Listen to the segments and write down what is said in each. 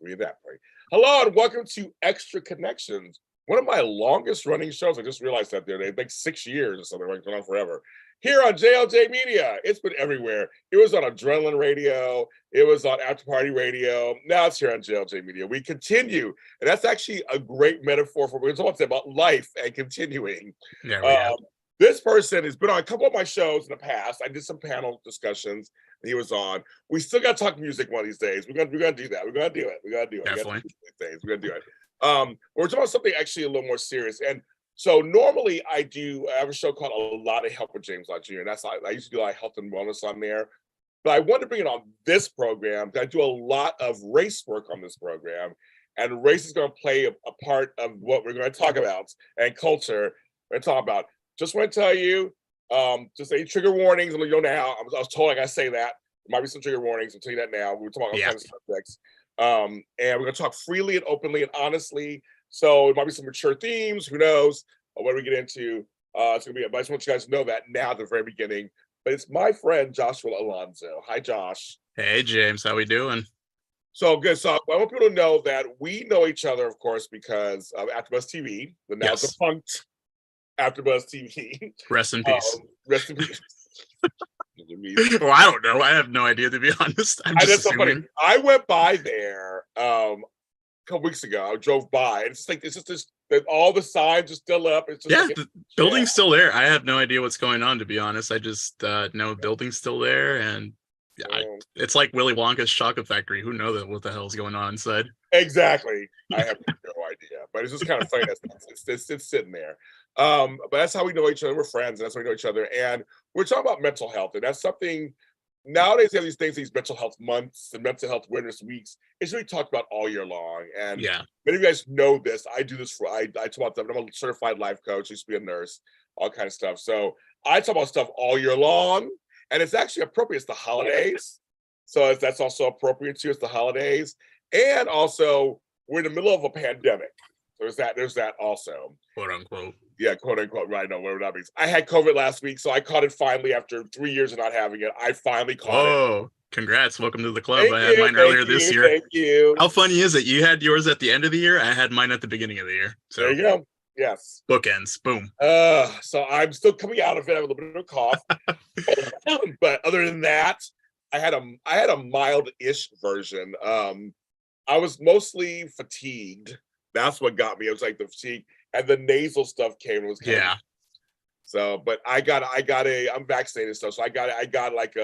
Give me that point. Hello and welcome to Extra Connections, one of my longest running shows. I just realized that the other day, like 6 years or something, like going on forever. Here on JLJ Media, it's been everywhere. It was on Adrenaline Radio, it was on After Party Radio. Now it's here on JLJ Media. We continue, and that's actually a great metaphor for what we're talking about life and continuing. There we go. This person has been on a couple of my shows in the past. I did some panel discussions that he was on. We still got to talk music one of these days. We're gonna do that. We're gonna do it. Definitely. We're gonna do it. We're talking about something actually a little more serious. And so normally I have a show called A Lot of Help with James Lott Jr. And that's I used to do like health and wellness on there. But I wanted to bring it on this program because I do a lot of race work on this program. And race is going to play a part of what we're going to talk about, and culture we're going to talk about. Just want to tell you, just any trigger warnings. I'm going to go now. I was told I got to say that. There might be some trigger warnings. I'll tell you that now. We're talking about all kinds of subjects. And we're going to talk freely and openly and honestly. So it might be some mature themes. Who knows? What do we get into? It's going to be, but I just want you guys to know that now at the very beginning. But it's my friend, Joshua Alonzo. Hi, Josh. Hey, James. How we doing? So good. So I want people to know that we know each other, of course, because of AfterBuzz TV, the now defunct AfterBuzz TV. Rest in peace. Rest in peace. Well, I don't know. I have no idea, to be honest. I'm just assuming. So I went by there a couple weeks ago. I drove by, and it's just this. All the signs are still up. It's just the building's still there. I have no idea what's going on, to be honest. I just know the building's still there, and it's like Willy Wonka's chocolate factory. Who knows what the hell's going on inside? Exactly. I have no idea, but it's just kind of funny that it's sitting there. But that's how we know each other. We're friends, and that's how we know each other. And we're talking about mental health, and that's something nowadays. They have these things, these mental health months and mental health awareness weeks. It's really talked about all year long. And many of you guys know this. I do this I talk about them. I'm a certified life coach. I used to be a nurse, all kind of stuff. So I talk about stuff all year long, and it's actually appropriate. It's the holidays, so that's also appropriate too. It's the holidays, and also we're in the middle of a pandemic. So there's that also. Quote unquote. Yeah, quote unquote. Right, no, whatever that means. I had COVID last week, so I caught it finally after 3 years of not having it. I finally caught it. Oh, congrats. Welcome to the club. I had mine earlier this year. Thank you. How funny is it? You had yours at the end of the year. I had mine at the beginning of the year. So there you go. Yes. Bookends. Boom. So I'm still coming out of it. I have a little bit of a cough. But other than that, I had a mild-ish version. I was mostly fatigued. That's what got me. It was like the fatigue, and the nasal stuff came. It was kind of, so, but I'm vaccinated and stuff. So I got like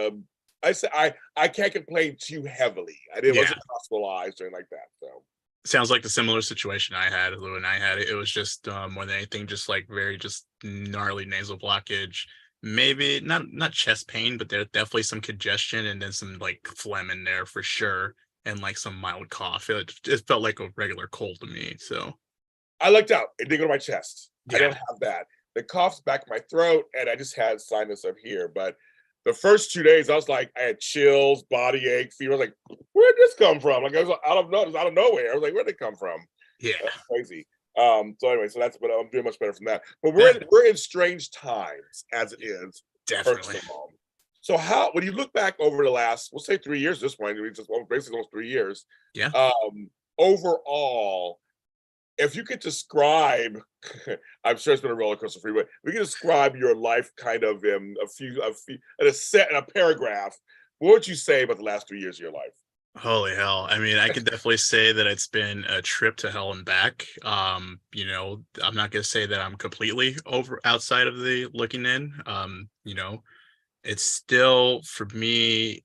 I can't complain too heavily. Wasn't hospitalized or anything like that. So sounds like the similar situation I had. Lou and I had it. It was just more than anything, just like very just gnarly nasal blockage. Maybe not chest pain, but there's definitely some congestion and then some like phlegm in there for sure. And like some mild cough. It felt like a regular cold to me. So I looked out. It didn't go to my chest. I don't have that. The cough's back in my throat, and I just had sinus up here. But the first 2 days, I was like, I had chills, body ache, fever. I was like, where'd this come from? Like, I was out of nowhere. I was like, where'd it come from? Yeah, that's crazy. So anyway, but I'm doing much better from that. But we're in strange times as it is. Definitely. First of all. So when you look back over the last, we'll say 3 years at this point, it's just basically almost 3 years. Yeah. Overall, if you could describe, I'm sure it's been a roller coaster for you, but we can describe your life kind of in a paragraph. What would you say about the last 3 years of your life? Holy hell. I mean, I could definitely say that it's been a trip to hell and back. I'm not going to say that I'm completely outside of the looking in. It's still, for me,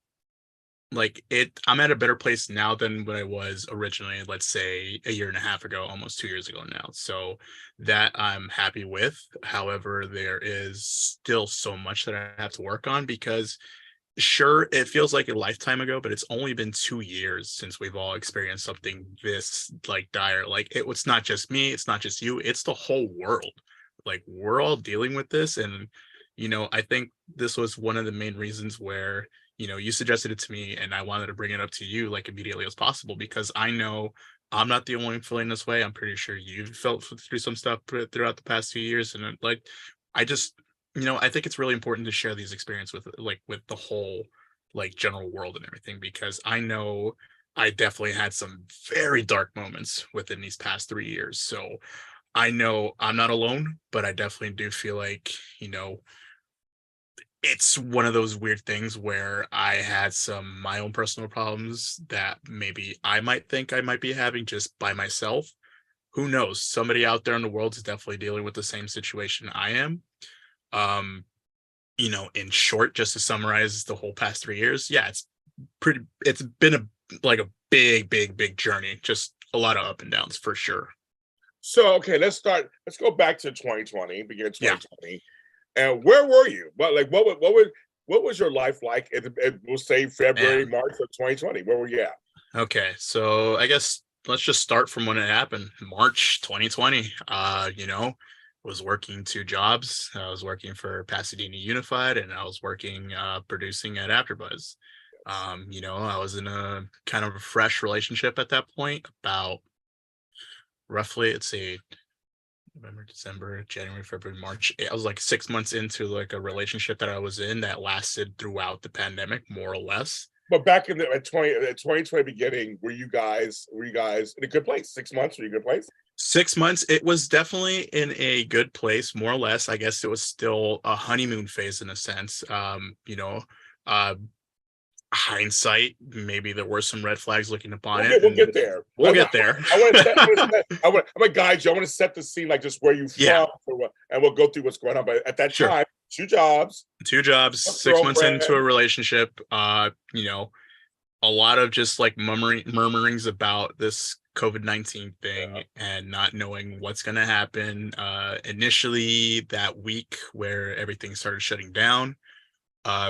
like I'm at a better place now than when I was originally, let's say a year and a half ago, almost 2 years ago now. So that I'm happy with. However, there is still so much that I have to work on because sure, it feels like a lifetime ago, but it's only been 2 years since we've all experienced something this like dire. Like it's not just me, it's not just you, it's the whole world. Like we're all dealing with this. And I think this was one of the main reasons where, you suggested it to me and I wanted to bring it up to you like immediately as possible, because I know I'm not the only one feeling this way. I'm pretty sure you've felt through some stuff throughout the past few years. And I just, I think it's really important to share these experiences with the whole like general world and everything, because I know I definitely had some very dark moments within these past 3 years. So I know I'm not alone, but I definitely do feel like, it's one of those weird things where I had some my own personal problems that maybe I might think I might be having just by myself. Who knows? Somebody out there in the world is definitely dealing with the same situation I am. Um, in short, just to summarize the whole past 3 years, yeah, it's been like a big, big, big journey. Just a lot of up and downs for sure. So okay, let's go back to 2020, beginning of Yeah. 2020. And where were you? What was your life like we'll say February, Man. March of 2020? Where were you at? Okay. So I guess let's just start from when it happened. March 2020. Was working two jobs. I was working for Pasadena Unified and I was working producing at AfterBuzz. I was in a kind of a fresh relationship at that point, about roughly, let's say November, December, January, February, March. I was like 6 months into like a relationship that I was in that lasted throughout the pandemic, more or less. But back in the at 2020 beginning, were you guys in a good place? 6 months, were you in a good place? 6 months, it was definitely in a good place, more or less. I guess it was still a honeymoon phase in a sense. Uh, hindsight, maybe there were some red flags looking upon it, We'll and get there. we'll get there. I'm gonna guide you. I want to set the scene, like just where you Yeah, from, and we'll go through what's going on. But at that sure. time, two jobs, Two jobs, a 6 months into a girlfriend. relationship. A lot of just like murmurings about this COVID-19 thing Yeah, and not knowing what's going to happen. Initially, that week where everything started shutting down,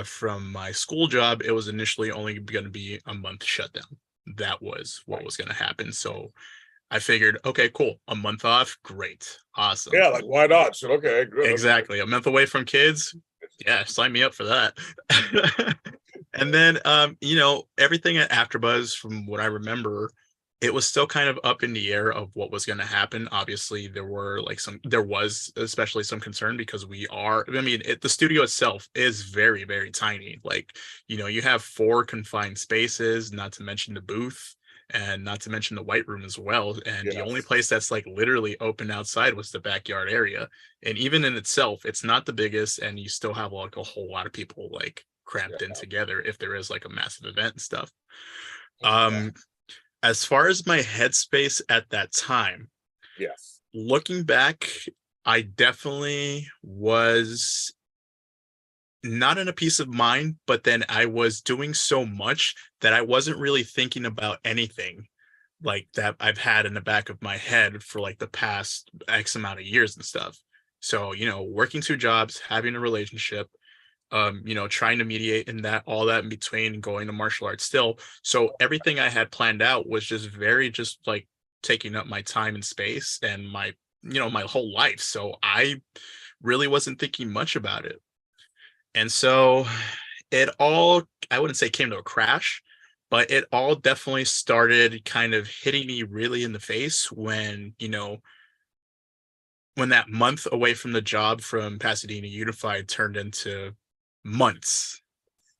from my school job, it was initially only going to be a month shutdown. That was what right. was going to happen. So I figured, okay, cool. A month off. Great. Awesome. Yeah, like why not? So, okay, good. Okay. Exactly. A month away from kids. Yeah, sign me up for that. And then everything at AfterBuzz, from what I remember, it was still kind of up in the air of what was going to happen. Obviously, there was especially some concern because the studio itself is very, very tiny. Like, you have four confined spaces, not to mention the booth and not to mention the white room as well. And the only Yes. place that's like literally open outside was the backyard area. And even in itself, it's not the biggest, and you still have like a whole lot of people like cramped in Yeah. together if there is like a massive event and stuff. Yeah. Um, as far as my headspace at that time, Yes. looking back, I definitely was not in a peace of mind, but then I was doing so much that I wasn't really thinking about anything like that I've had in the back of my head for like the past X amount of years and stuff. So, working two jobs, having a relationship, trying to mediate in that, all that in between, going to martial arts still. So everything I had planned out was just like taking up my time and space and my whole life. So I really wasn't thinking much about it. And so it all, I wouldn't say came to a crash, but it all definitely started kind of hitting me really in the face when that month away from the job from Pasadena Unified turned into months.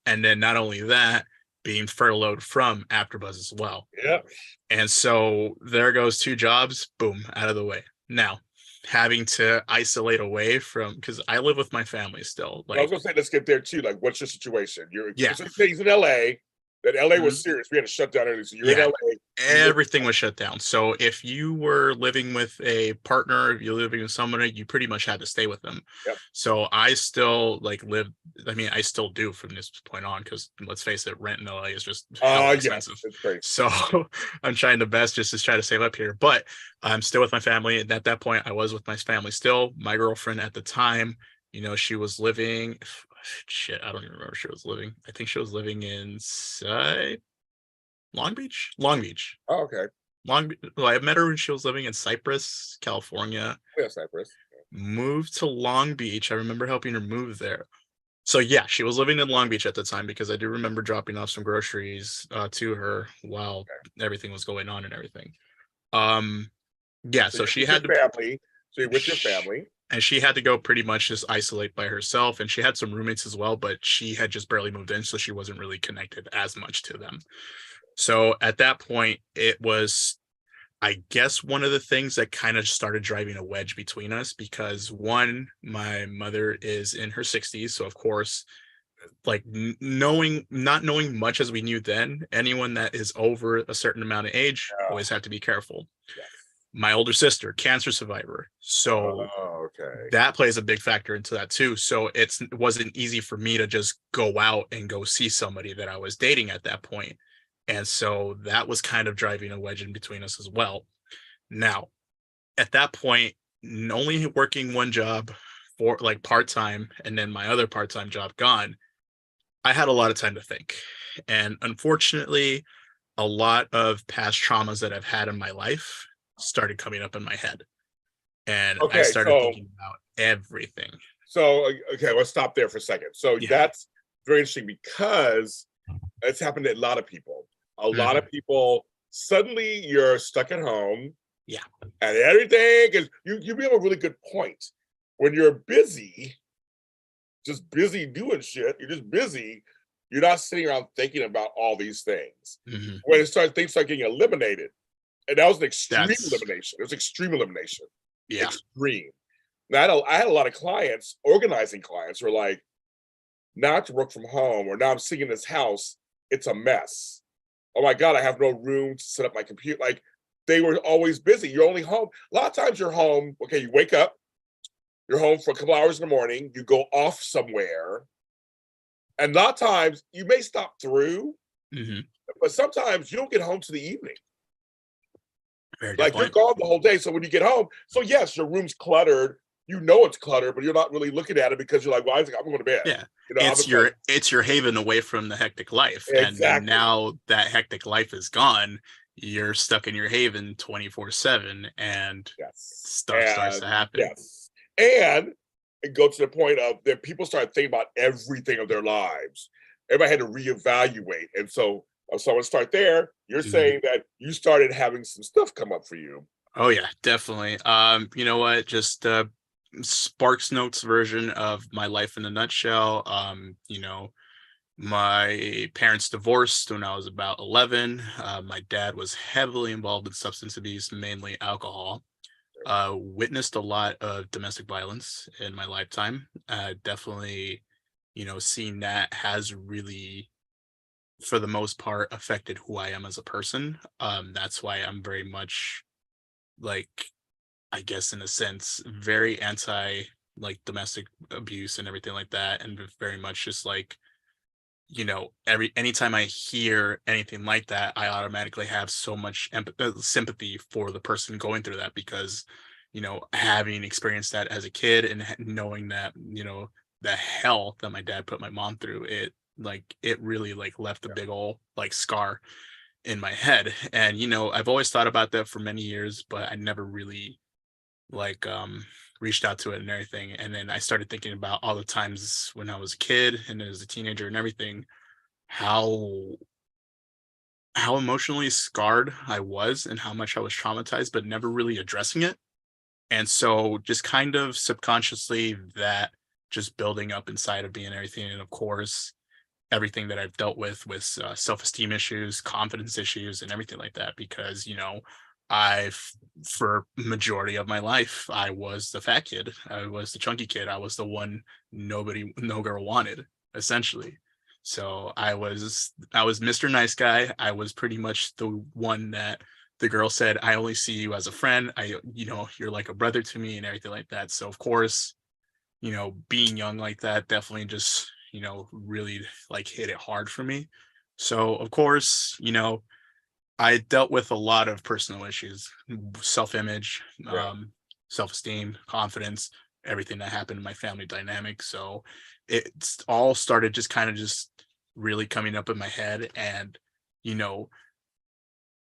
And then not only that, being furloughed from AfterBuzz as well. Yeah. And so there goes two jobs, boom, out of the way. Now, having to isolate away from, because I live with my family still. I was Like, gonna say, let's get there too. Like, what's your situation? yeah, So he's in LA. That LA mhm, was serious. We had to shut down everything. So you're in yeah, LA. You live. everything was shut down. So if you were living with a partner, if you're living with somebody, you pretty much had to stay with them. Yep. So I still like live. I mean, I still do from this point on, because let's face it, rent in LA is just hella Yes, expensive. it's crazy. So I'm trying the best just to try to save up here. But I'm still with my family. And at that point, I was with my family still. My girlfriend at the time, she was living. Shit, I don't even remember where she was living. I think she was living inside Long Beach? Long Beach. Oh, okay. Well, I met her when she was living in Cypress, California, Yeah, Cypress. moved to Long Beach. I remember helping her move there. So yeah, she was living in Long Beach at the time, because I do remember dropping off some groceries to her while everything was going on and everything. Yeah, So so you're she with your had to family. So you're with your family. and she had to go pretty much just isolate by herself, and she had some roommates as well, but she had just barely moved in, so she wasn't really connected as much to them. So at that point, it was, I guess, one of the things that kind of started driving a wedge between us because one, my mother is in her 60s. So, of course, like not knowing much as we knew then, anyone that is over a certain amount of age Yeah. always have to be careful. Yes. My older sister, cancer survivor. So Oh, okay. that plays a big factor into that too. So it wasn't easy for me to just go out and go see somebody that I was dating at that point. And so that was kind of driving a wedge in between us as well. Now, at that point, only working one job for like part-time and then my other part-time job gone, I had a lot of time to think. And unfortunately, a lot of past traumas that I've had in my life started coming up in my head. And I Okay, started thinking about everything. okay, let's stop there for a second. So Yeah. that's very interesting because it's happened to a lot of people. A lot Mhm. of people suddenly you're stuck at home Yeah. and everything is you bring up a really good point. When you're busy, just busy doing shit, you're just busy, you're not sitting around thinking about all these things. Mhm. When things start getting eliminated, and that was an extreme That's elimination. It was extreme elimination. yeah. Extreme. Now, I had a lot of clients, organizing clients, who were like, now I have to work from home, or now I'm sitting in this house, it's a mess. Oh my God, I have no room to set up my computer. Like they were always busy. You're only home. A lot of times you're home, okay, you wake up, you're home for a couple hours in the morning, you go off somewhere, and a lot of times you may stop through, Mhm. but sometimes you don't get home to the evening. Very good Like you're point. gone the whole day. So when you get home, so yes, your room's cluttered. You know it's cluttered, but you're not really looking at it because you're like, well, I'm going to bed. Yeah. You know, It's your haven away from the hectic life. And then exactly. now that hectic life is gone, you're stuck in your haven 24/7 and Yes. stuff starts to And happen. yes. And it goes to the point of that people start thinking about everything of their lives. Everybody had to reevaluate. And so I want to start there. You're Mhm. saying that you started having some stuff come up for you. Oh yeah, definitely. You know what? Just Sparks Notes version of my life in a nutshell. My parents divorced when I was about 11. My dad was heavily involved in substance abuse, mainly alcohol. Witnessed a lot of domestic violence in my lifetime. Definitely, seeing that has really, for the most part, affected who I am as a person. That's why I'm very much like, I guess, in a sense, very anti like domestic abuse and everything like that, and very much just like, anytime I hear anything like that, I automatically have so much sympathy for the person going through that because, having experienced that as a kid and knowing that, the hell that my dad put my mom through, it really like left a Yeah. big old like scar in my head. And, I've always thought about that for many years, but I never really like reached out to it and everything. And then I started thinking about all the times when I was a kid and as a teenager and everything, how emotionally scarred I was and how much I was traumatized, but never really addressing it. And so just kind of subconsciously that just building up inside of me and everything. And of course, everything that I've dealt with self-esteem issues, confidence issues, and everything like that. Because I've for majority of my life, I was the fat kid, I was the chunky kid, I was the one no girl wanted, essentially. So I was Mr. Nice Guy. I was pretty much the one that the girl said, I only see you as a friend. You're like a brother to me and everything like that. So of course, being young like that definitely just, really like hit it hard for me. So, of course, I dealt with a lot of personal issues, self-image, Yeah. self-esteem, confidence, everything that happened in my family dynamic. So, it's all started just kind of just really coming up in my head. And, you know,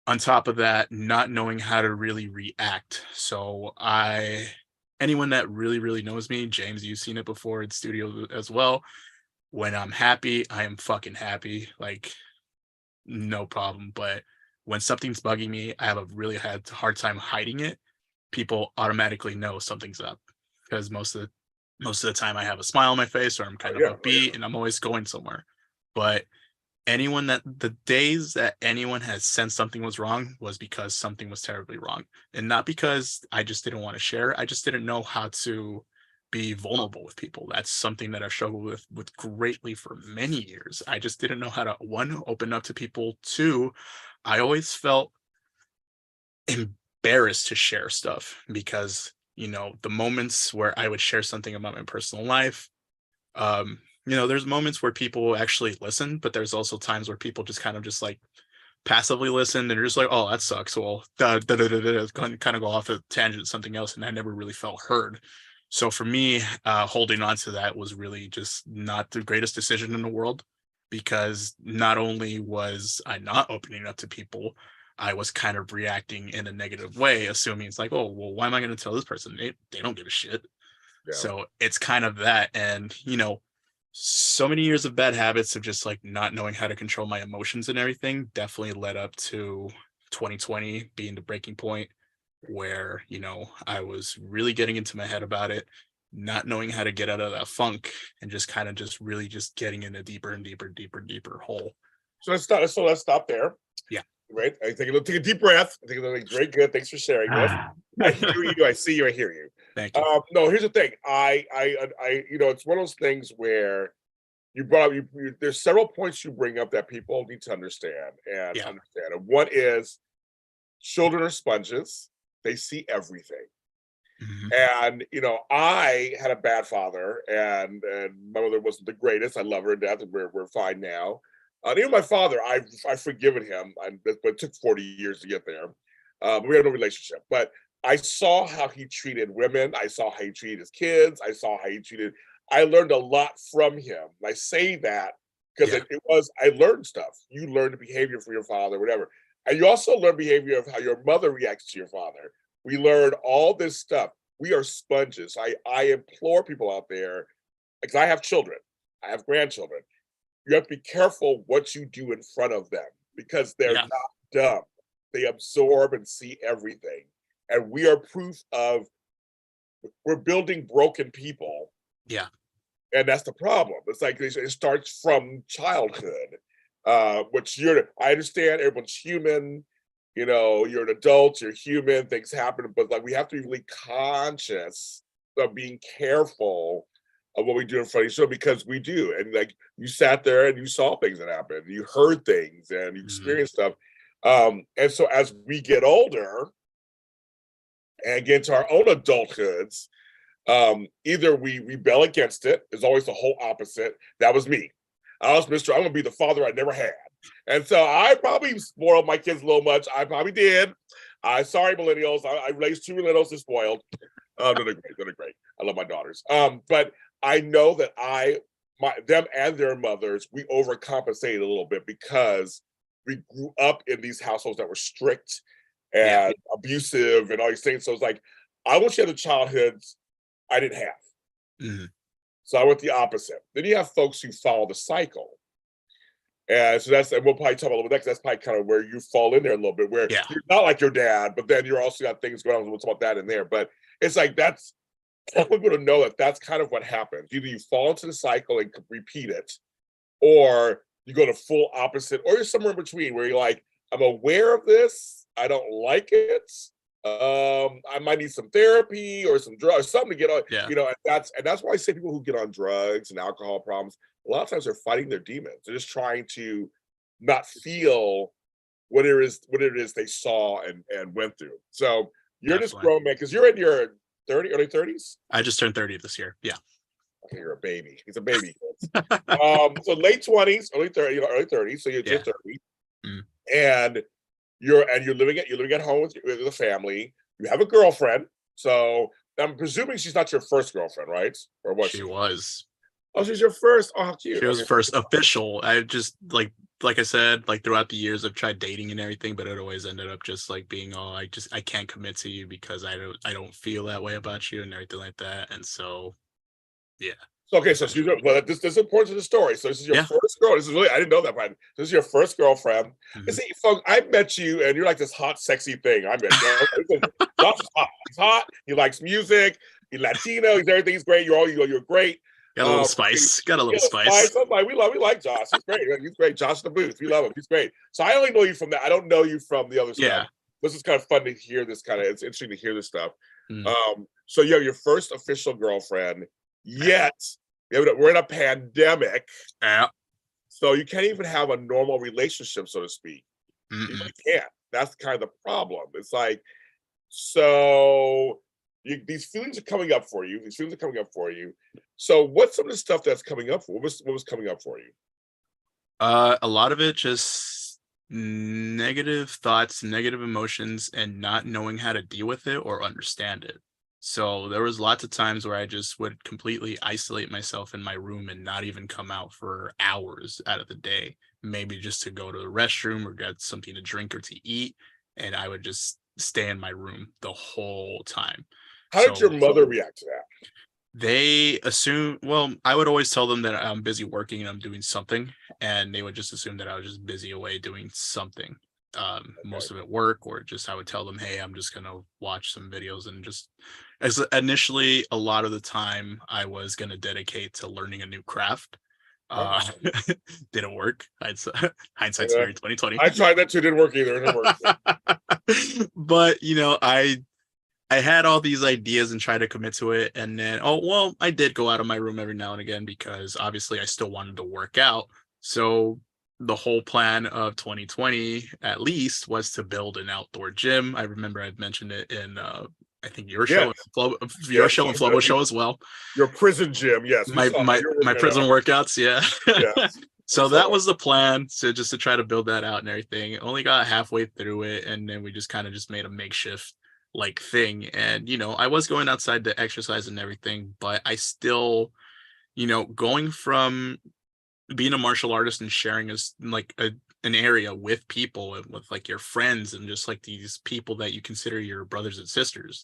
on top of that, not knowing how to really react. So, anyone that really, really knows me, James, you've seen it before in studio as well. When I'm happy, I am fucking happy. Like, no problem. But when something's bugging me, I have a really hard time hiding it. People automatically know something's up because most of the time I have a smile on my face or I'm Oh kind of yeah. Oh upbeat yeah. and I'm always going somewhere. But the days that anyone has sensed something was wrong was because something was terribly wrong, and not because I just didn't want to share. I just didn't know how to be vulnerable with people. That's something that I've struggled with greatly for many years. I just didn't know how to, one, open up to people. Two, I always felt embarrassed to share stuff because, the moments where I would share something about my personal life, there's moments where people actually listen, but there's also times where people just kind of just like passively listen and they're just like, oh, that sucks. Well, kind of go off a tangent, something else, and I never really felt heard. So for me, holding on to that was really just not the greatest decision in the world, because not only was I not opening up to people, I was kind of reacting in a negative way, assuming it's like, oh, well, why am I going to tell this person? They don't give a shit. Yeah. So it's kind of that. And, so many years of bad habits of just like not knowing how to control my emotions and everything definitely led up to 2020 being the breaking point where, I was really getting into my head about it, not knowing how to get out of that funk, and just kind of just really just getting in a deeper and deeper, deeper, deeper hole. So let's stop there. Yeah. Right. I take a deep breath. I think it's very good. Thanks for sharing this. I hear you. I see you. I hear you. Thank you. No, here's the thing. It's one of those things where you brought up. There's several points you bring up that people need to understand and understand. And one is, children are sponges. They see everything. Mm-hmm. And I had a bad father, and my mother wasn't the greatest. I love her to death, and we're fine now. Even my father, I've forgiven him, but it took 40 years to get there. We had no relationship, but I saw how he treated women. I saw how he treated his kids. I saw how he treated. I learned a lot from him. I say that because I learned stuff. You learned behavior from your father, whatever, and you also learn behavior of how your mother reacts to your father. We learned all this stuff. We are sponges. I implore people out there, because I have children, I have grandchildren. You have to be careful what you do in front of them, because they're not dumb. They absorb and see everything. And we are proof of, we're building broken people. Yeah. And that's the problem. It's like it starts from childhood, which I understand everyone's human. You're an adult, you're human, things happen, but like we have to be really conscious of being careful of what we do in front of each other, because we do. And like, you sat there and you saw things that happened, you heard things and you experienced stuff. And so as we get older and get into our own adulthoods, either we rebel against it. Is always the whole opposite. That was me. I was I'm gonna be the father I never had. And so I probably spoiled my kids a little much. I probably did. Sorry, millennials. I raised 2 millennials that spoiled. They're great. They're great. I love my daughters. But I know that them and their mothers, we overcompensated a little bit because we grew up in these households that were strict and abusive and all these things. So it's like, I want you to have the childhoods I didn't have. Mm-hmm. So I went the opposite. Then you have folks who follow the cycle. And so and we'll probably talk about a little bit next. That's probably kind of where you fall in there a little bit, where you're not like your dad, but then you're also got things going on. We'll talk about that in there. But it's like, I want people to know that that's kind of what happens. Either you fall into the cycle and repeat it, or you go to full opposite, or you're somewhere in between where you're like, I'm aware of this, I don't like it. I might need some therapy or some drugs, something to get on, and that's why I say people who get on drugs and alcohol problems, a lot of times they're fighting their demons. They're just trying to not feel what it is they saw and went through. So you're this grown man, because you're in your early 30s. I just turned 30 this year. Yeah. Okay, you're a baby. He's a baby. So late 20s, early 30s. So you're 30, and you're living at home with a family. You have a girlfriend. So I'm presuming she's not your first girlfriend, right? Or was she? She was. Oh, she's your first. Oh, how cute. She was first official. I just like I said, like throughout the years I've tried dating and everything, but it always ended up just like being, I can't commit to you because I don't feel that way about you and everything like that. And so yeah. Okay, so this is important to the story. So this is your first girl. This is really, I didn't know that, but this is your first girlfriend. Mm-hmm. See, folks, I met you, and you're like this hot, sexy thing. I met you. Josh is hot. He's hot. He likes music. He's Latino. He's everything. He's great. You're great. Got a little spice. Got a little spice. I'm like, we like Josh. He's great. He's great. Josh the Booth. We love him. He's great. So I only know you from that. I don't know you from the other Yeah. stuff. This is kind of fun to hear this kind of, it's interesting to hear this stuff. Mm. So you have your first official girlfriend, yet we're in a pandemic. Yeah. So you can't even have a normal relationship, so to speak. You really can't. That's kind of the problem. It's like, so these feelings are coming up for you. So what's some of the stuff that's coming up for? What was coming up for you? A lot of it just negative thoughts, negative emotions, and not knowing how to deal with it or understand it. So there was lots of times where I just would completely isolate myself in my room and not even come out for hours out of the day, maybe just to go to the restroom or get something to drink or to eat. And I would just stay in my room the whole time. How did your mother react to that? They assume, well, I would always tell them that I'm busy working and I'm doing something, and they would just assume that I was just busy away doing something. Most of it work, or just I would tell them, hey, I'm just gonna watch some videos, and just as initially a lot of the time I was gonna dedicate to learning a new craft. Didn't work. Hindsight's very 2020. I tried that too, didn't work either. It didn't work. But I had all these ideas and tried to commit to it, and then I did go out of my room every now and again because obviously I still wanted to work out. So the whole plan of 2020 at least was to build an outdoor gym. I remember I've mentioned it in I think your show, your show and Flobo show as well. Your prison gym, yes. My prison workouts, yeah. Yes. So that was the plan, to try to build that out and everything. Only got halfway through it, and then we just kind of just made a makeshift like thing. And I was going outside to exercise and everything, but I still, going from being a martial artist and sharing an area with people and with like your friends and just like these people that you consider your brothers and sisters,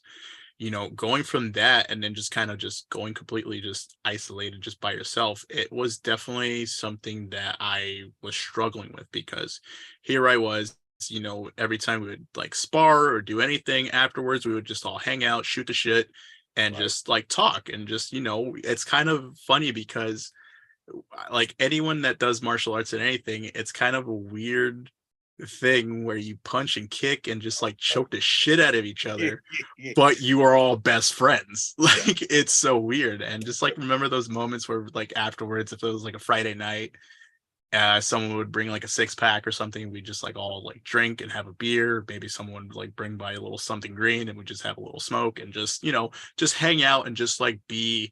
going from that and then just kind of just going completely just isolated just by yourself, it was definitely something that I was struggling with, because here I was, every time we would like spar or do anything afterwards, we would just all hang out, shoot the shit, and just like talk. And just, it's kind of funny because like anyone that does martial arts and anything, it's kind of a weird thing where you punch and kick and just like choke the shit out of each other, but you are all best friends. Like it's so weird. And just like remember those moments where like afterwards, if it was like a Friday night, someone would bring like a 6-pack or something, we just like all like drink and have a beer. Maybe someone would like bring by a little something green and we just have a little smoke and just just hang out and just like be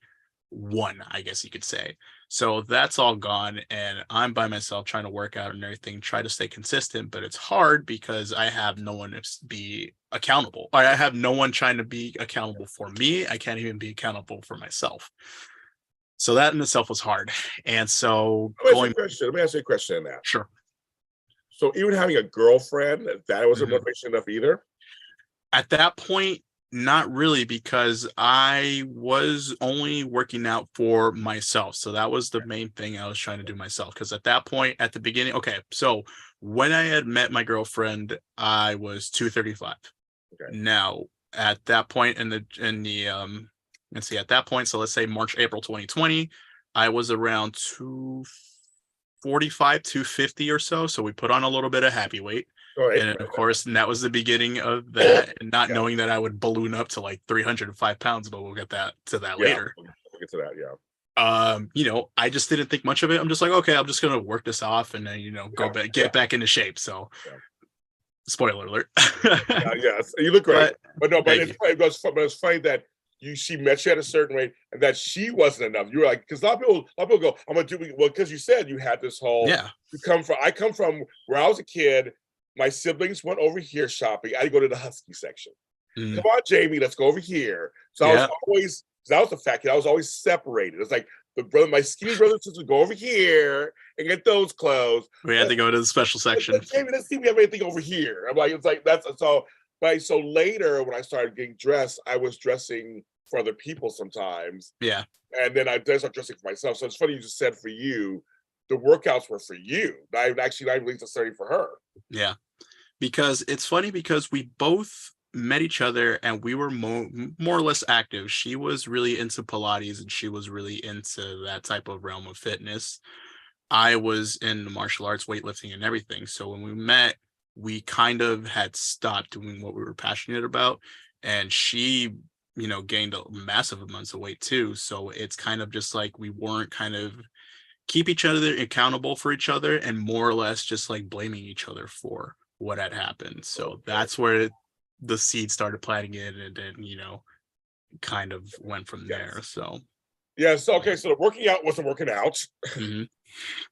one, I guess you could say. So that's all gone, and I'm by myself trying to work out and everything, try to stay consistent, but it's hard because I have no one to be accountable. I have no one trying to be accountable for me. I can't even be accountable for myself. So that in itself was hard. And so let me ask you a question on that. Sure. So even having a girlfriend, that wasn't motivation enough either? At that point, not really, because I was only working out for myself. So that was the main thing I was trying to do myself. Because at that point, at the beginning, so when I had met my girlfriend, I was 235. Okay. Now, at that point at that point, so let's say March, April 2020, I was around 245, 250 or so. So we put on a little bit of happy weight. And of course, and that was the beginning of that, and not knowing that I would balloon up to like 305 pounds, but we'll get to that later. We'll get to that, yeah. I just didn't think much of it. I'm just like, okay, I'm just gonna work this off and then get back into shape. So spoiler alert. Yes, you look great. But it's funny that she met you at a certain rate and that she wasn't enough. You were like, because a lot of people go, I'm gonna do because you said you had this whole I come from where I was a kid. My siblings went over here shopping. I go to the Husky section. Come on, Jamie, let's go over here. So I was the fact that I was always separated. It's like my skinny brother and sister go over here and get those clothes. We had to go to the special section. Jamie, let's see if we have anything over here. I'm like, it's like that's so. But so later when I started getting dressed, I was dressing for other people sometimes. Yeah. And then I started dressing for myself. So it's funny you just said for you, the workouts were for you. Not really necessarily for her. Yeah. Because it's funny because we both met each other and we were more or less active. She was really into Pilates and she was really into that type of realm of fitness. I was in the martial arts, weightlifting, and everything. So when we met, we kind of had stopped doing what we were passionate about. And she, gained a massive amounts of weight too. So it's kind of just like we weren't kind of keep each other accountable for each other and more or less just like blaming each other for what had happened. So Okay. that's where the seed started planting in and then, kind of went from there. Yes. So, Yes. Okay. So the working out wasn't working out, mhm.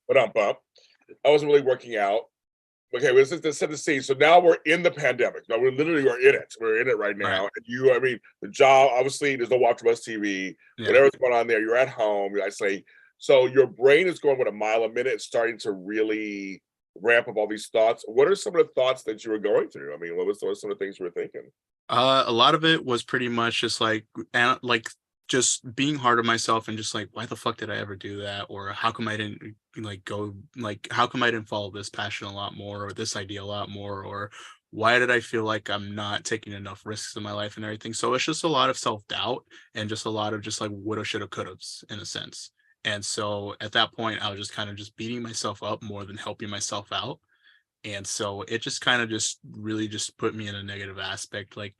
but I wasn't really working out. Okay, well, let's set the scene. So now we're in the pandemic. Now we're literally we're in it. We're in it right Right. now. And I mean, the job, obviously, there's no Watch Bus TV. Yeah. Whatever's going on there, you're at home. I say, so your brain is going with a mile a minute, starting to really ramp up all these thoughts. What are some of the thoughts that you were going through? I mean, what was some of the things you were thinking? A lot of it was pretty much just like just being hard on myself and just like, why the fuck did I ever do that? Or how come I didn't how come I didn't follow this passion a lot more or this idea a lot more? Or why did I feel like I'm not taking enough risks in my life and everything? So it's just a lot of self-doubt and just a lot of just like woulda, shoulda, coulda's in a sense. And so at that point, I was just kind of just beating myself up more than helping myself out. And so it just kind of just really just put me in a negative aspect. Like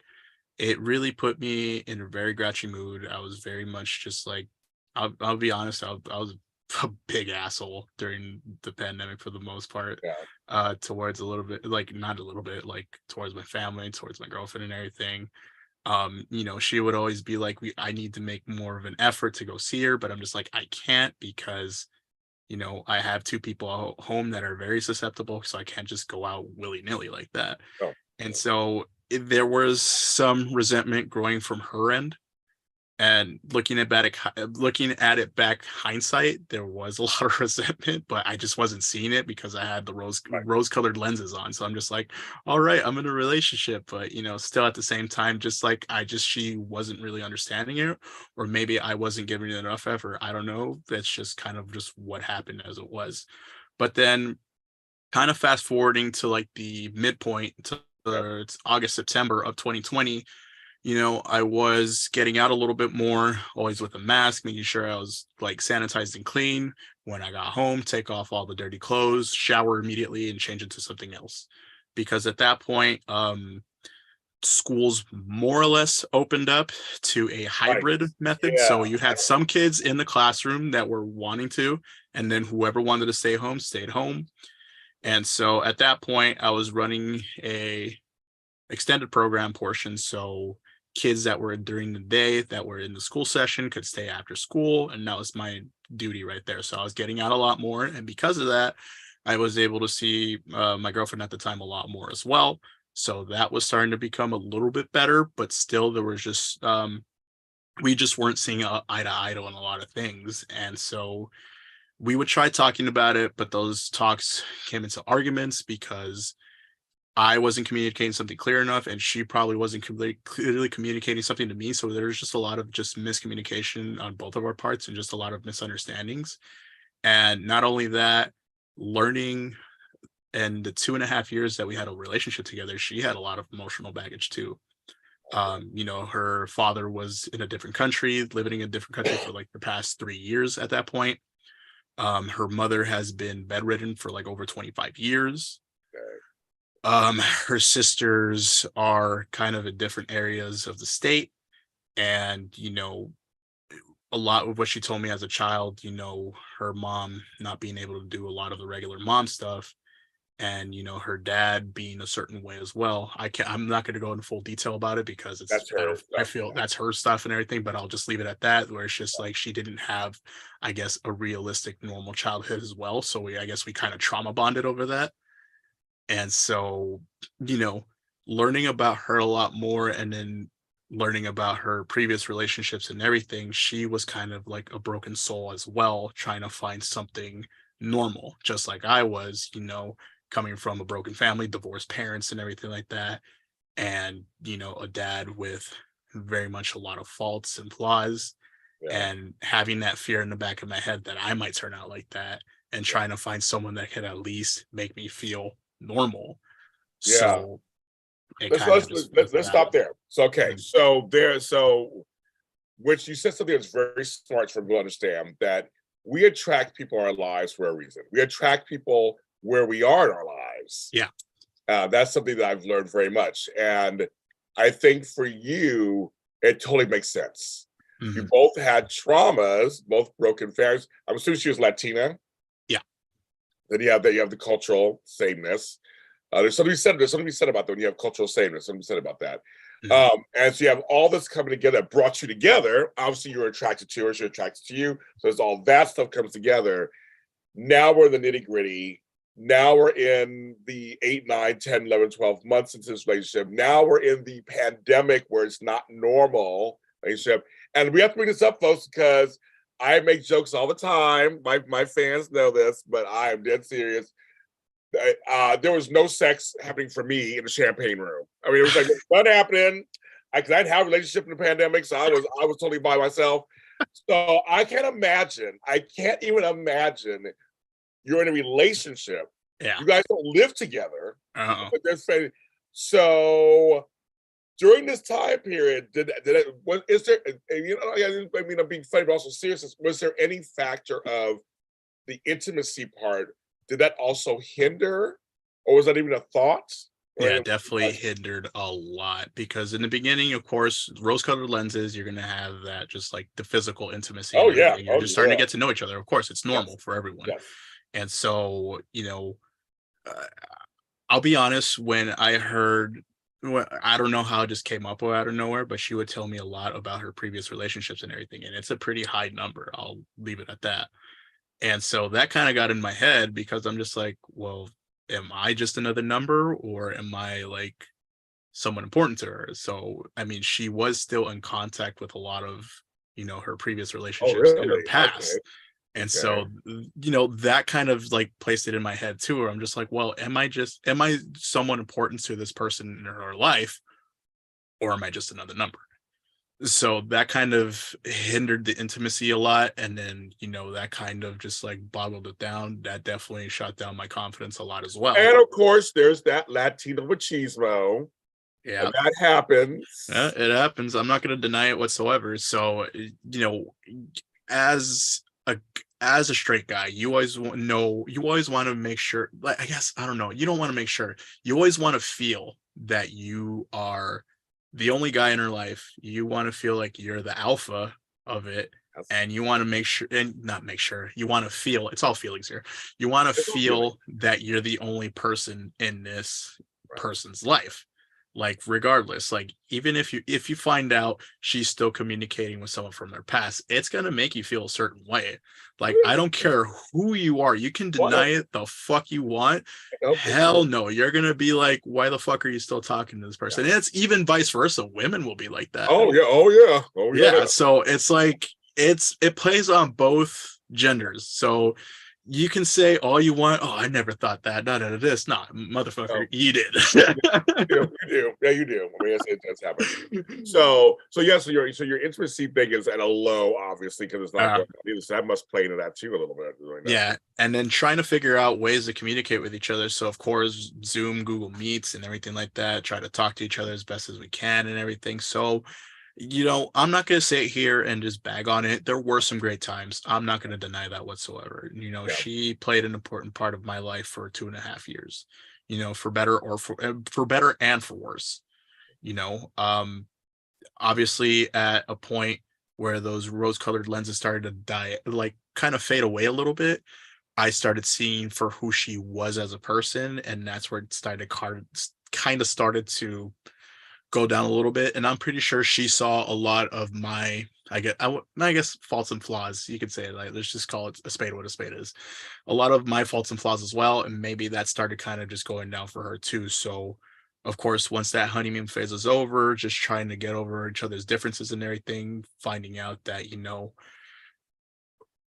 it really put me in a very grouchy mood. I was very much just like, I'll be honest, I was a big asshole during the pandemic for the most part, Yeah, towards a little bit, like not a little bit, like towards my family, towards my girlfriend and everything. She would always be like, I need to make more of an effort to go see her, but I'm just like, I can't because I have two people at home that are very susceptible, so I can't just go out willy-nilly like that. no, And so there was some resentment growing from her end. And looking at it back hindsight, there was a lot of resentment, but I just wasn't seeing it because I had the right. rose colored lenses on. So I'm just like, all right, I'm in a relationship, but still at the same time, just like she wasn't really understanding it, or maybe I wasn't giving it enough effort. I don't know. That's just kind of just what happened as it was. But then kind of fast forwarding to like the midpoint to Yeah, it's August, September of 2020, I was getting out a little bit more, always with a mask, making sure I was like sanitized and clean. When I got home, take off all the dirty clothes, shower immediately, and change into something else. Because at that point, schools more or less opened up to a right. hybrid method. Yeah, So you had some kids in the classroom that were wanting to, and then whoever wanted to stay home stayed home. And so at that point, I was running a extended program portion. So kids that were during the day that were in the school session could stay after school. And that was my duty right there. So I was getting out a lot more. And because of that, I was able to see my girlfriend at the time a lot more as well. So that was starting to become a little bit better, but still there was just, we just weren't seeing eye to eye on a lot of things. And so we would try talking about it, but those talks came into arguments because I wasn't communicating something clear enough, and she probably wasn't clearly communicating something to me. So there's just a lot of just miscommunication on both of our parts and just a lot of misunderstandings. And not only that, learning and the 2.5 years that we had a relationship together, she had a lot of emotional baggage too. Her father was in a different country, living in a different country for like the past 3 years at that point. Her mother has been bedridden for like over 25 years. okay. Her sisters are kind of in different areas of the state. And, a lot of what she told me as a child, her mom not being able to do a lot of the regular mom stuff. And, her dad being a certain way as well. I'm not going to go into full detail about it because That's her I stuff. feel that's her stuff and everything, but I'll just leave it at that, where it's just like she didn't have, I guess, a realistic, normal childhood as well. So I guess we kind of trauma bonded over that. And so, you know, learning about her a lot more and then learning about her previous relationships and everything, she was kind of like a broken soul as well, trying to find something normal, just like I was, coming from a broken family, divorced parents, and everything like that. And, a dad with very much a lot of faults and flaws, Yeah, and having that fear in the back of my head that I might turn out like that, and trying to find someone that could at least make me feel normal. yeah. So it let's kind of let's just let's, let's stop happened. there. So okay, Mhm. which you said something that's very smart for people to understand that we attract people in our lives for a reason. We attract people where we are in our lives. Yeah. That's something that I've learned very much, and I think for you, it totally makes sense. You Mhm. both had traumas, both broken families. I'm assuming she was Latina. Yeah. Then you have the cultural sameness. There's something to be said about that when you have cultural sameness. Something to be said about that. Mhm. And so you have all this coming together that brought you together. Obviously, you're attracted to her, she's attracted to you. So as all that stuff comes together, now we're in the nitty-gritty. Now we're in the 8, 9, 10, 11, 12 months into this relationship. Now we're in the pandemic where it's not normal relationship. And we have to bring this up, folks, because I make jokes all the time. My fans know this, but I am dead serious. There was no sex happening for me in the champagne room. I mean, it was like none happening. Because I didn't have a relationship in the pandemic, so I was totally by myself. So I can't imagine. I can't even imagine you're in a relationship. Yeah. You guys don't live together, Uh-oh. but there's so during this time period, did it was is there? You know, I mean, I'm being funny, but also serious. Was there any factor of the intimacy part? Did that also hinder, or was that even a thought? Or Yeah, definitely hindered a lot because in the beginning, of course, rose-colored lenses, you're gonna have that just like the physical intimacy and oh yeah, everything. You're oh just starting to yeah, get to know each other. Of course, it's normal yes, for everyone. yes. And so, uh, I'll be honest, when I heard I don't know how it just came up out of nowhere, but she would tell me a lot about her previous relationships and everything. And it's a pretty high number. I'll leave it at that. And so that kind of got in my head because I'm just like, well, am I just another number or am I like someone important to her? So, I mean, she was still in contact with a lot of, her previous Oh relationships in her really? Okay, past. And okay. so, that kind of like placed it in my head too, where I'm just like, well, am I someone important to this person in her life or am I just another number? So that kind of hindered the intimacy a lot. And then, that kind of just like boggled it down. That definitely shot down my confidence a lot as well. And of course, there's that Latino machismo, and Yeah. that happens. It happens. I'm not going to deny it whatsoever. So, as a as a straight guy, you always want to make sure. Like, I guess I don't know. You don't want to make sure. You always want to feel that you are the only guy in her life. You want to feel like you're the alpha of it, That's and you want to make sure, and not make sure. You want to feel. It's all feelings here. You want to it's all feeling, feel that you're the only person in this right? person's life, like regardless, like even if you find out she's still communicating with someone from their past, it's going to make you feel a certain way. Like, I don't Yeah. care who you are, you can Well, deny it the fuck you want. I know for Hell sure. no, you're going to be like, why the fuck are you still talking to this person? Yeah. And it's even vice versa, women will be like that. Oh yeah. Oh yeah. Oh yeah. Yeah, so it's like it plays on both genders. So you can say all you want. Oh, I never thought that. None of this. Nah, motherfucker, No, you did. you do. Yeah, you do. I mean, it does happen. So yeah. So your intimacy thing is at a low, obviously, because it's not uh, going on either. So that must play into that too a little bit. Doing that. yeah, and then trying to figure out ways to communicate with each other. So of course, Zoom, Google Meets, and everything like that. Try to talk to each other as best as we can and everything. So I'm not going to sit here and just bag on it. There were some great times. I'm not going to deny that whatsoever. Yeah. She played an important part of my life for 2.5 years, for better or for better and for worse, obviously at a point where those rose colored lenses started to die, like kind of fade away a little bit. I started seeing for who she was as a person. And that's where it kind of started to go down a little bit, and I'm pretty sure she saw a lot of my I guess faults and flaws. You could say, like, let's just call it a spade what a spade is. A lot of my faults and flaws as well, and maybe that started kind of just going down for her too. So, of course, once that honeymoon phase is over, just trying to get over each other's differences and everything, finding out that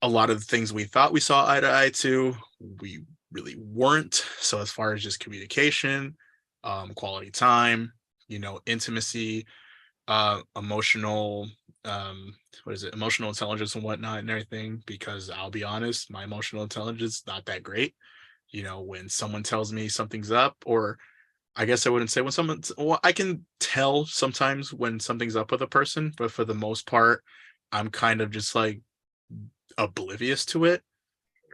a lot of the things we thought we saw eye to eye to, we really weren't. So, as far as just communication, quality time, intimacy, emotional what is it, emotional intelligence and whatnot and everything, because I'll be honest, my emotional intelligence not that great. When someone tells me something's up, or I guess I wouldn't say when someone's well, I can tell sometimes when something's up with a person, but for the most part, I'm kind of just like oblivious to it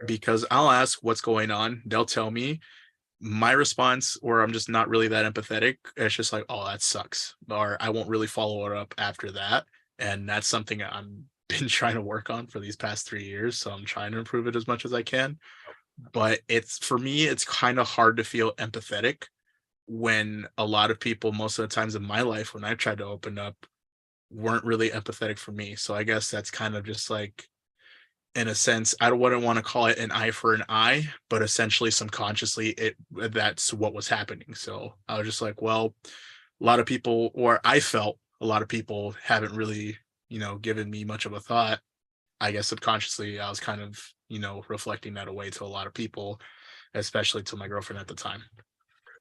because I'll ask what's going on. They'll tell me my response, or I'm just not really that empathetic. It's just like, oh, that sucks. Or I won't really follow it up after that. And that's something I'm been trying to work on for these past 3 years. So I'm trying to improve it as much as I can. But it's for me, it's kind of hard to feel empathetic when a lot of people, most of the times in my life, when I tried to open up, weren't really empathetic for me. So I guess that's kind of just like, in a sense, I wouldn't want to call it an eye for an eye, but essentially subconsciously that's what was happening. So I was just like, well, a lot of people, or I felt a lot of people haven't really, given me much of a thought. I guess subconsciously I was kind of, reflecting that away to a lot of people, especially to my girlfriend at the time.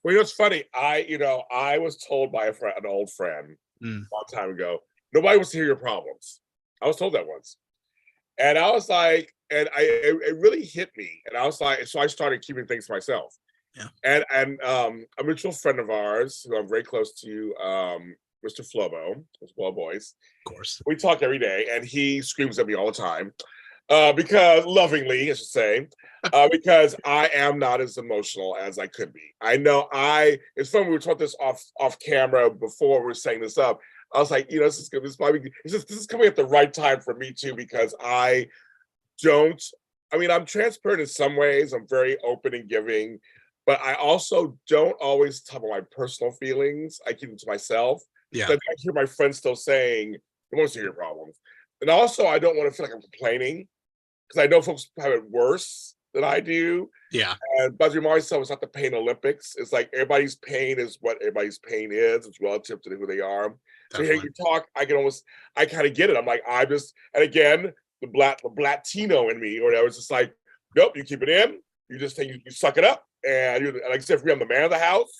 Well, it's funny. I was told by an old friend Mm, a long time ago, nobody wants to hear your problems. I was told that once. And I was like, and it really hit me. And I was like, so I started keeping things to myself. yeah, And a mutual friend of ours, who I'm very close to, Mr. Flobo, as well boys, of course. we talk every day, and he screams at me all the time. Because lovingly, I should say, because I am not as emotional as I could be. I know it's funny, we were talking this off camera before we were setting this up. I was like, this is good. This is coming at the right time for me too, because don't, I'm transparent in some ways. I'm very open and giving, but I also don't always tell my personal feelings. I keep them to myself. Yeah, So I hear my friends still saying, "They want to hear your problems," and also I don't want to feel like I'm complaining because I know folks have it worse than I do. yeah, And but as I remind myself, it's not the pain Olympics. It's like everybody's pain is what everybody's pain is. It's relative to who they are. So hearing definitely. you talk, I kind of get it. I'm like, and again, the Latino in me, or whatever, it's just like, nope, you keep it in. You just think you suck it up. And like I said, for me, I'm the man of the house.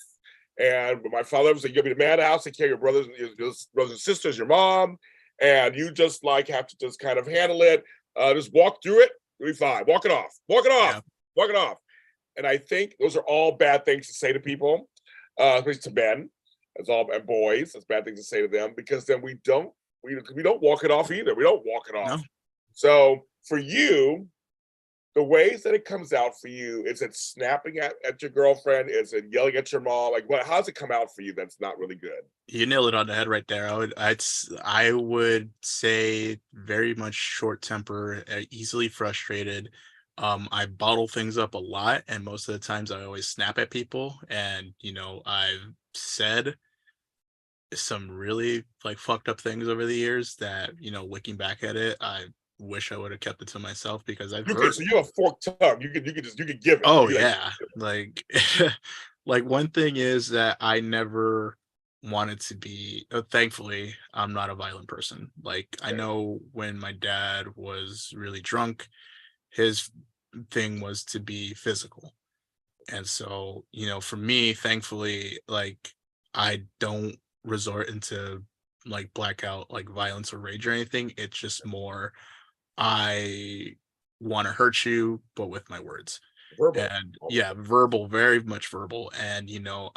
And my father was like, you'll be the man of the house, take care of your your brothers and sisters, your mom, and you just like have to just kind of handle it. Just walk through it, you'll be fine. Walk it off, Yeah, walk it off. And I think those are all bad things to say to people, especially to men, as all and boys. That's bad things to say to them because then we don't walk it off either. We don't walk it no. off. So for you, the ways that it comes out for you, is it snapping at your girlfriend? Is it yelling at your mom? Like how does it come out for you that's not really good? You nailed it on the head right there. I would say very much short temper, easily frustrated. I bottle things up a lot, and most of the times I always snap at people. And I've said some really like fucked up things over the years that looking back at it, I wish I would have kept it to myself because I've hurt. So you have a forked tongue. You could give it. Oh You like yeah, like like one thing is that I never wanted to be thankfully I'm not a violent person. Like I know when my dad was really drunk, his thing was to be physical. And so, for me, thankfully, like I don't resort into like blackout like violence or rage or anything. It's just more I want to hurt you, but with my words. verbal. And yeah, verbal, very much verbal. And you know,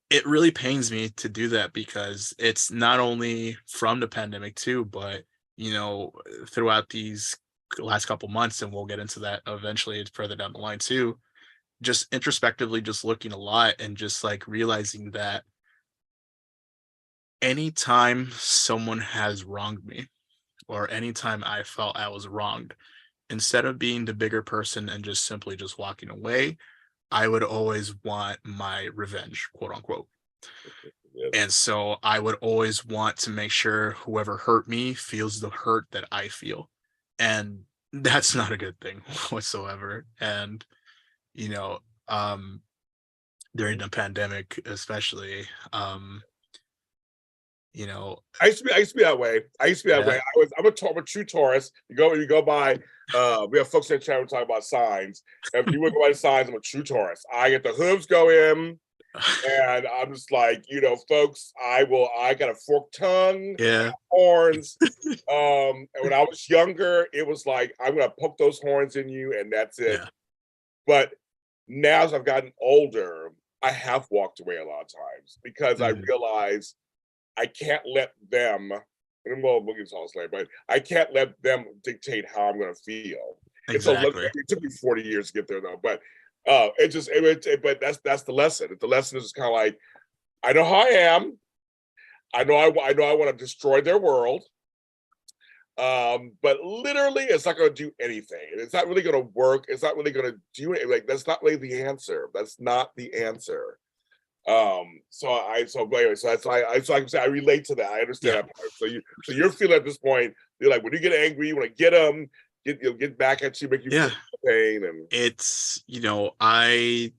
it really pains me to do that because it's not only from the pandemic too, but throughout these last couple months, and we'll get into that eventually further down the line too. Just introspectively, just looking a lot and just like realizing that anytime someone has wronged me or anytime I felt I was wronged, instead of being the bigger person and just simply just walking away, I would always want my revenge, quote unquote. Yes. And so I would always want to make sure whoever hurt me feels the hurt that I feel. And that's not a good thing whatsoever. And, you know, um, during the pandemic, especially, you know, I used to be that way. I used to be that yeah. way. I'm a true Taurus. You go by. We have folks in the chat who talk about signs. If you would go by the signs, I'm a true Taurus. I get the hooves go in, and I'm just like, folks. I got a forked tongue, Yeah. horns. And when I was younger, it was like I'm gonna poke those horns in you, and that's it. Yeah. But Now as I've gotten older, I have walked away a lot of times because I Mhm. realize I can't let them, and well, we'll get to all this later, but I can't let them dictate how I'm going to feel. It's a Exactly. it took me 40 years to get there though, but but that's the lesson. The lesson is kind of like, I know how I am. I know I want to destroy their world. But literally it's not going to do anything. It's not really going to work. It's not really going to do it. Like, that's not really the answer. That's not the answer. So anyway, so that's why so I can say I relate to that. I understand Yeah. that part. So you're feeling at this point, you're like, when you get angry, you want to get them, you'll get back at you, make you Yeah. feel pain. And It's, I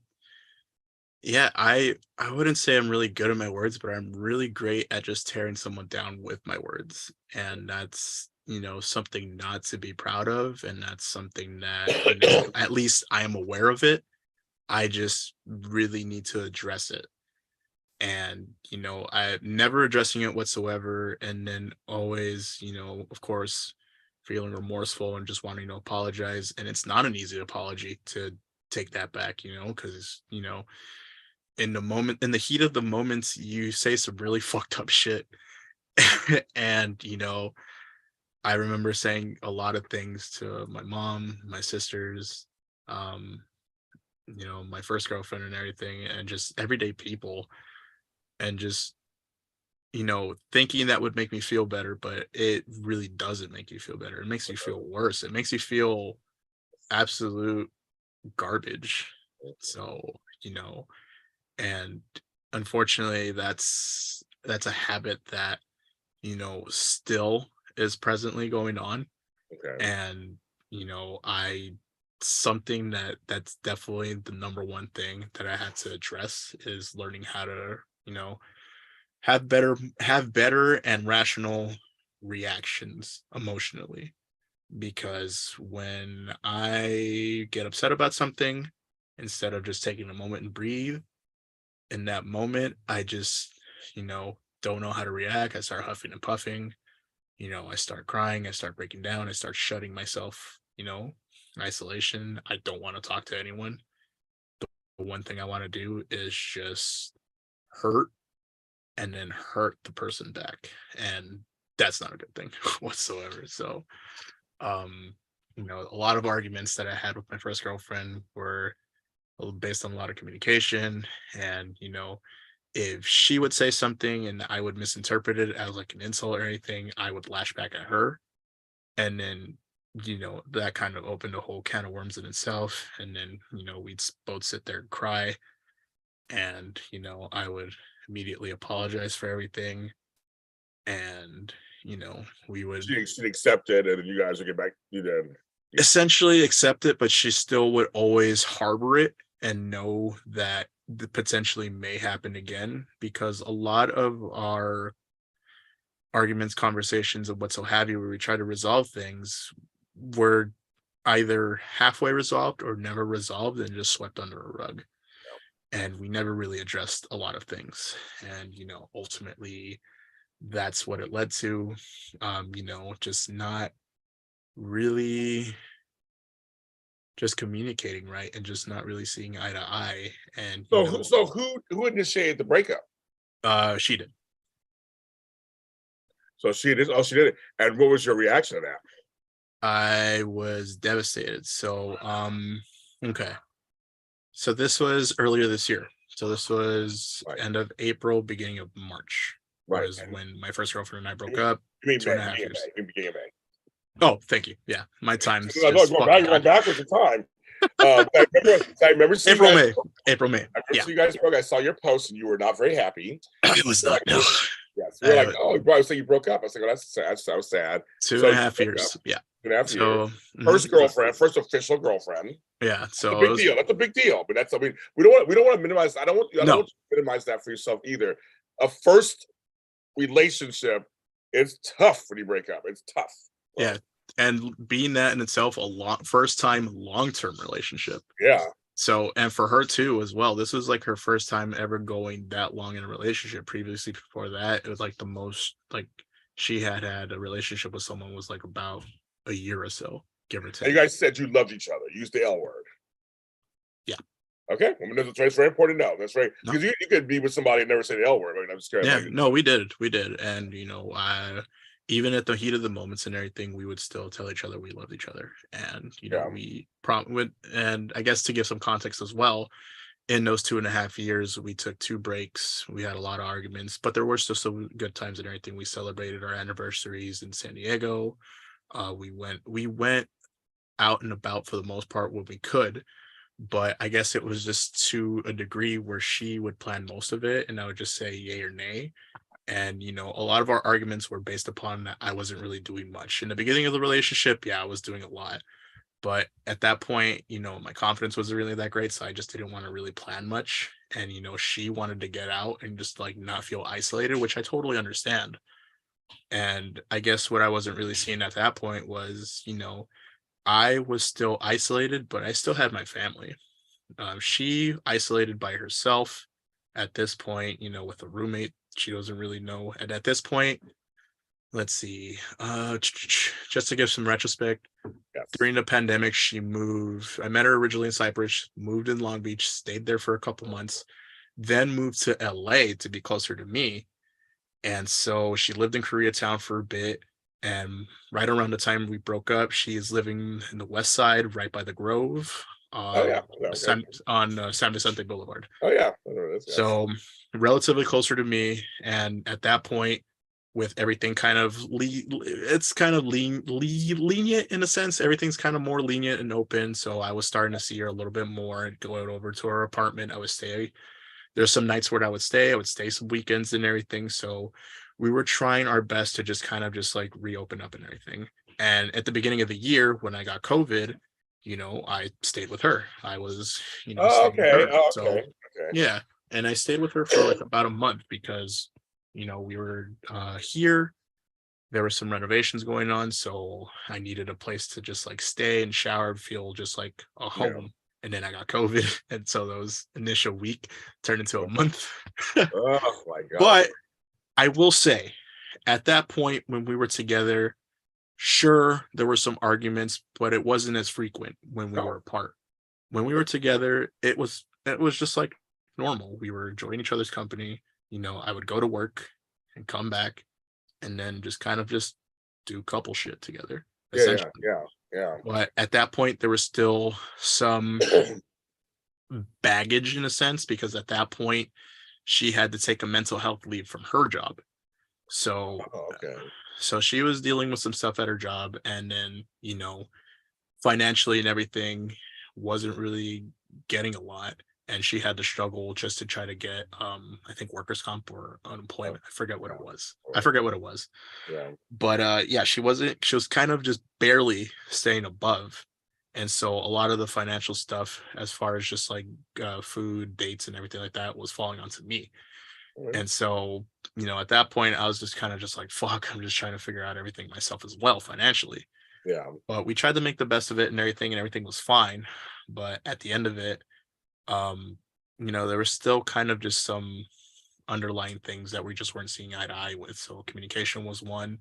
wouldn't say I'm really good at my words, but I'm really great at just tearing someone down with my words. And that's, something not to be proud of. And that's something that, at least I am aware of it. I just really need to address it. And, I never addressing it whatsoever. And then always, of course, feeling remorseful and just wanting to apologize. And it's not an easy apology to take that back, because, in the moment, in the heat of the moments, you say some really fucked up shit. And, I remember saying a lot of things to my mom, my sisters, um, my first girlfriend and everything, and just everyday people, and just, thinking that would make me feel better, but it really doesn't make you feel better. It makes you feel worse. It makes you feel absolute garbage. So, you know, and unfortunately that's a habit that, still is presently going on. okay, And, I something that's definitely the number one thing that I had to address is learning how to, have better and rational reactions emotionally. Because when I get upset about something, instead of just taking a moment and breathe, in that moment I just, don't know how to react. I start huffing and puffing, I start crying, I start breaking down, I start shutting myself, in isolation. I don't want to talk to anyone. The one thing I want to do is just hurt, and then hurt the person back. And that's not a good thing whatsoever. So, um, a lot of arguments that I had with my first girlfriend were based on a lot of communication. And, if she would say something and I would misinterpret it as like an insult or anything, I would lash back at her. And then, that kind of opened a whole can of worms in itself. And then, we'd both sit there and cry. And, I would immediately apologize for everything. And, we would she'd accept it, and then you guys would get back. You then, essentially accept it, but she still would always harbor it and know that the potentially may happen again, because a lot of our arguments, conversations, and what so have you, where we try to resolve things, were either halfway resolved or never resolved and just swept under a rug. And we never really addressed a lot of things. And, ultimately that's what it led to. Just not really just communicating right, and just not really seeing eye to eye. And, so who initiated the breakup? she did. So she did. Oh, she did it. And what was your reaction to that? I was devastated. So, okay. So this was earlier this year. So this was Right, end of April, beginning of March, right. was And when my first girlfriend and I you broke mean, up. you mean Two and May, a half beginning of years. May, you mean beginning of May. Oh, thank you. Yeah, my time's I know just you're fucking going gone. backwards in time. I remember seeing you April, guys. May, April, May. I remember Yeah, seeing you guys broke. I saw your post, and you were not very happy. it was You're not. like, No, yes, we were like, I, oh, bro, so you broke up. I was like, oh, that's sad. So sad. two So and a you half broke up years. Yeah. 2.5 years. So, First girlfriend, first official girlfriend. yeah. That's a So it big was deal. That's a big deal. But that's, I mean, we don't want to minimize. I don't no. want you to minimize that for yourself either. A first relationship is tough when you break up. It's tough. Bro. Yeah, and being that in itself a long first time long-term relationship. Yeah. So, and for her too as well, this was like her first time ever going that long in a relationship. Previously, before that, it was like the most like she had a relationship with someone was like about a year or so, give or And you take. guys said you loved each other. Use the L word. Yeah. Okay, I mean, it's very important to know. That's right, No. because you could be with somebody and never say the L word. I mean, I'm just kidding. Yeah, Like, no, we did, and even at the heat of the moments and everything, we would still tell each other we loved each other, and yeah, we prom would, and I guess to give some context as well, in those 2.5 years, we took 2 breaks. We had a lot of arguments, but there were still some good times and everything. We celebrated our anniversaries in San Diego. We went out and about for the most part when we could, but I guess it was just to a degree where she would plan most of it, and I would just say yay or nay. And a lot of our arguments were based upon that I wasn't really doing much in the beginning of the relationship. Yeah, I was doing a lot, but at that point, my confidence wasn't really that great, so I just didn't want to really plan much. And she wanted to get out and just like not feel isolated, which I totally understand. And I guess what I wasn't really seeing at that point was, I was still isolated, but I still had my family. She isolated by herself at this point, with a roommate she doesn't really know. And at this point, let's see, just to give some retrospect, yes, during the pandemic, she moved. I met her originally in Cyprus, moved in Long Beach, stayed there for a couple months, then moved to LA to be closer to me. And so she lived in Koreatown for a bit. And right around the time we broke up, she is living in the West Side, right by the Grove, oh on yeah, yeah, okay, San Vicente Boulevard. oh yeah, I know this, yes, So relatively closer to me. And at that point, with everything kind of it's kind of lenient in a sense. Everything's kind of more lenient and open. So I was starting to see her a little bit more and go out over to her apartment. I would stay. There's some nights where I would stay. I would stay some weekends and everything. So we were trying our best to just kind of just like reopen up and everything. And at the beginning of the year when I got COVID, I stayed with her. I was, oh staying with okay, her. oh So okay, yeah. And I stayed with her for like about a month because, we were here. There were some renovations going on. So I needed a place to just like stay and shower and feel just like a yeah, home. And then I got COVID. And so those initial week turned into a yeah. month. Oh my god, But I will say, at that point when we were together, sure, there were some arguments, but it wasn't as frequent when we were no, apart. When we were together, it was just like normal. We were enjoying each other's company. I would go to work and come back and then just kind of just do couple shit together, yeah, essentially. yeah, yeah, But at that point, there was still some yeah. baggage in a sense because at that point, she had to take a mental health leave from her job. So Oh, okay, so she was dealing with some stuff at her job, and then financially and everything wasn't really getting a lot, and she had to struggle just to try to get I think workers comp or oh, unemployment. I forget what yeah, it was. I right, forget what it was. yeah, But yeah, she was kind of just barely staying above. And so a lot of the financial stuff as far as just like food, dates and everything like that was falling onto me. mhm, And so, at that point I was just kind of just like fuck, I'm just trying to figure out everything myself as well financially. yeah, But we tried to make the best of it and everything was fine. But at the end of it, um, there was still kind of just some underlying things that we just weren't seeing eye to eye with. So communication was one,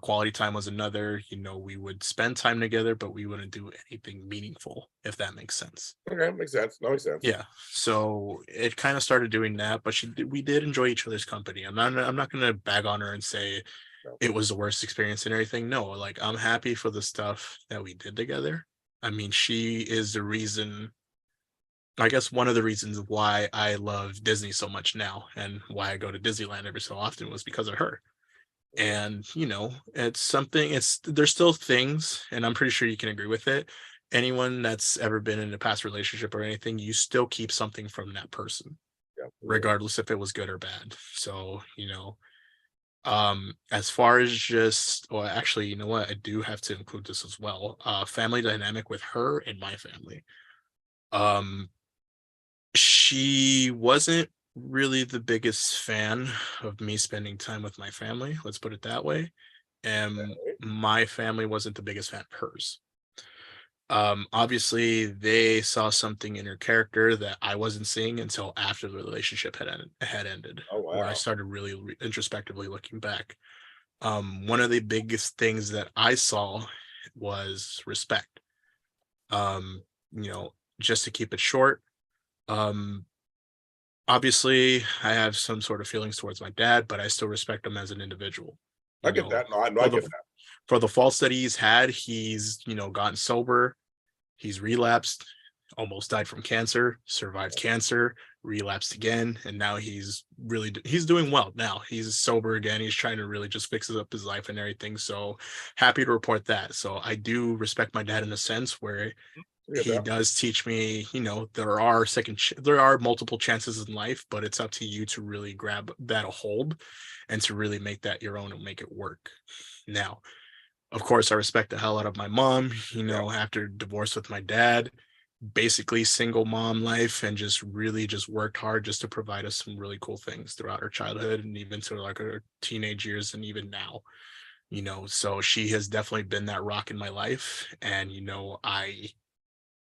quality time was another. We would spend time together, but we wouldn't do anything meaningful, if that makes sense. okay, makes sense, no, makes sense, Yeah. So it kind of started doing that, but we did enjoy each other's company. I'm not gonna bag on her and say no, it was the worst experience and everything. No, like I'm happy for the stuff that we did together. I mean, she is the reason, I guess one of the reasons why I love Disney so much now and why I go to Disneyland every so often was because of her. mhm, And it's something, it's there's still things, and I'm pretty sure you can agree with it. Anyone that's ever been in a past relationship or anything, you still keep something from that person, yeah, yeah, regardless if it was good or bad. So as far as just, well, actually, you know what, I do have to include this as well. Family dynamic with her and my family. um she wasn't really the biggest fan of me spending time with my family, let's put it that way. And okay, my family wasn't the biggest fan of hers. Obviously they saw something in her character that I wasn't seeing until after the relationship had ended, oh where I wow, started really introspectively looking back. One of the biggest things that I saw was respect. um just to keep it short, Um, Obviously, I have some sort of feelings towards my dad, but I still respect him as an individual. I You get know, that. No, I know, I for the get that. for the faults that he's had, he's, gotten sober, he's relapsed, almost died from cancer, survived cancer, relapsed again, and now he's doing well now. He's sober again. He's trying to really just fix up his life and everything. So happy to report that. So I do respect my dad in a sense where I get he that. does teach me, there are multiple chances in life, but it's up to you to really grab that a hold and to really make that your own and make it work. Now, of course, I respect the hell out of my mom, Yeah. after divorce with my dad, basically single mom life, and just really just worked hard just to provide us some really cool things throughout her childhood and even to like her teenage years and even now. So she has definitely been that rock in my life. And I,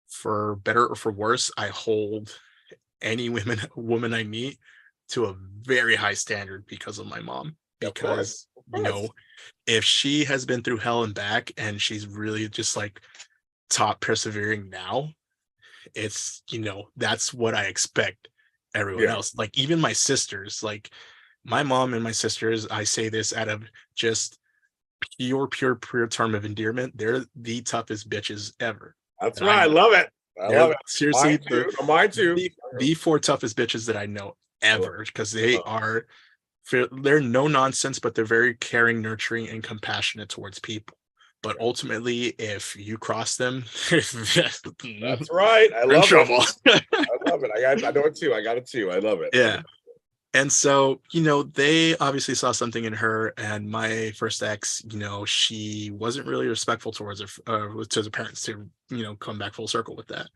for better or for worse, I hold any woman I meet to a very high standard because of my mom. Yeah, of course. Because, Of course. if she has been through hell and back and she's really just like top persevering now, that's what I expect everyone Yeah. else. Like even my sisters, like my mom and my sisters, I say this out of just pure term of endearment. They're the toughest bitches ever That's that I right. I know. love it. I They're love it. seriously Mine too. No, mine too. the four toughest bitches that I know I love ever because it. they are they're no nonsense, but they're very caring, nurturing, and compassionate towards people. But Yeah. ultimately, if you cross them, That's right. I you're in love it. trouble. I love it. I know it too. I got it too. I love it. I love Yeah. And so, they obviously saw something in her. And my first ex, she wasn't really respectful towards her, to the parents to, come back full circle with that.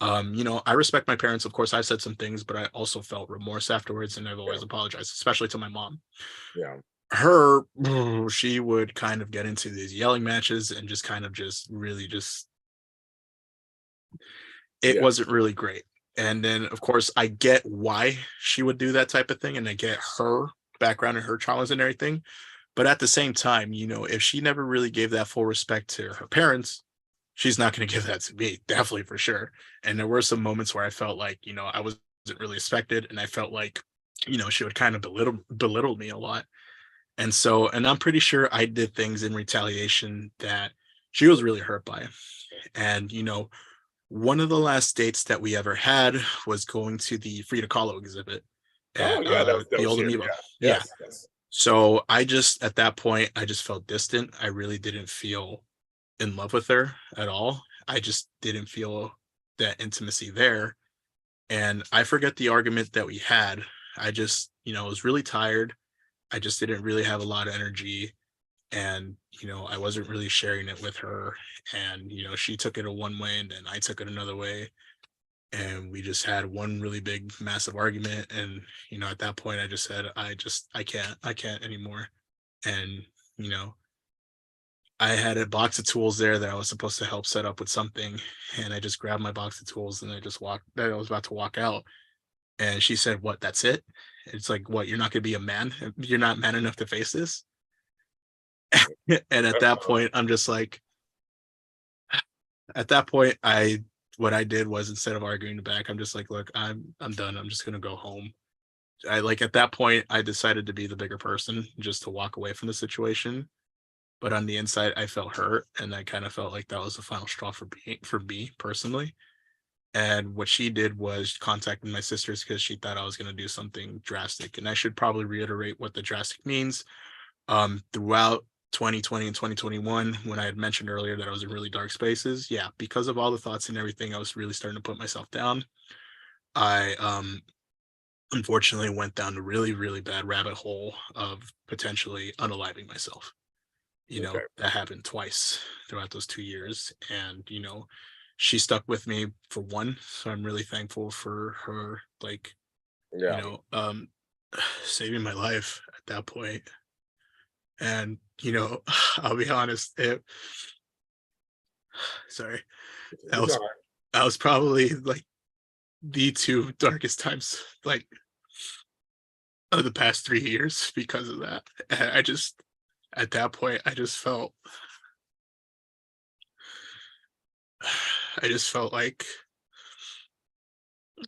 I respect my parents. Of course, I said some things, but I also felt remorse afterwards, and I've yeah. always apologized, especially to my mom. Yeah. Her, she would kind of get into these yelling matches and just kind of just really just, it Yeah. wasn't really great. And then, of course, I get why she would do that type of thing, and I get her background and her traumas and everything. But at the same time, if she never really gave that full respect to her parents, she's not going to give that to me, definitely for sure. And there were some moments where I felt like, I wasn't really respected, and I felt like, she would kind of belittle me a lot. And I'm pretty sure I did things in retaliation that she was really hurt by. And, one of the last dates that we ever had was going to the Frida Kahlo exhibit Oh at yeah. That the was old here. Amoeba. Yeah. Yeah. Yes. Yes. So I just, at that point, I just felt distant. I really didn't feel in love with her at all. I just didn't feel that intimacy there. And I forget the argument that we had. I just, was really tired. I just didn't really have a lot of energy. And, I wasn't really sharing it with her. And, she took it a one way and then I took it another way. And we just had one really big, massive argument. And, at that point, I just said, I can't anymore. And, you know, I had a box of tools there that I was supposed to help set up with something. And I just grabbed my box of tools and I was about to walk out. And she said, "What, that's it?" It's like, "What, you're not gonna be a man? You're not man enough to face this?" And at that point, I'm just like, at that point, what I did was, instead of arguing back, I'm just like, look, I'm done. I'm just gonna go home. At that point, I decided to be the bigger person, just to walk away from the situation. But on the inside, I felt hurt, and I kind of felt like that was the final straw for me personally. And what she did was contacted my sisters because she thought I was going to do something drastic. And I should probably reiterate what the drastic means. Throughout 2020 and 2021, when I had mentioned earlier that I was in really dark spaces, yeah, because of all the thoughts and everything, I was really starting to put myself down. I unfortunately went down a really, really bad rabbit hole of potentially unaliving myself. Okay. That happened twice throughout those 2 years. And, she stuck with me for one. So I'm really thankful for her, like, you Yeah. know, um, saving my life at that point. And, I'll be honest, sorry, that It's all was, right. that was probably like the two darkest times, like, of the past 3 years because of that. And at that point, I just felt like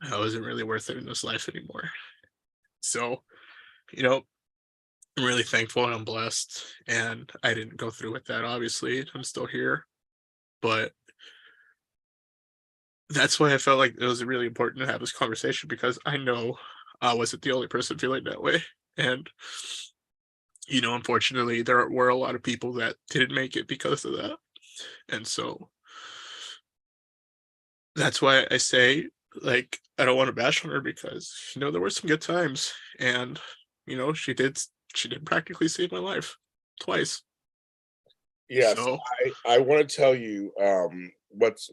I wasn't really worth it in this life anymore. So, you know, I'm really thankful and I'm blessed. And I didn't go through with that, obviously. I'm still here. But that's why I felt like it was really important to have this conversation because I know I wasn't the only person feeling that way. And, unfortunately, there were a lot of people that didn't make it because of that. And so that's why I say, like, I don't want to bash on her because, there were some good times. And, she did practically save my life twice. Yes, So, I want to tell you what's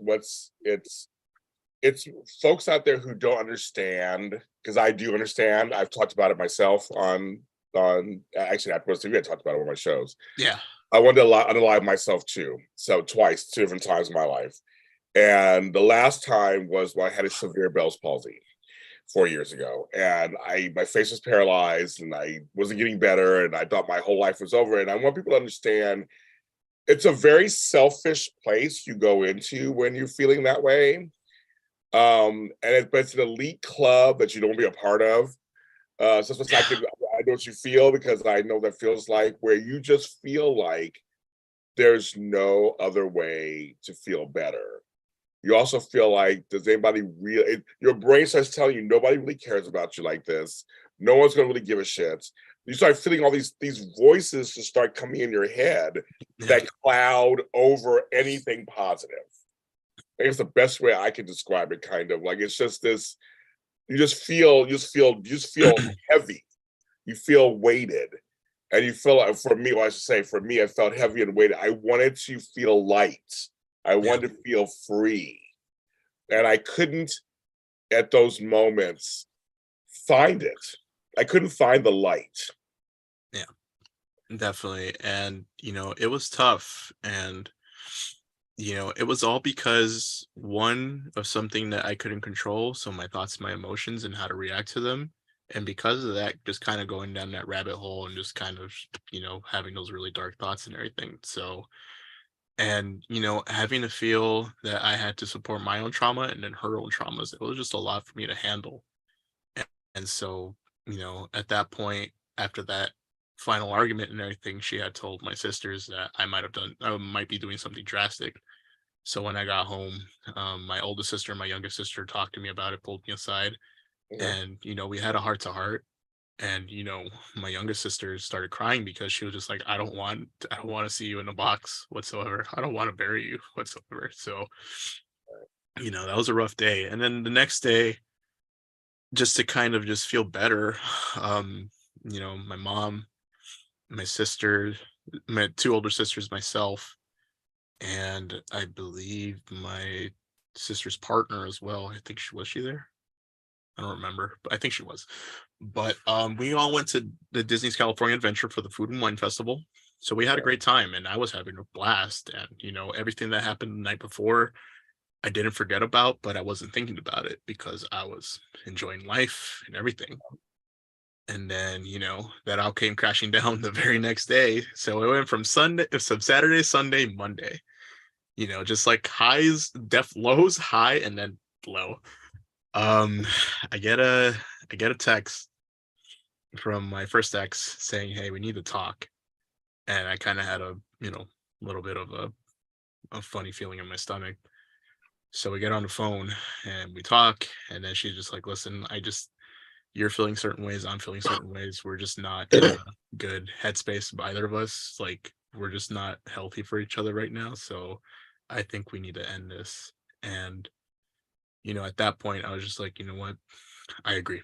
it's folks out there who don't understand, because I do understand. I've talked about it myself on actually at Post TV. I talked about it on my shows. yeah. I wanted to unalive myself too. So twice, two different times in my life. And the last time was when I had a severe Bell's palsy 4 years ago. And my face was paralyzed and I wasn't getting better. And I thought my whole life was over. And I want people to understand it's a very selfish place you go into when you're feeling that way. But it's an elite club that you don't be a part of. So it's Yeah. like I know what you feel because I know that feels like where you just feel like there's no other way to feel better. You also feel like, does anybody really? Your brain starts telling you nobody really cares about you like this. No one's going to really give a shit. You start feeling all these voices to start coming in your head Yeah. that cloud over anything positive. I guess the best way I can describe it, kind of like it's just this. You just feel heavy. You feel weighted, and you feel like, for me, well, I should say, for me, I felt heavy and weighted. I wanted to feel light. I Yeah. wanted to feel free, and I couldn't at those moments find it. I couldn't find the light. Yeah. Definitely. And, it was tough. And, it was all because one of something that I couldn't control. So my thoughts, my emotions, and how to react to them. And because of that, just kind of going down that rabbit hole and just kind of, having those really dark thoughts and everything. So, and, having to feel that I had to support my own trauma and then her own traumas, it was just a lot for me to handle. And so, at that point, after that final argument and everything, she had told my sisters that I might be doing something drastic. So when I got home, my oldest sister and my youngest sister talked to me about it, pulled me aside, Mhm. and we had a heart to heart. And my youngest sister started crying because she was just like, I don't want to see you in a box whatsoever. I don't want to bury you whatsoever. So, that was a rough day. And then the next day, just to kind of just feel better, um, my mom, my sister, my two older sisters, myself, and I believe my sister's partner as well. I think she there? I don't remember, but I think she was. But we all went to the Disney's California Adventure for the Food and Wine Festival. So we had a great time and I was having a blast. And everything that happened the night before, I didn't forget about, but I wasn't thinking about it because I was enjoying life and everything. And then, that all came crashing down the very next day. So it went from Saturday, Sunday, Monday, just like highs, lows, high, and then low. Um, I get a I get a text from my first ex saying, "Hey, we need to talk." And I kind of had a, little bit of a funny feeling in my stomach. So we get on the phone and we talk, and then she's just like, "Listen, you're feeling certain ways, I'm feeling certain ways. We're just not in a good headspace, either of us. Like, we're just not healthy for each other right now. So I think we need to end this." And, at that point, I was just like, you know what? I agree.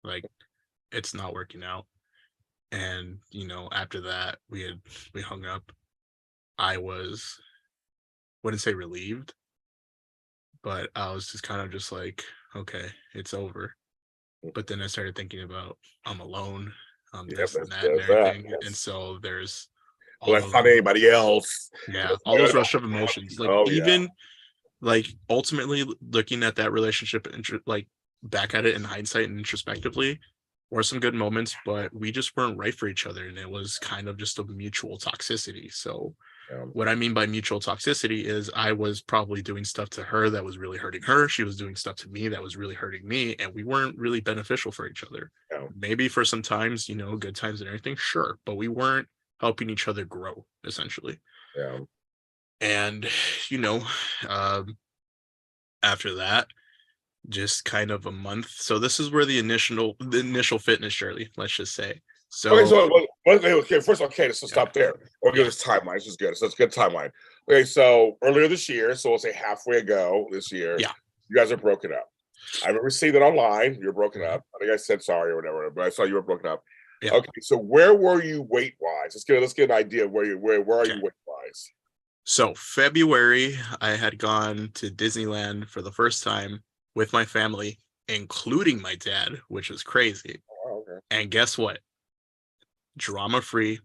Like, it's not working out. And, after that, we hung up. I wouldn't say relieved, but I was just kind of just like, okay, it's over. But then I started thinking about I'm alone, Yeah, this and that and there's that. everything. And Yes. so there's all Will I those, find anybody else? yeah, all those rush of emotions. Like, Oh yeah. even like ultimately looking at that relationship and like back at it in hindsight and introspectively were some good moments, but we just weren't right for each other. And it was kind of just a mutual toxicity. So, What I mean by mutual toxicity is I was probably doing stuff to her that was really hurting her. She was doing stuff to me that was really hurting me, and we weren't really beneficial for each other. Yeah. Maybe for some times, good times and everything, sure, but we weren't helping each other grow, essentially. Yeah. And, you know, um, after that, just kind of a month. So this is where the initial fitness journey, let's just say. Okay, So so okay, first, okay, let's just yeah, stop there. We'll give yeah, this timeline. This is good. So it's a good timeline. Okay, so earlier this year, so we'll say halfway ago this year, yeah. you guys are broken up. I remember seeing that online. You're broken Mhm. up. I think I said sorry or whatever, but I saw you were broken up. Yeah. Okay, so where were you weight wise? Let's get an idea of where are Okay. you weight wise? So February, I had gone to Disneyland for the first time with my family, including my dad, which was crazy. Oh, okay. And guess what? Drama free,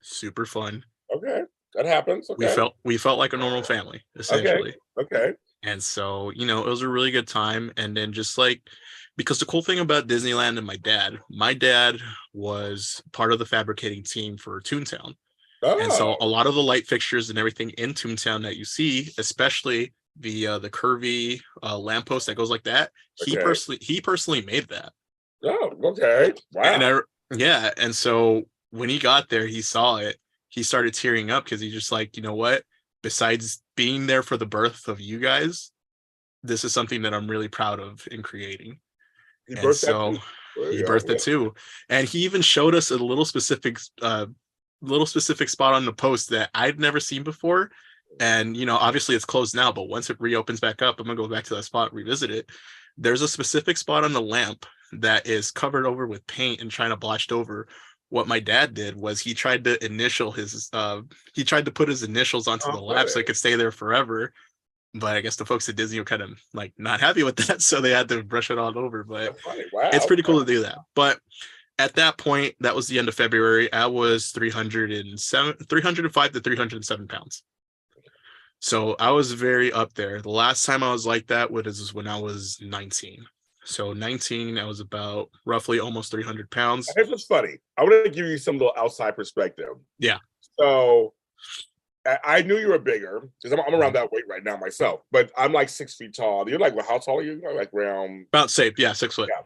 super fun. Okay. That happens. We Okay. felt we felt like a normal family, Okay. essentially. Okay. And so, it was a really good time. And then just like, because the cool thing about Disneyland and my dad was part of the fabricating team for Toontown. And so a Oh, lot of the light fixtures and everything in Toontown that you see, especially the curvy lamppost that goes like that, he okay. personally made that. Oh, okay. And Wow. yeah, and so when he got there, he saw it. He started tearing up because he's just like, you know what? Besides being there for the birth of you guys, this is something that I'm really proud of in creating. He And birthed that so too. There he you go. birthed Yeah. it too. And he even showed us a little specific spot on the post that I'd never seen before. And obviously it's closed now, but once it reopens back up, I'm gonna go back to that spot, revisit it. There's a specific spot on the lamp that is covered over with paint and trying to blotched over. What my dad did was he tried to put his initials onto Oh, the lamp so really? it could stay there forever. But I guess the folks at Disney were kind of like not happy with that, so they had to brush it all over. But That's funny. it's Wow. pretty cool to do that. But at that point, that was the end of February. I was 305 to 307 pounds. So I was very up there. The last time I was like that was when I was 19. So 19, I was about roughly almost 300 pounds. Here's what's funny. I want to give you some little outside perspective. Yeah. So I knew you were bigger because I'm around Mhm. that weight right now myself, but I'm like 6 feet tall. You're like, well, how tall are you? You're like around, About safe. Yeah, 6 foot. yeah.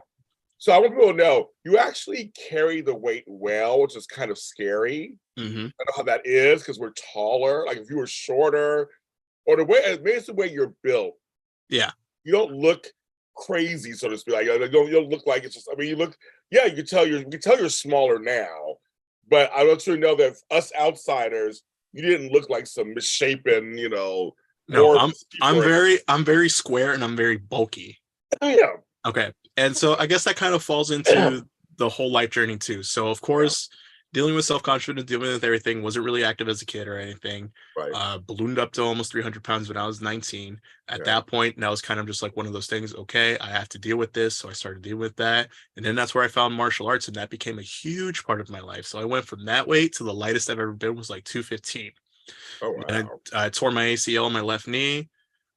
So I want people to know you actually carry the weight well, which is kind of scary. Hmm. I know how that is because we're taller. Like if you were shorter, or the way maybe it's the way you're built, Yeah. you don't look crazy, so to speak. Like you don't look like it's just. I mean, you look. Yeah, you can tell you're smaller now, but I want you to know that us outsiders, you didn't look like some misshapen, No, I'm horrible I'm people. very I'm very square and I'm very bulky. Yeah, Okay. And so I guess that kind of falls into the whole life journey too. So of yeah, course, dealing with self-confidence, dealing with everything, wasn't really active as a kid or anything. right. Ballooned up to almost 300 pounds when I was 19. At Yeah, that point, that was kind of just like one of those things. Okay, I have to deal with this. So I started dealing with that. And then that's where I found martial arts, and that became a huge part of my life. So I went from that weight to the lightest I've ever been was like 215. oh And wow. I tore my ACL on my left knee,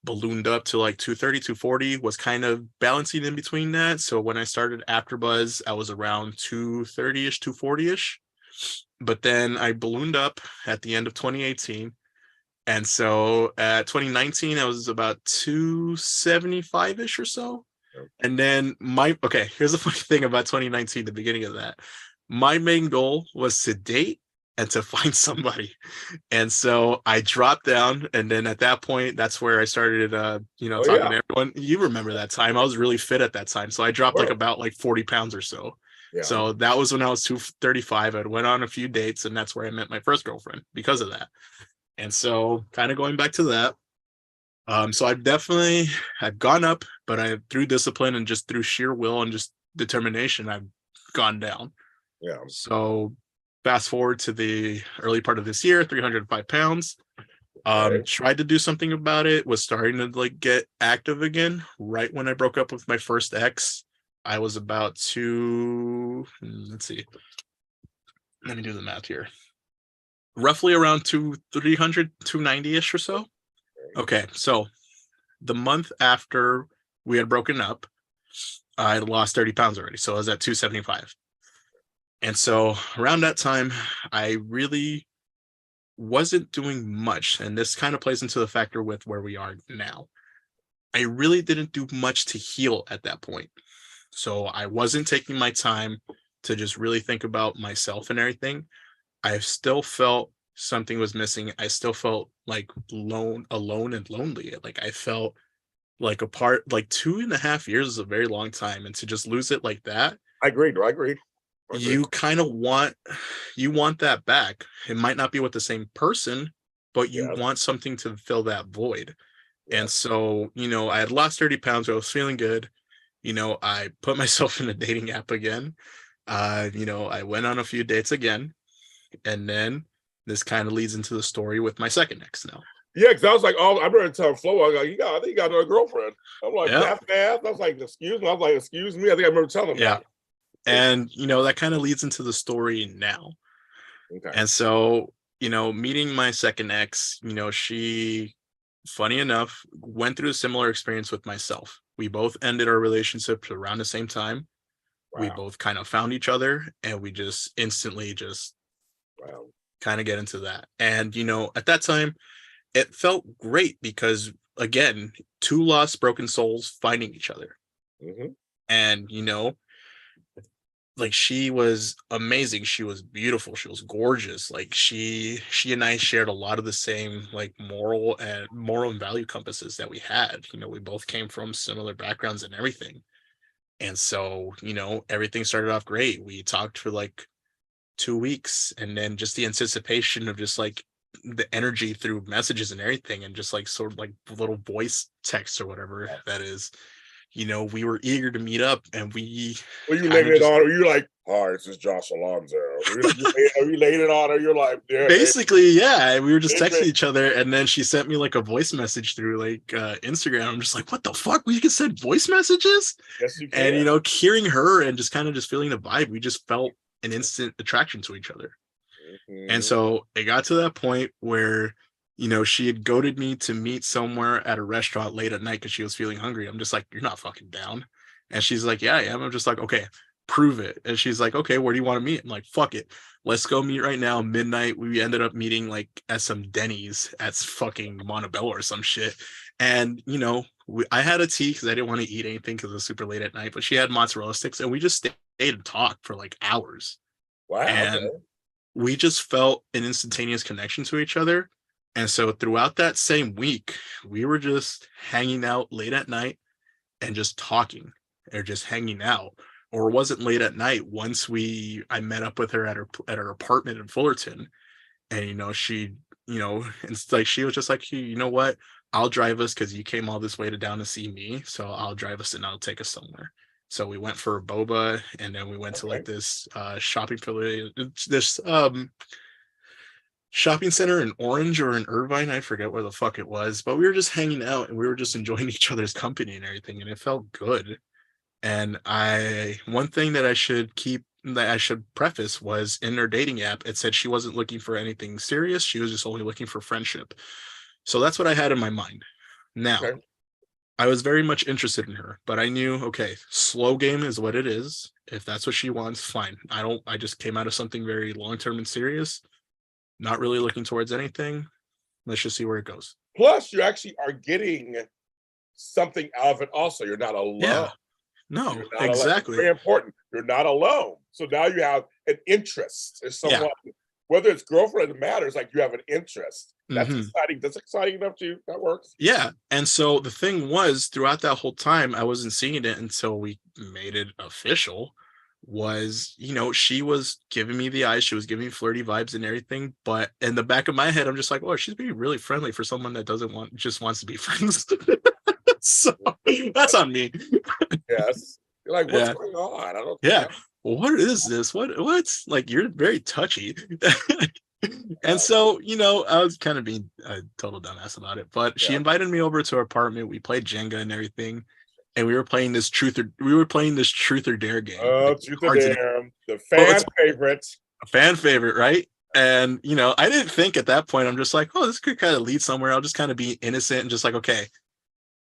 ballooned up to like 230, 240, was kind of balancing in between that. So when I started AfterBuzz, I was around 230-ish, 240-ish. But then I ballooned up at the end of 2018. And so at 2019, I was about 275-ish or so. Yeah. And then here's the funny thing about 2019, the beginning of that. My main goal was to date and to find somebody. And so I dropped down, and then at that point, that's where I started, Oh talking yeah, to everyone. You remember that time? I was really fit at that time, so I dropped like well, about like 40 pounds or so. yeah. So that was when I was 235. I went on a few dates, and that's where I met my first girlfriend because of that. And so, kind of going back to that. So I've gone up, but through discipline and just through sheer will and just determination, I've gone down. Yeah. So fast forward to the early part of this year, 305 pounds. Okay. Tried to do something about it, was starting to like get active again. Right when I broke up with my first ex, I was about let's see, let me do the math here. Roughly around 300, 290-ish or so. Okay, so the month after we had broken up, I had lost 30 pounds already. So I was at 275. And so around that time, I really wasn't doing much, and this kind of plays into the factor with where we are now. I really didn't do much to heal at that point. So I wasn't taking my time to just really think about myself and everything. I still felt something was missing. I still felt like alone and lonely. Like I felt like apart, like 2.5 years is a very long time. And to just lose it like that, I agreed. I agreed. I agree. you kind of want that back. It might not be with the same person, but you Yes. want something to fill that void. And Yes. so, I had lost 30 pounds. I was feeling good. I put myself in a dating app again. I went on a few dates again. And then this kind of leads into the story with my second ex now. Yeah, because I was like, oh, I remember telling Flo, I was like, I think you got another girlfriend. I'm like, Yeah. that fast? I was like, excuse me. I was like, excuse me. I think I remember telling him Yeah. that. And, that kind of leads into the story now. Okay. And so, meeting my second ex, she, funny enough, went through a similar experience with myself. We both ended our relationships around the same time. We Wow. both kind of found each other and we just instantly just Wow. kind of get into that. And, at that time, it felt great because, again, two lost, broken souls finding each other. Mm-hmm. And, like she was amazing. She was beautiful. She was gorgeous. Like she and I shared a lot of the same like moral and value compasses that we had. We both came from similar backgrounds and everything. And so, everything started off great. We talked for like 2 weeks, and then just the anticipation of just like the energy through messages and everything, and just like sort of like little voice text or whatever that is. We were eager to meet up, and we Well, you kind laid of it just on, or you like, hi, this is Josh Alonzo. You laid it on her, you're like, yeah, basically, yeah, we were just hey, texting each other, and then she sent me like a voice message through like Instagram. I'm just like, what the fuck? We can send voice messages? yes, you And can. hearing her and just kind of just feeling the vibe, we just felt an instant attraction to each other. And Mm-hmm. so it got to that point where, she had goaded me to meet somewhere at a restaurant late at night because she was feeling hungry. I'm just like, you're not fucking down. And she's like, yeah, I am. I'm just like, okay, prove it. And she's like, okay, where do you want to meet? I'm like, fuck it. Let's go meet right now, midnight. We ended up meeting like at some Denny's at fucking Montebello or some shit. And, I had a tea because I didn't want to eat anything because it was super late at night, but she had mozzarella sticks and we just stayed and talked for like hours. Wow. And Okay. we just felt an instantaneous connection to each other. And so throughout that same week, we were just hanging out late at night and just talking or just hanging out. Or it wasn't late at night. Once I met up with her at her apartment in Fullerton, and she, it's like she was just like, hey, you know what? I'll drive us because you came all this way down to see me. So I'll drive us and I'll take us somewhere. So we went for a boba, and then we went to like this shopping shopping center in Orange or in Irvine. I forget where the fuck it was, but we were just hanging out and we were just enjoying each other's company and everything, and it felt good. And one thing that I should preface was in her dating app, it said she wasn't looking for anything serious. She was just only looking for friendship. So that's what I had in my mind. Now, Okay. I was very much interested in her, but I knew, okay, slow game is what it is. If that's what she wants, fine. I just came out of something very long-term and serious, not really looking towards anything. Let's just see where it goes. Plus, you actually are getting something out of it also. You're not alone. Yeah. No, You're not alone. It's exactly. very important. You're not alone. So now you have an interest. There's someone, Yeah. whether it's girlfriend, it matters. Like you have an interest. That's Mm-hmm. exciting. That's exciting enough to you. That works. Yeah. And so the thing was, throughout that whole time, I wasn't seeing it until we made it official. Was, she was giving me the eyes, she was giving me flirty vibes and everything. But in the back of my head, I'm just like, oh, she's being really friendly for someone that just wants to be friends. So that's on me. Yes. You're like, what's Yeah. going on? I don't Yeah. know. What is this? What's like, you're very touchy. And so, I was kind of being a total dumbass about it, but she Yeah. invited me over to her apartment. We played Jenga and everything, and we were playing this truth or dare game. Oh, Like, truth or cards and dare. The well, fan it's favorite. a fan favorite, right? And I didn't think at that point. I'm just like, oh, this could kind of lead somewhere. I'll just kind of be innocent and just like, okay,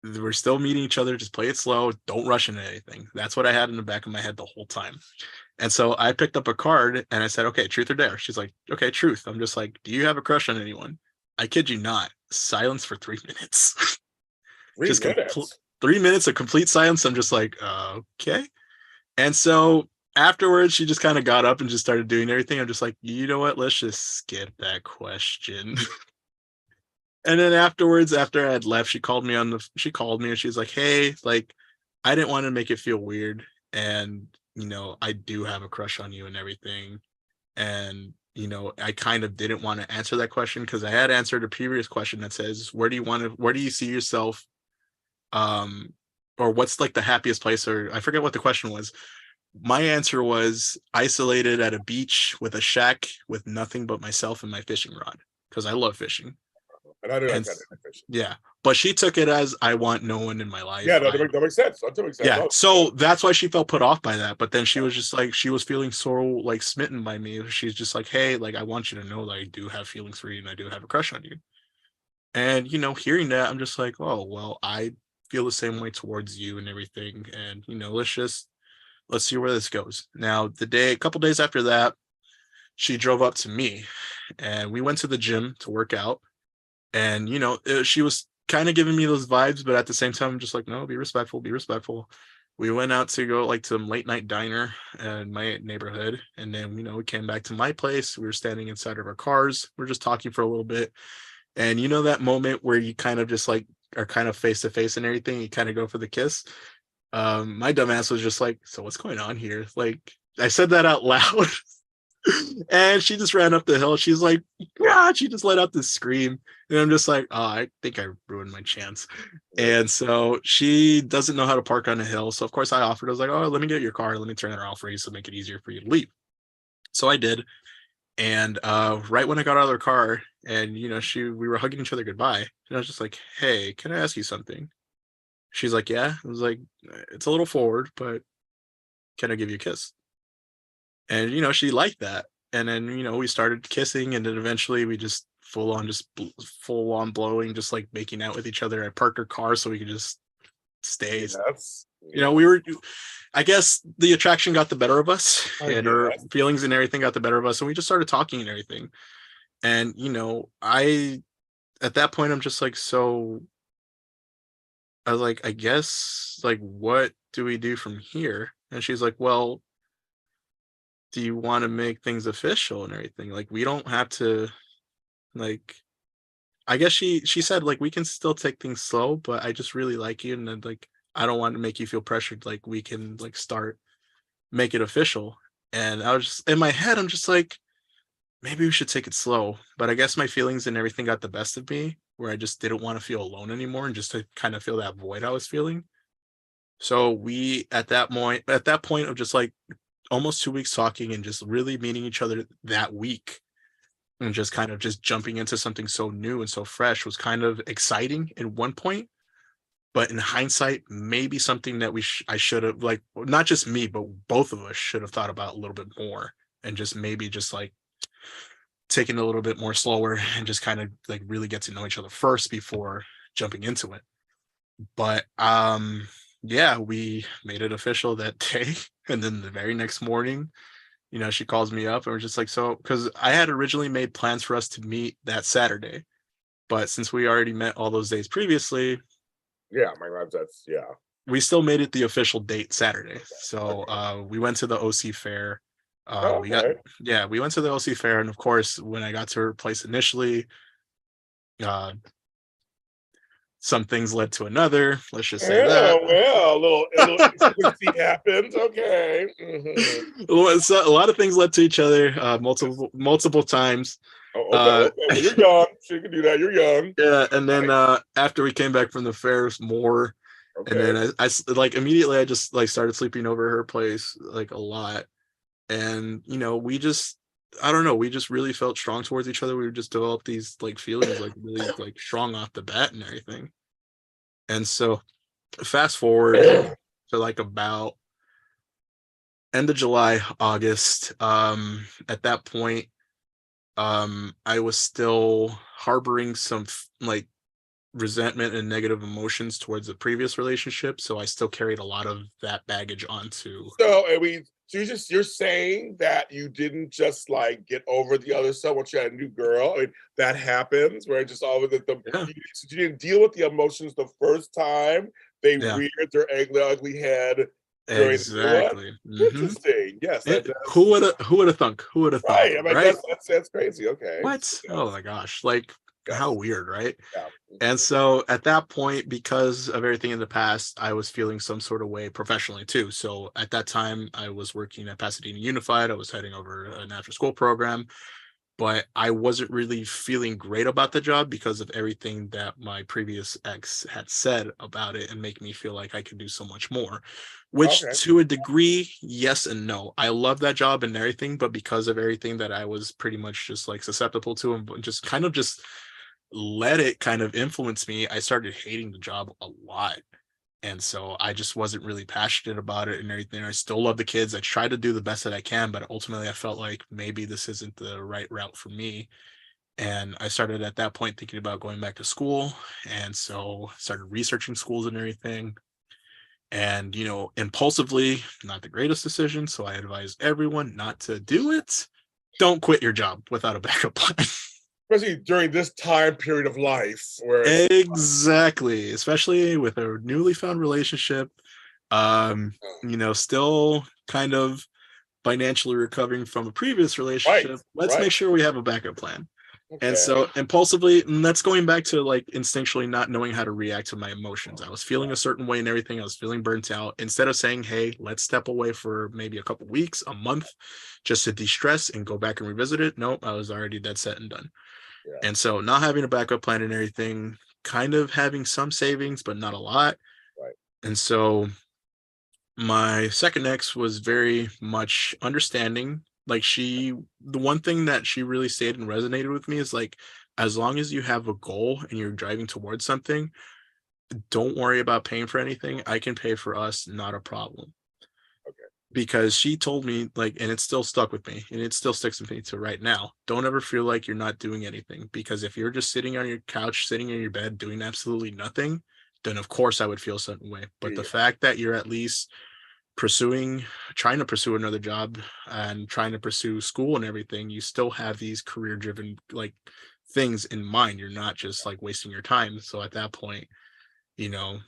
we're still meeting each other. Just play it slow. Don't rush into anything. That's what I had in the back of my head the whole time. And so I picked up a card and I said, okay, truth or dare. She's like, okay, truth. I'm just like, do you have a crush on anyone? I kid you not. Silence for 3 minutes. Three Just 3 minutes of complete silence. I'm just like, okay. And so afterwards, she just kind of got up and just started doing everything. I'm just like, you know what? Let's just skip that question. And then afterwards, after I had left, she called me and she's like, hey, like, I didn't want to make it feel weird. And, I do have a crush on you and everything. And, I kind of didn't want to answer that question because I had answered a previous question that says, where do you see yourself? Or what's like the happiest place? Or I forget what the question was. My answer was isolated at a beach with a shack with nothing but myself and my fishing rod because I love fishing. And I do like And that. yeah, but she took it as I want no one in my Yeah, life. no, that makes sense. That makes sense. Yeah, Oh, so that's why she felt put off by that. But then she was just like, she was feeling so like smitten by me. She's just like, hey, like I want you to know that I do have feelings for you and I do have a crush on you. And hearing that, I'm just like, oh well, I feel the same way towards you and everything. And let's see where this goes. Now, a couple days after that, she drove up to me, and we went to the gym to work out. And she was kind of giving me those vibes, but at the same time, I'm just like, no, be respectful, be respectful. We went out to go like to some late night diner in my neighborhood, and then we came back to my place. We were standing inside of our cars. We are just talking for a little bit, and that moment where you kind of just like are kind of face to face and everything. You kind of go for the kiss. My dumbass was just like, so what's going on here? Like, I said that out loud. And she just ran up the hill. She's like, God, she just let out this scream. And I'm just like, oh, I think I ruined my chance. And so she doesn't know how to park on a hill. So of course I offered, I was like, oh, let me get your car. Let me turn it off for you so make it easier for you to leave. So I did. And right when I got out of the car and we were hugging each other goodbye. And I was just like, hey, can I ask you something? She's like, yeah. I was like, it's a little forward, but can I give you a kiss? And she liked that. And then we started kissing, and then eventually we just full on blowing, just like making out with each other. I parked her car so we could just stay. We were, I guess the attraction got the better of us, and her feelings and everything got the better of us, and we just started talking and everything. And I at that point I'm just like, so I was like, I guess, like, what do we do from here? And she's like, well, do you want to make things official and everything? Like, we don't have to, like, I guess she said, like, we can still take things slow, but I just really like you. And then, like, I don't want to make you feel pressured. Like, we can, like, make it official. And I was just, in my head, I'm just like, maybe we should take it slow. But I guess my feelings and everything got the best of me, where I just didn't want to feel alone anymore and just to kind of feel that void I was feeling. So we, at that point of just like almost 2 weeks talking and just really meeting each other that week and just kind of just jumping into something so new and so fresh was kind of exciting at one point. But in hindsight, maybe something that I should have, like, not just me, but both of us should have thought about a little bit more, and just maybe just like taking it a little bit more slower and just kind of like really get to know each other first before jumping into it. But yeah, we made it official that day. And then the very next morning, she calls me up and we're just like, so, because I had originally made plans for us to meet that Saturday, but since we already met all those days previously, we still made it the official date Saturday. So we went to the OC fair. We went to the OC fair, and of course, when I got to her place initially, some things led to another. Let's just say that. Well, a little intimacy happened. Okay. Mm-hmm. So a lot of things led to each other multiple times. Oh, okay. Well, you're young. So you can do that. You're young. Yeah, and then after we came back from the fair, more. Okay. And then I like immediately I just like started sleeping over her place like a lot. And we just, I don't know, we just really felt strong towards each other. We just developed these like feelings like really like strong off the bat and everything. And so fast forward to like about end of July, August. At that point, I was still harboring some like resentment and negative emotions towards the previous relationship, so I still carried a lot of that baggage onto. So I mean, so you're saying that you didn't just like get over the other stuff once you had a new girl. I mean, that happens where it just all Yeah, you didn't deal with the emotions the first time they yeah, reared their ugly head during the new one. exactly. Interesting. Yes, that Who does. would have who would have thought, Right. I mean, right? that's crazy. Okay. What? Oh Yes. my gosh, like how Yes. weird, right? Yeah. And so at that point, because of everything in the past, I was feeling some sort of way professionally too. So at that time, I was working at Pasadena Unified. I was heading over an after school program, but I wasn't really feeling great about the job because of everything that my previous ex had said about it and make me feel like I could do so much more. Which Okay. to a degree, yes and no. I love that job and everything, but because of everything that I was pretty much just like susceptible to and just kind of just let it kind of influence me, I started hating the job a lot. And so I just wasn't really passionate about it and everything. I still love the kids. I try to do the best that I can, but ultimately I felt like maybe this isn't the right route for me. And I started at that point thinking about going back to school. And so started researching schools and everything. And, impulsively, not the greatest decision. So I advise everyone not to do it. Don't quit your job without a backup plan. Especially during this time period of life where it's Exactly, especially with a newly found relationship. Still kind of financially recovering from a previous right, relationship. Let's right. make sure we have a backup plan. And Okay. so impulsively, and that's going back to like instinctually not knowing how to react to my emotions. I was feeling a certain way and everything. I was feeling burnt out. Instead of saying, hey, let's step away for maybe a couple weeks, a month, just to de-stress and go back and revisit it. Nope, I was already dead set and done. Yeah. And so not having a backup plan and everything, kind of having some savings, but not a lot. Right. And so my second ex was very much understanding. Like the one thing that she really stated and resonated with me is like, as long as you have a goal and you're driving towards something, don't worry about paying for anything. I can pay for us, not a problem. Okay. Because she told me like, and it still stuck with me and it still sticks with me to right now. Don't ever feel like you're not doing anything, because if you're just sitting on your couch, sitting in your bed, doing absolutely nothing, then of course I would feel a certain way. But the Yeah. fact that you're at least trying to pursue another job and trying to pursue school and everything, you still have these career driven like things in mind. You're not just like wasting your time. So at that point, you know,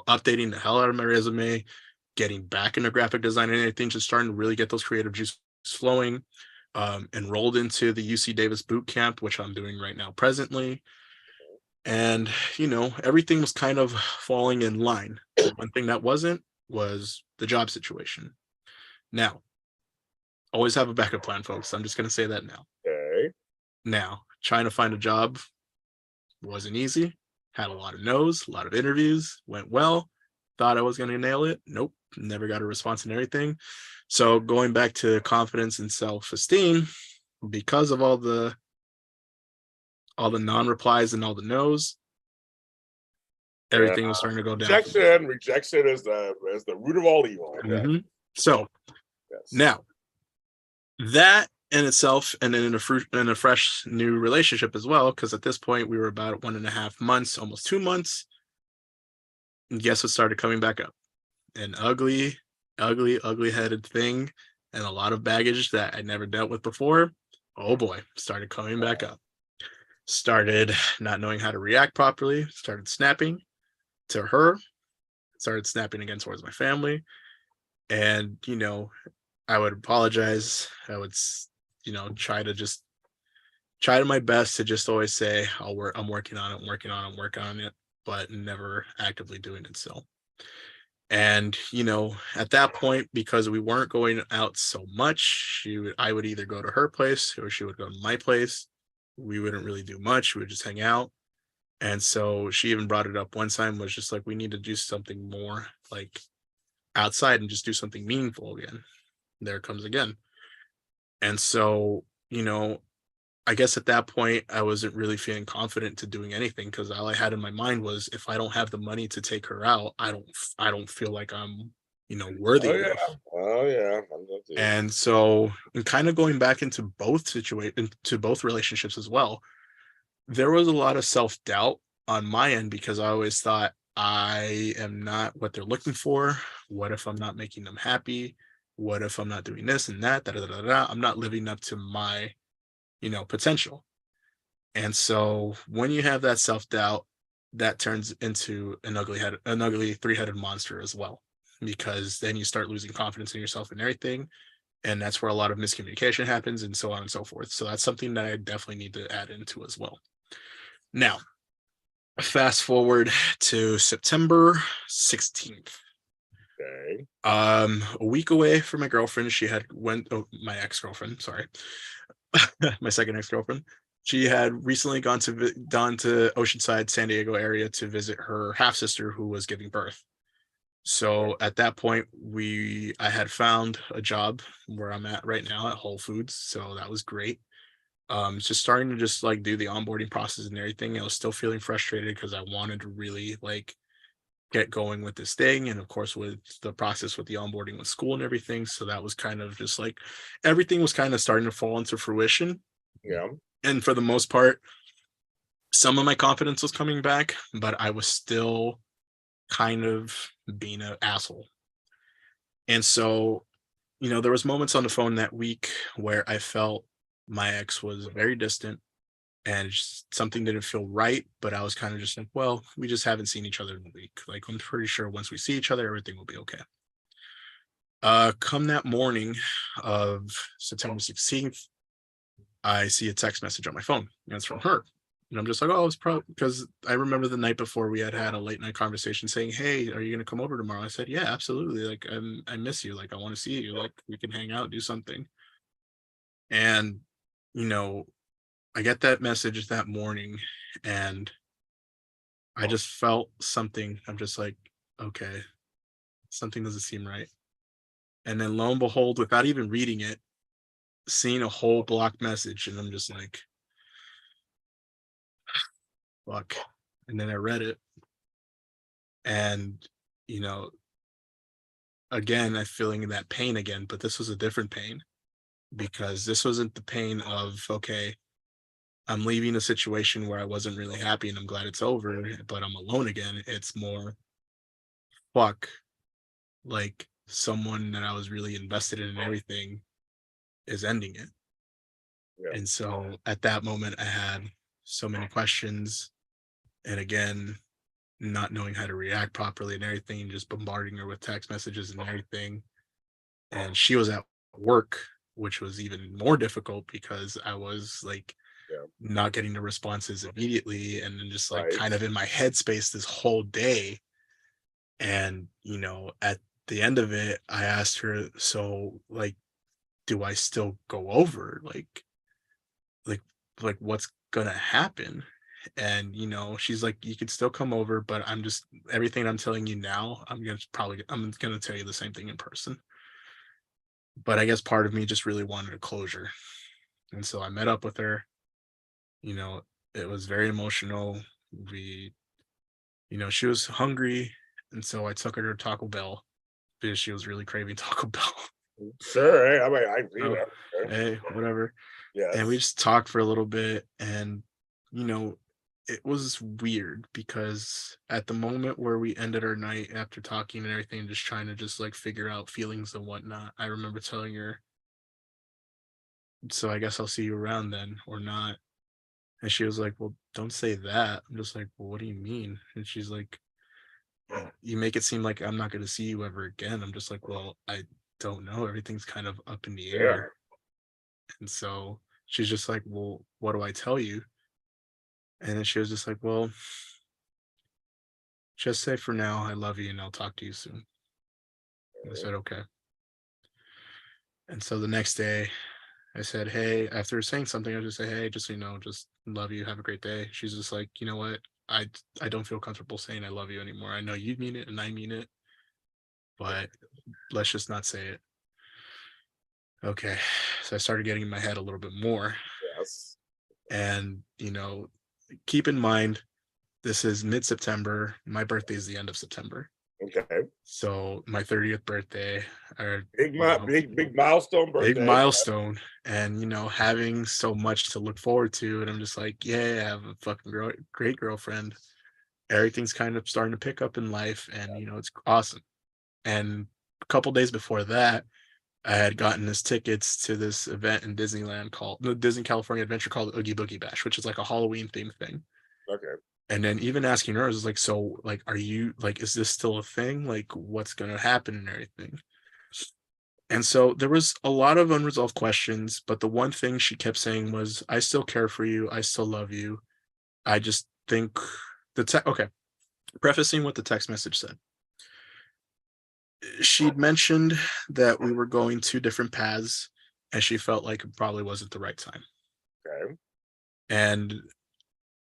updating the hell out of my resume, getting back into graphic design and anything, just starting to really get those creative juices flowing. Enrolled into the UC Davis boot camp, which I'm doing right now presently. And, everything was kind of falling in line. The one thing that wasn't was the job situation. Now, always have a backup plan, folks. I'm just going to say that now. Okay. Now, trying to find a job wasn't easy. Had a lot of no's, a lot of interviews, went well. Thought I was going to nail it. Nope, never got a response and everything. So going back to confidence and self-esteem, because of all the non-replies and all the no's, Yeah. everything was starting to go down for me. Rejection is the root of all evil. Yeah. So Yes. now that in itself, and then in a fresh new relationship as well, because at this point we were about 1.5 months, almost 2 months. And guess what started coming back up? An ugly, ugly, ugly headed thing, and a lot of baggage that I never dealt with before. Oh boy, started coming back up. Started not knowing how to react properly, started snapping to her, started snapping again towards my family. And, I would apologize. I would, try to my best to just always say, I'm working on it, I'm working on it, but never actively doing it. So, and, at that point, because we weren't going out so much, I would either go to her place or she would go to my place. We wouldn't really do much. We would just hang out. And so she even brought it up one time, was just like, we need to do something more like outside and just do something meaningful again. There it comes again. And so, I guess at that point I wasn't really feeling confident to doing anything, because all I had in my mind was, if I don't have the money to take her out, I don't feel like I'm, Oh worthy yeah. enough. Oh yeah. I'm with you. And so, and kind of going back into both relationships as well, there was a lot of self-doubt on my end because I always thought I am not what they're looking for. What if I'm not making them happy? What if I'm not doing this and that? Da, da, da, da, da. I'm not living up to my, potential. And so when you have that self-doubt, that turns into an ugly three-headed monster as well. Because then you start losing confidence in yourself and everything. And that's where a lot of miscommunication happens and so on and so forth. So that's something that I definitely need to add into as well. Now, fast forward to September 16th. Okay. A week away from my girlfriend. My ex-girlfriend, sorry. My second ex-girlfriend. She had recently gone to Oceanside, San Diego area to visit her half sister who was giving birth. So at that point, I had found a job where I'm at right now at Whole Foods. So that was great. Just starting to just like do the onboarding process and everything. I was still feeling frustrated because I wanted to really like get going with this thing. And of course, with the process with the onboarding with school and everything. So that was kind of just like everything was kind of starting to fall into fruition. Yeah. And for the most part, some of my confidence was coming back, but I was still kind of being an asshole. And so, there was moments on the phone that week where I felt my ex was very distant and something didn't feel right, but I was kind of just like, well, we just haven't seen each other in a week. Like, I'm pretty sure once we see each other, everything will be okay. Come that morning of September 16th, I see a text message on my phone, and it's from her. And I'm just like, oh, it's probably because I remember the night before we had a late night conversation saying, hey, are you going to come over tomorrow? I said, yeah, absolutely. Like, I miss you. Like, I want to see you. Like, we can hang out, do something. And, you know, I get that message that morning and I just felt something. I'm just like, okay, something doesn't seem right. And then lo and behold, without even reading it, seeing a whole block message, and I'm just like, fuck. And then I read it, and you know, again, I'm feeling that pain again, but this was a different pain because this wasn't the pain of, okay, I'm leaving a situation where I wasn't really happy and I'm glad it's over, but I'm alone again. It's more, fuck, like someone that I was really invested in and everything is ending it. Yeah. And so at that moment, I had so many questions. And again, not knowing how to react properly and everything, just bombarding her with text messages and everything. And she was at work, which was even more difficult because I was like Yeah. not getting the responses immediately and then just like Right. kind of in my headspace this whole day. And, at the end of it, I asked her, so like, do I still go over? Like, what's gonna happen? And she's like, you could still come over, but I'm just everything I'm telling you now, I'm gonna tell you the same thing in person. But I guess part of me just really wanted a closure. And so I met up with her. You know, it was very emotional. We, she was hungry. And so I took her to Taco Bell because she was really craving Taco Bell. Sure. Hey, I mean, I see Oh, that. Okay. hey, whatever. And we Yes. just talked for a little bit. And, you know, it was weird because at the moment where we ended our night after talking and everything, just trying to just like figure out feelings and whatnot, I remember telling her, so I guess I'll see you around then or not. And she was like, well, don't say that. I'm just like, well, what do you mean? And she's like, you make it seem like I'm not going to see you ever again. I'm just like, well, I don't know. Everything's kind of up in the Yeah. air. And so she's just like, well, what do I tell you? And then she was just like, well, just say for now, I love you and I'll talk to you soon. And I said, okay. And so the next day, I said, hey, after saying something, I just say, hey, just so you know, just love you. Have a great day. She's just like, you know what? I don't feel comfortable saying I love you anymore. I know you mean it and I mean it, but let's just not say it. Okay. So I started getting in my head a little bit more. Yes. And, keep in mind, this is mid September. My birthday is the end of September. Okay. So my 30th birthday, or, Big milestone big birthday. milestone. And, having so much to look forward to. And I'm just like, yeah, I have a fucking great girlfriend. everything's kind of starting to pick up in life, and it's awesome. And a couple days before that, I had gotten us tickets to this event in Disneyland called the Disney California Adventure called Oogie Boogie Bash, which is like a Halloween themed thing. Okay. And then even asking her, I was like, so like, are you like, is this still a thing? Like, what's gonna happen and everything? And so there was a lot of unresolved questions, but the one thing she kept saying was, I still care for you, I still love you. I just think okay, prefacing what the text message said. She'd mentioned that we were going two different paths and she felt like it probably wasn't the right time. Okay. And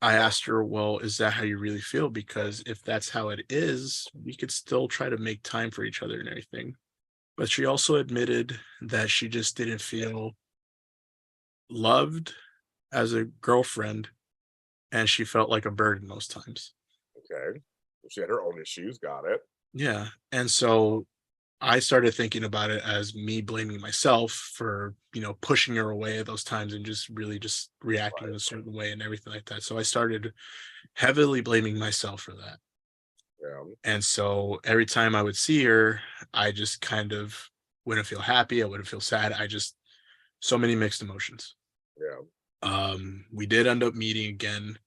I asked her, well, is that how you really feel? Because if that's how it is, we could still try to make time for each other and everything. But she also admitted that she just didn't feel loved as a girlfriend and she felt like a burden most times. Okay. She had her own issues. Got it. Yeah. And so I started thinking about it as me blaming myself for, pushing her away at those times and just really just reacting in Right. a certain way and everything like that. So I started heavily blaming myself for that. Yeah. And so every time I would see her, I just kind of wouldn't feel happy. I wouldn't feel sad. So many mixed emotions. Yeah. We did end up meeting again.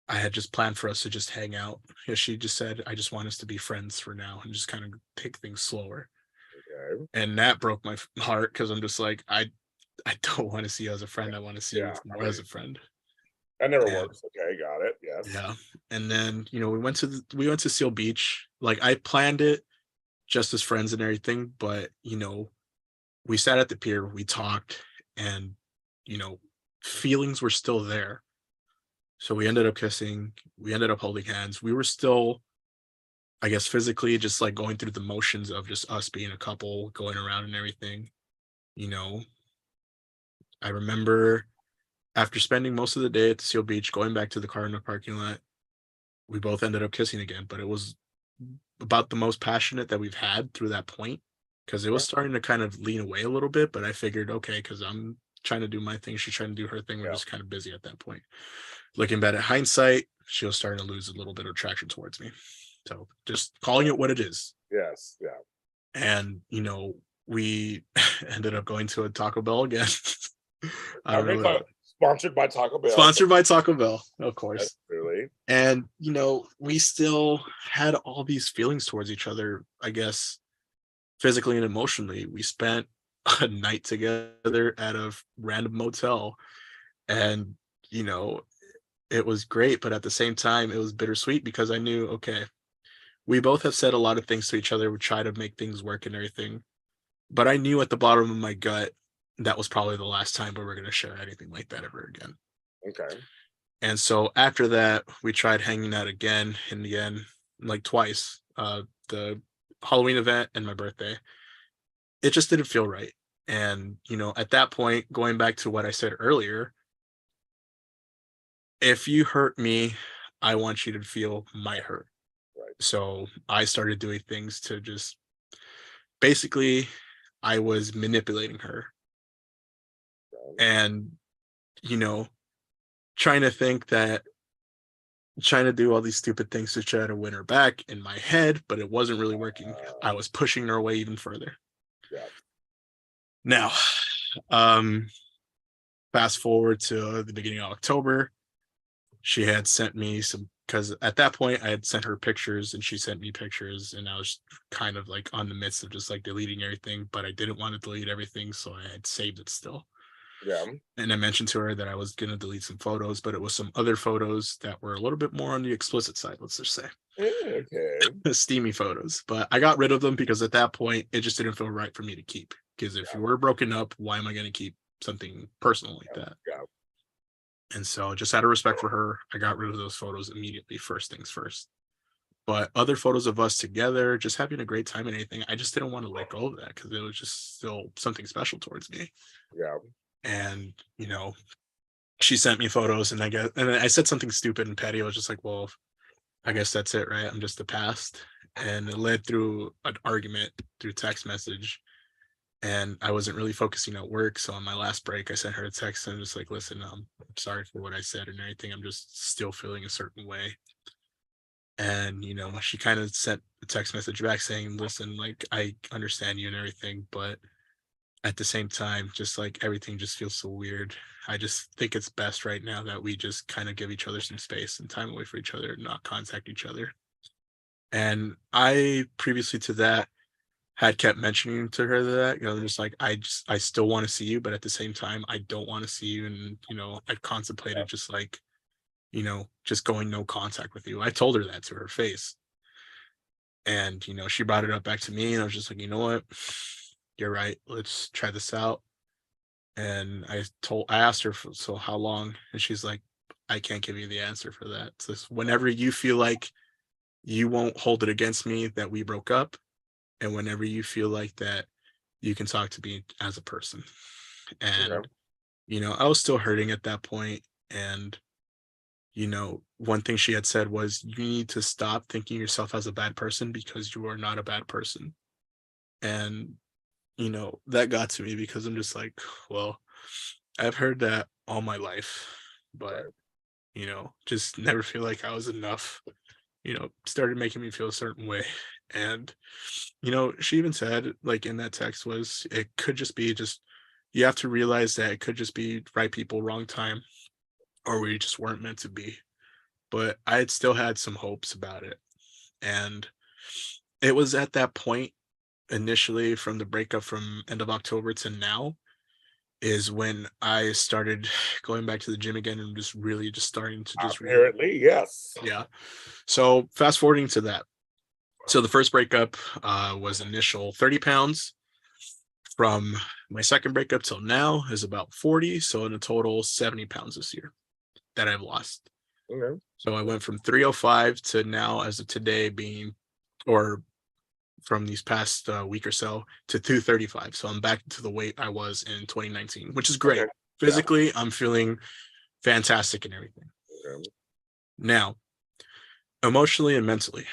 I had just planned for us to just hang out. Yeah, she just said, I just want us to be friends for now and just kind of take things slower. Okay. And that broke my heart because I'm just like, I don't want to see you as a friend. I want to see you Yeah. I more mean, as a friend. that never And works. Okay. Got it. Yes. yeah. And then, we went to Seal Beach. Like I planned it just as friends and everything, but we sat at the pier, we talked, and you know, feelings were still there. So we ended up kissing, we ended up holding hands. We were still, I guess, physically just like going through the motions of just us being a couple, going around and everything. You know, I remember after spending most of the day at the Seal Beach, going back to the car in the parking lot, we both ended up kissing again, but it was about the most passionate that we've had through that point because it was Okay. starting to kind of lean away a little bit. But I figured, okay, because I'm trying to do my thing, she's trying to do her thing. We're Yeah. just kind of busy at that point. Looking back at hindsight, she was starting to lose a little bit of attraction towards me. So just calling it what it is. Yes. Yeah. And, we ended up going to a Taco Bell again. I don't Okay. know what So, sponsored by Taco Bell. sponsored by Taco Bell, of course. Yes, really. And, we still had all these feelings towards each other, I guess, physically and emotionally. We spent a night together at a random motel and, you know, it was great, but at the same time, it was bittersweet because I knew, okay, we both have said a lot of things to each other. We try to make things work and everything. But I knew at the bottom of my gut that was probably the last time we were going to share anything like that ever again. Okay. And so after that, we tried hanging out again in the end, like twice. The Halloween event and my birthday. It just didn't feel right. And, at that point, going back to what I said earlier, if you hurt me, I want you to feel my hurt. Right. So I started doing things to just basically, I was manipulating her Um, and, you know, trying to think that trying to do all these stupid things to try to win her back in my head, but it wasn't really working. I was pushing her away even further. yeah. Now, um, fast forward to the beginning of October, she had sent me some because at that point I had sent her pictures and she sent me pictures and I was kind of like on the midst of just like deleting everything, but I didn't want to delete everything, so I had saved it still. Yeah. And I mentioned to her that I was gonna delete some photos, but it was some other photos that were a little bit more on the explicit side, let's just say. Okay. Steamy photos. But I got rid of them because at that point it just didn't feel right for me to keep. Because if Yeah. you were broken up, why am I gonna keep something personal like that? Yeah. And so just out of respect for her, I got rid of those photos immediately, first things first. But other photos of us together, just having a great time and anything, I just didn't want to let go of that because it was just still something special towards me. Yeah. And, she sent me photos and I said something stupid and Patty was just like, well, I guess that's it, right? I'm just the past. And it led through an argument through text message. And I wasn't really focusing at work. So on my last break, I sent her a text and I'm just like, listen, I'm sorry for what I said and everything. I'm just still feeling a certain way. And she kind of sent a text message back saying, listen, like, I understand you and everything, but at the same time, just like everything just feels so weird. I just think it's best right now that we just kind of give each other some space and time away for each other and not contact each other. And I previously to that had kept mentioning to her that, just like, I still want to see you, but at the same time, I don't want to see you. And, I've contemplated just like, just going no contact with you. I told her that to her face. And, she brought it up back to me, and I was just like, you know what? You're right. Let's try this out. And I asked her, so how long? And she's like, I can't give you the answer for that. So whenever you feel like you won't hold it against me that we broke up, and whenever you feel like that, you can talk to me as a person. Okay. And, I was still hurting at that point. And, one thing she had said was, you need to stop thinking yourself as a bad person because you are not a bad person. And, that got to me because I'm just like, well, I've heard that all my life, but, Right. just never feel like I was enough, started making me feel a certain way. And, she even said, like, in that text was, it could just be just, you have to realize that it could just be right people, wrong time, or we just weren't meant to be. But I had still had some hopes about it. And it was at that point initially from the breakup from end of October to now is when I started going back to the gym again and just really just starting to just really, Apparently, yes. yeah. So fast forwarding to that. So the first breakup was initial 30 pounds. From my second breakup till now is about 40. So in a total 70 pounds this year that I've lost. Okay. So I went from 305 to now, as of today, being, or from these past week or so, to 235. So I'm back to the weight I was in 2019, which is Okay. great. Yeah. Physically, I'm feeling fantastic and everything. Okay. Now, emotionally and mentally.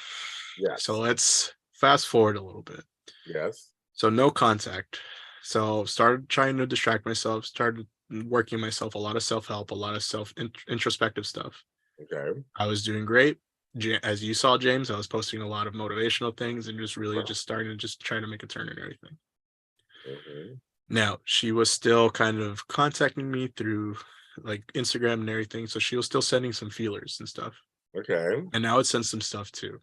So Yes. let's fast forward a little bit. Yes. So no contact. So started trying to distract myself, started working myself, a lot of self-help, a lot of introspective stuff. Okay. I was doing great. As you saw, James, I was posting a lot of motivational things and just really just starting to just try to make a turn and everything. Mhm. Now, she was still kind of contacting me through like Instagram and everything. So she was still sending some feelers and stuff. Okay. And now it sends some stuff too.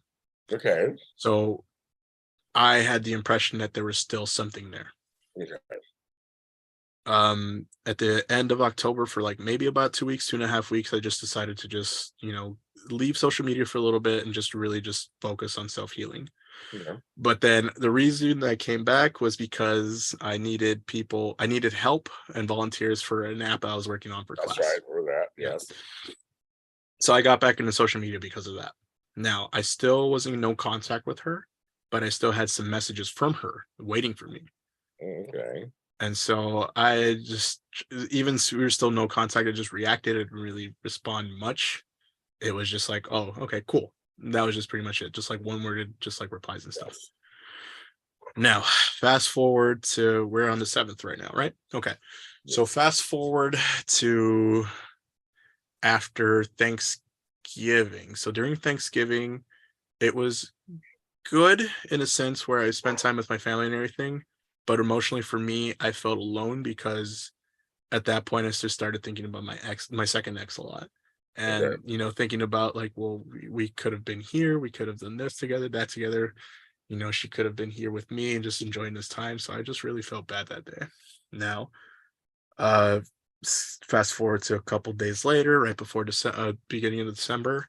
Okay. So I had the impression that there was still something there. Okay. At the end of October, for like maybe about 2 weeks, 2.5 weeks, I just decided to just, leave social media for a little bit and just really just focus on self-healing. Yeah. But then the reason that I came back was because I needed help and volunteers for an app I was working on for That's right. class. For that. Yeah. Yes. So I got back into social media because of that. Now, I still was in no contact with her, but I still had some messages from her waiting for me. Okay. And so I just, even we were still no contact, I just reacted. I didn't really respond much. It was just like, oh, okay, cool. That was just pretty much it. Just like one worded, just like replies and stuff. Yes. Now, fast forward to, we're on the 7th right now, right? Okay. So Yes. fast forward to after Thanksgiving. So during Thanksgiving, it was good in a sense where I spent time with my family and everything. But emotionally for me, I felt alone because at that point I just started thinking about my second ex a lot. Okay. And thinking about like, well, we could have been here, we could have done this together, that together. She could have been here with me and just enjoying this time. So I just really felt bad that day. Now, uh, fast forward to a couple days later, right before beginning of December,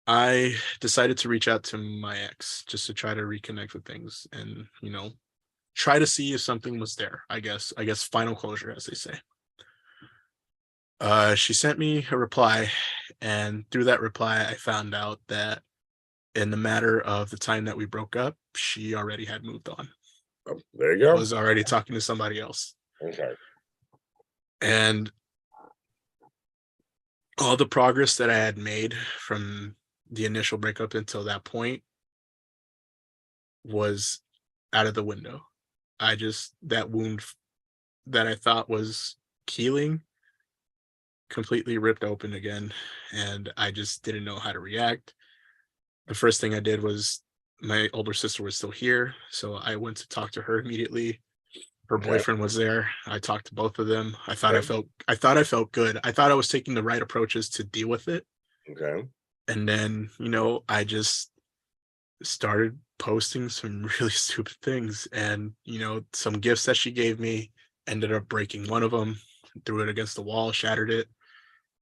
I decided to reach out to my ex just to try to reconnect with things and try to see if something was there. I guess final closure, as they say. She sent me a reply, and through that reply, I found out that in the matter of the time that we broke up, she already had moved on. Oh, there you go. Was already talking to somebody else. Okay. And all the progress that I had made from the initial breakup until that point was out of the window. That wound that I thought was healing completely ripped open again. And I just didn't know how to react. the first thing I did was, my older sister was still here, so I went to talk to her immediately. Her Okay. boyfriend was there. I talked to both of them. Okay. I thought I felt good. I thought I was taking the right approaches to deal with it. Okay. And then, I just started posting some really stupid things, and some gifts that she gave me, ended up breaking one of them, threw it against the wall, shattered it,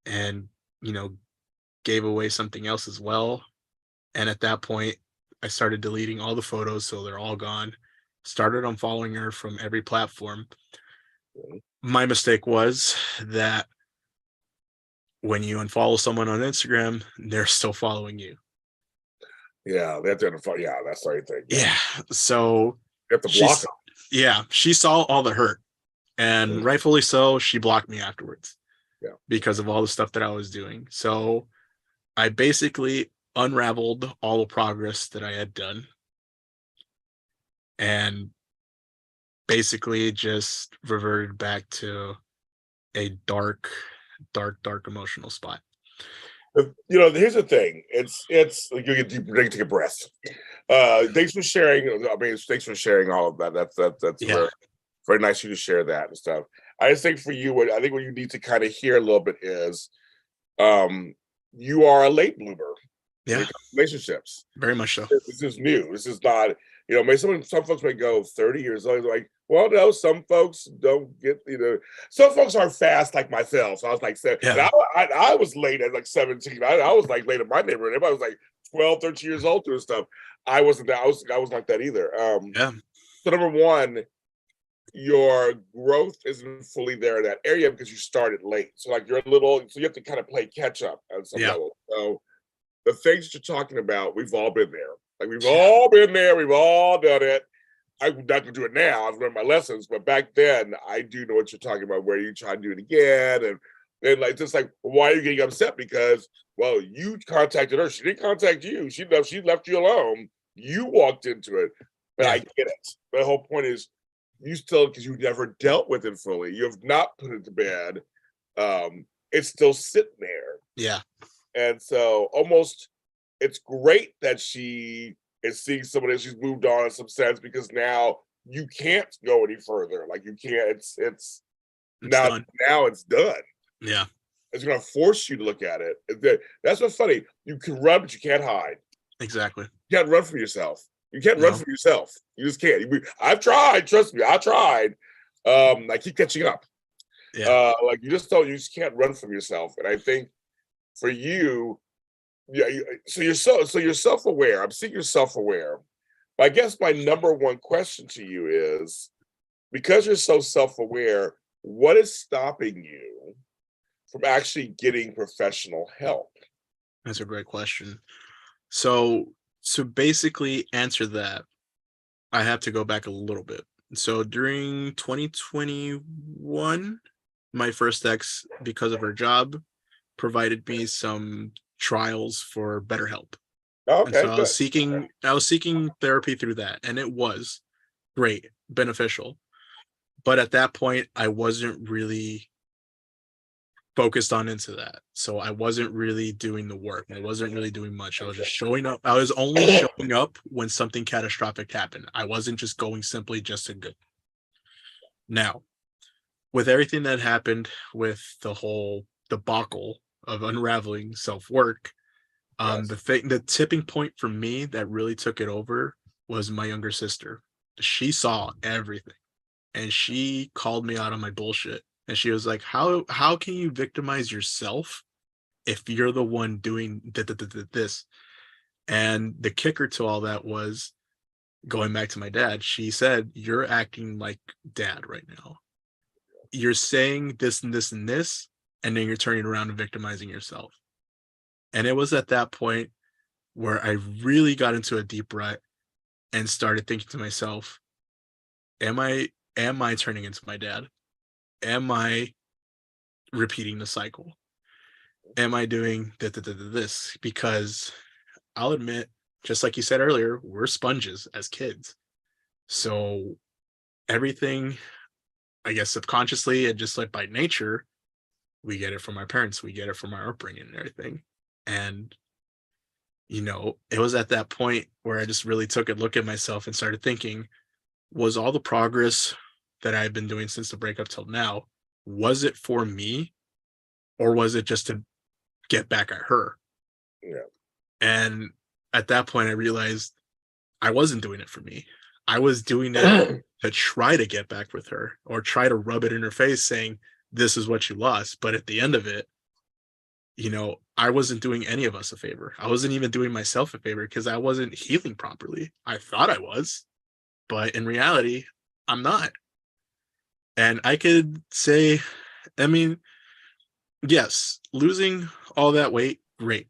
and you know gave away something else as well. And at that point, I started deleting all the photos, so they're all gone. Started unfollowing her from every platform. My mistake was that when you unfollow someone on Instagram, they're still following you. Yeah, they have to. Yeah, that's the right thing. Yeah, Yeah. So you have to block she's them. yeah, she saw all the hurt, and rightfully so, she blocked me afterwards Yeah. because of all the stuff that I was doing. So I basically unraveled all the progress that I had done, and basically just reverted back to a dark emotional spot. Here's the thing. It's like you get deep, take a breath. Thanks for sharing. I mean, thanks for sharing all of that. That's Yeah. very nice of you to share that and stuff. I just think for you, what you need to kind of hear a little bit is, you are a late bloomer when Yeah. it comes to relationships. Very much so. This is new. This is not, maybe some folks may go 30 years old. Like, well, no, some folks don't get, some folks are fast like myself. So I was like, and Yeah. I was late at like 17. I was like late in my neighborhood. Everybody was like 12, 13 years old doing stuff. I wasn't that. I was like that either. Yeah. So number one, your growth isn't fully there in that area because you started late. So like you're a little, so you have to kind of play catch up at some Yeah. level. So the things that you're talking about, we've all been there. Like we've all been there. We've all done it. I'm not gonna do it now. I've learned my lessons, but back then I do know what you're talking about. Where you try to do it again, and like just like, why are you getting upset? Because well, you contacted her. She didn't contact you. She left you alone. You walked into it. But Yeah. I get it. The whole point is you still, because you never dealt with it fully. You have not put it to bed. It's still sitting there. Yeah. And so almost it's great that she is seeing someone that she's moved on in some sense, because now you can't go any further. Like you can't, it's It's now done. now it's done. Yeah. It's gonna force you to look at it. That's what's funny. You can run, but you can't hide. Exactly. You can't run from yourself. You can't run No. from yourself. You just can't. I've tried, trust me, I tried. I keep catching up. Yeah. Like you just can't run from yourself. And I think for you, yeah, so you're self-aware. I'm seeing you're self-aware. But I guess my number one question to you is, because you're so self-aware, what is stopping you from actually getting professional help? That's a great question. So to basically answer that, I have to go back a little bit. So during 2021, my first ex, because of her job, provided me some trials for BetterHelp. And Okay, so good. I was seeking therapy through that, and it was great, beneficial. But at that point, I wasn't really focused on into that. So I wasn't really doing the work. I wasn't really doing much. I was just showing up. I was only showing up when something catastrophic happened. I wasn't just going simply just to go. Now, with everything that happened with the whole debacle of unraveling self-work, Yes. the tipping point for me that really took it over was my younger sister. She saw everything, and she called me out on my bullshit. And she was like, how can you victimize yourself if you're the one doing this? And the kicker to all that was, going back to my dad, she said, you're acting like dad right now. You're saying this and this and this, and then you're turning around and victimizing yourself. And it was at that point where I really got into a deep rut and started thinking to myself, am I turning into my dad? Am I repeating the cycle? Am I doing this? Because I'll admit, just like you said earlier, we're sponges as kids. So everything, I guess, subconsciously and just like by nature, we get it from our parents, we get it from our upbringing and everything. And it was at that point where I just really took a look at myself and started thinking, was all the progress that I've been doing since the breakup till now, was it for me or was it just to get back at her? Yeah. And at that point, I realized I wasn't doing it for me. I was doing it to try to get back with her or try to rub it in her face saying, this is what you lost. But at the end of it, I wasn't doing any of us a favor. I wasn't even doing myself a favor because I wasn't healing properly. I thought I was, but in reality, I'm not. And I could say, I mean, yes, losing all that weight, great.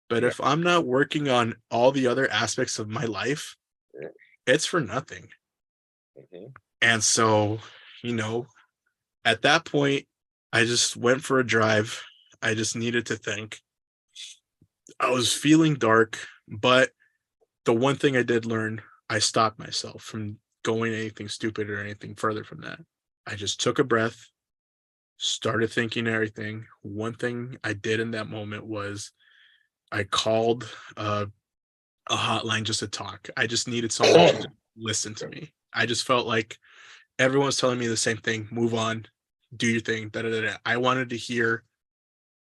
But Yeah. if I'm not working on all the other aspects of my life, Yeah. it's for nothing. Mhm. And so, you know, at that point, I just went for a drive. I just needed to think. I was feeling dark, but the one thing I did learn, I stopped myself from going anything stupid or anything further from that. I just took a breath, started thinking everything. One thing I did in that moment was I called a hotline just to talk. I just needed someone to just listen to me. I just felt like everyone was telling me the same thing, move on, do your thing, da da da. Da. I wanted to hear.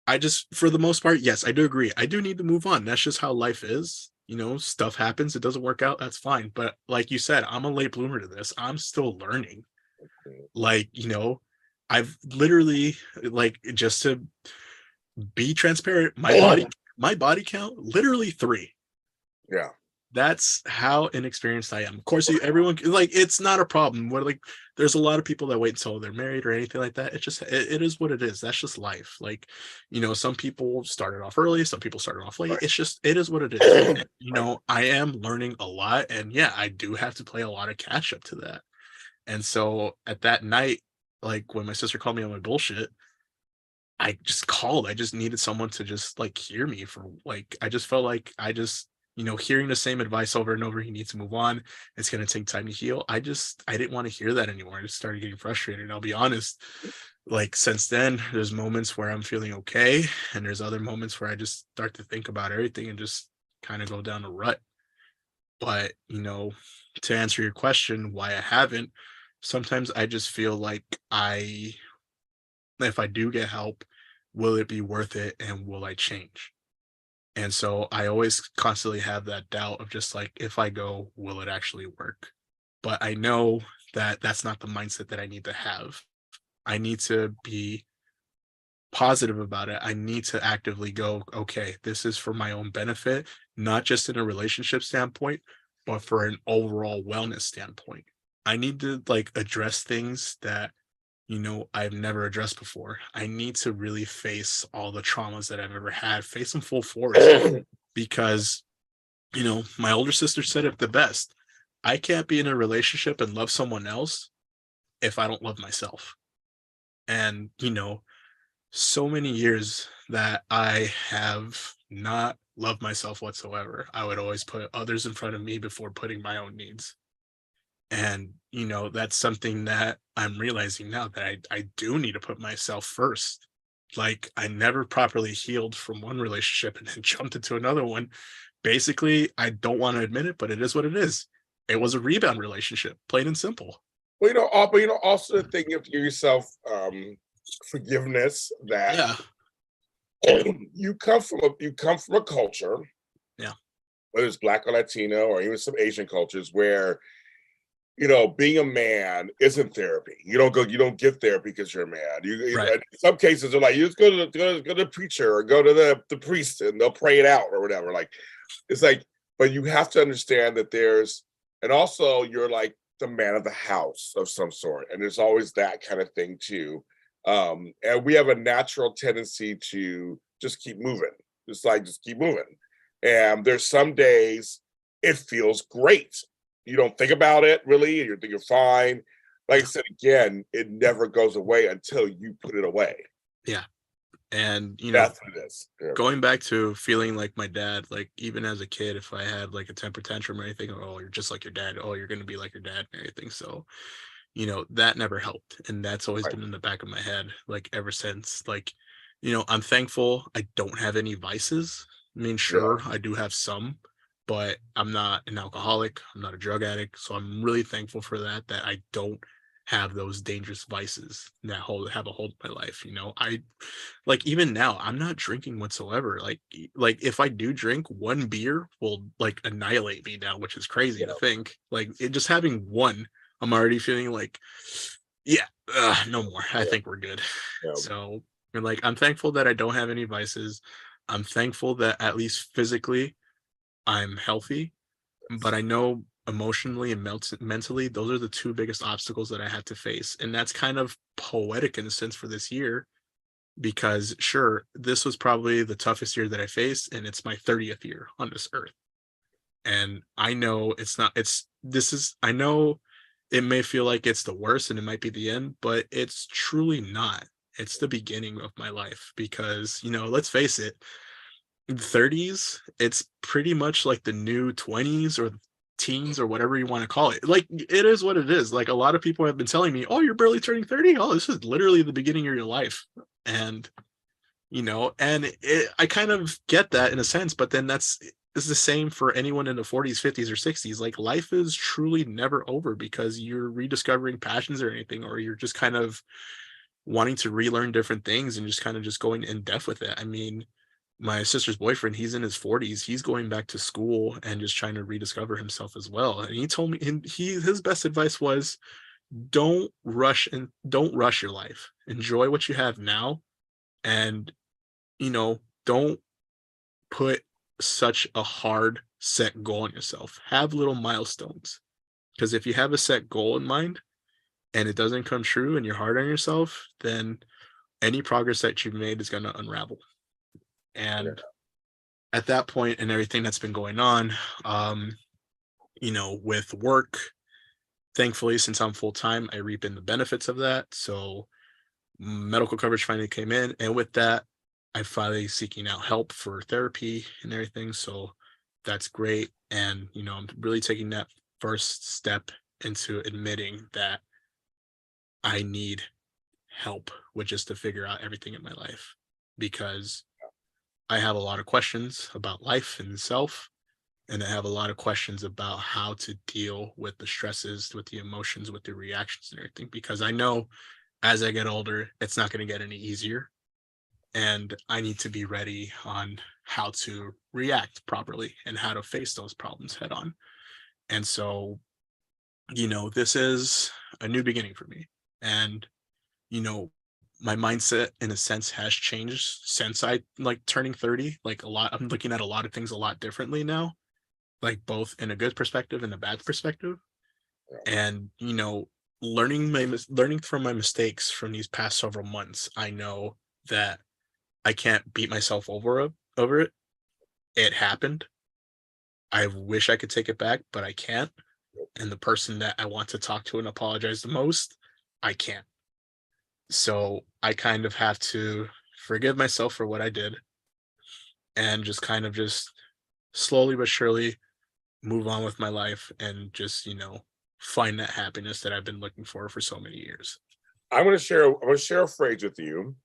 I just, for the most part, yes, I do agree. I do need to move on. That's just how life is. Stuff happens. It doesn't work out. That's fine. But like you said, I'm a late bloomer to this. I'm still learning. Like, I've literally, like, just to be transparent, my body count, literally three. Yeah. That's how inexperienced I am. Of course, everyone, like, it's not a problem. Where, like, there's a lot of people that wait until they're married or anything like that. It is what it is. That's just life. Like, some people started off early, some people started off late. Right. It is what it is. Right. I am learning a lot, and yeah, I do have to play a lot of catch up to that. And so at that night, like when my sister called me on my bullshit, I just called. I just needed someone to just like hear me for like, I just felt like hearing the same advice over and over, you need to move on. It's going to take time to heal. I didn't want to hear that anymore. I just started getting frustrated. And I'll be honest, like since then, there's moments where I'm feeling okay. And there's other moments where I just start to think about everything and just kind of go down a rut. But, to answer your question, why I haven't, sometimes I just feel like if I do get help, will it be worth it and will I change? And so I always constantly have that doubt of just like, if I go, will it actually work? But I know that that's not the mindset that I need to have. I need to be positive about it. I need to actively go, okay, this is for my own benefit, not just in a relationship standpoint, but for an overall wellness standpoint. I need to like address things that I've never addressed before. I need to really face all the traumas that I've ever had, face them full force because, my older sister said it the best. I can't be in a relationship and love someone else if I don't love myself. And, so many years that I have not loved myself whatsoever. I would always put others in front of me before putting my own needs. And, that's something that I'm realizing now that I do need to put myself first. Like, I never properly healed from one relationship and then jumped into another one. Basically, I don't want to admit it, but it is what it is. It was a rebound relationship, plain and simple. Well, but also the thing you have to give yourself forgiveness that Yeah. you come from a culture, Yeah. whether it's Black or Latino or even some Asian cultures, where being a man isn't therapy. You don't get therapy because you're a man. Right. In some cases, they're like, you just go to the preacher or go to the priest and they'll pray it out or whatever. Like, it's like, but you have to understand that and also you're like the man of the house of some sort. And there's always that kind of thing too. And we have a natural tendency to just keep moving, just keep moving. And there's some days it feels great. You don't think about it really, and you think you're fine. Like I said again, it never goes away until you put it away. Yeah. And, That's what it is. Yeah. going back to feeling like my dad, like even as a kid, if I had like a temper tantrum or anything, oh, you're just like your dad. Oh, you're going to be like your dad and everything. So, that never helped. And that's always Right. been in the back of my head, like ever since. Like, I'm thankful I don't have any vices. I mean, Yeah. sure, I do have some, but I'm not an alcoholic. I'm not a drug addict. So I'm really thankful for that, that I don't have those dangerous vices that have a hold of my life. You know, I like even now, I'm not drinking whatsoever. Like if I do drink, one beer will like annihilate me now, which is crazy to Yeah. think. Like it just having one, I'm already feeling like, yeah, no more. I Yeah. think we're good. Yeah. So, and like I'm thankful that I don't have any vices. I'm thankful that at least physically I'm healthy, but I know emotionally and mentally, those are the two biggest obstacles that I had to face. And that's kind of poetic in a sense for this year, because sure, this was probably the toughest year that I faced, and it's my 30th year on this earth. And I know it's not, it's, this is, I know it may feel like it's the worst and it might be the end, but it's truly not. It's the beginning of my life because, you know, let's face it, 30s, it's pretty much like the new 20s or teens or whatever you want to call it. Like it is what it is. Like a lot of people have been telling me, "Oh, you're barely turning 30." Oh, this is literally the beginning of your life. And you know, and I kind of get that in a sense, but then is the same for anyone in the 40s, 50s or 60s. Like life is truly never over because you're rediscovering passions or anything, or you're just kind of wanting to relearn different things and just kind of just going in depth with it. I mean, my sister's boyfriend, he's in his 40s. He's going back to school and just trying to rediscover himself as well. And he told me, and his best advice was don't rush your life. Enjoy what you have now, and you know, don't put such a hard set goal on yourself. Have little milestones, because if you have a set goal in mind and it doesn't come true and you're hard on yourself, then any progress that you've made is going to unravel. Yeah. And at that point and everything that's been going on, um, you know, with work, thankfully, since I'm full time, I reap in the benefits of that. So medical coverage finally came in, and with that, I'm finally seeking out help for therapy and everything. So that's great. And you know, I'm really taking that first step into admitting that I need help with just to figure out everything in my life, because I have a lot of questions about life and self, and I have a lot of questions about how to deal with the stresses, with the emotions, with the reactions and everything, because I know as I get older, it's not going to get any easier. And I need to be ready on how to react properly and how to face those problems head on. And so, you know, this is a new beginning for me. And, you know, my mindset in a sense has changed since I like turning 30. Like a lot, I'm looking at a lot of things a lot differently now, like both in a good perspective and a bad perspective. And you know, learning from my mistakes from these past several months, I know that I can't beat myself over it. It happened. I wish I could take it back, but I can't. And the person that I want to talk to and apologize the most, I can't. So I kind of have to forgive myself for what I did and just kind of just slowly but surely move on with my life and just, you know, find that happiness that I've been looking for so many years. I'm going to share a phrase with you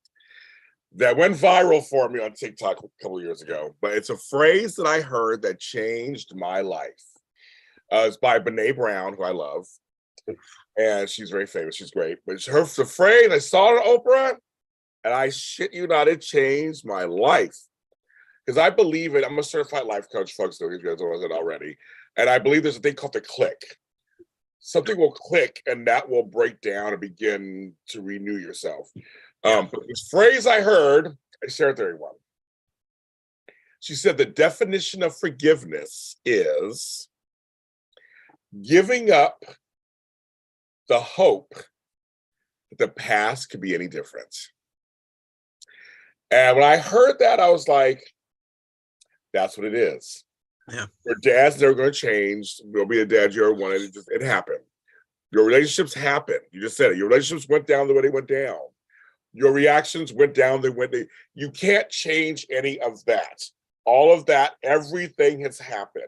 that went viral for me on TikTok a couple of years ago, but it's a phrase that I heard that changed my life. It's by Brene Brown, who I love, and she's very famous. She's great, but it's the phrase I saw it on Oprah, and I shit you not, it changed my life because I believe it. I'm a certified life coach, folks. If you guys don't know that already, and I believe there's a thing called the click. Something will click, and that will break down and begin to renew yourself. But this phrase I heard, I share it to everyone. She said the definition of forgiveness is giving up the hope that the past could be any different. And when I heard that, I was like, that's what it is. Yeah. Your dad's never going to change. There'll be a dad you ever wanted. It happened. Your relationships happen. You just said it. Your relationships went down the way they went down. Your reactions went down the way they. You can't change any of that. All of that, everything has happened.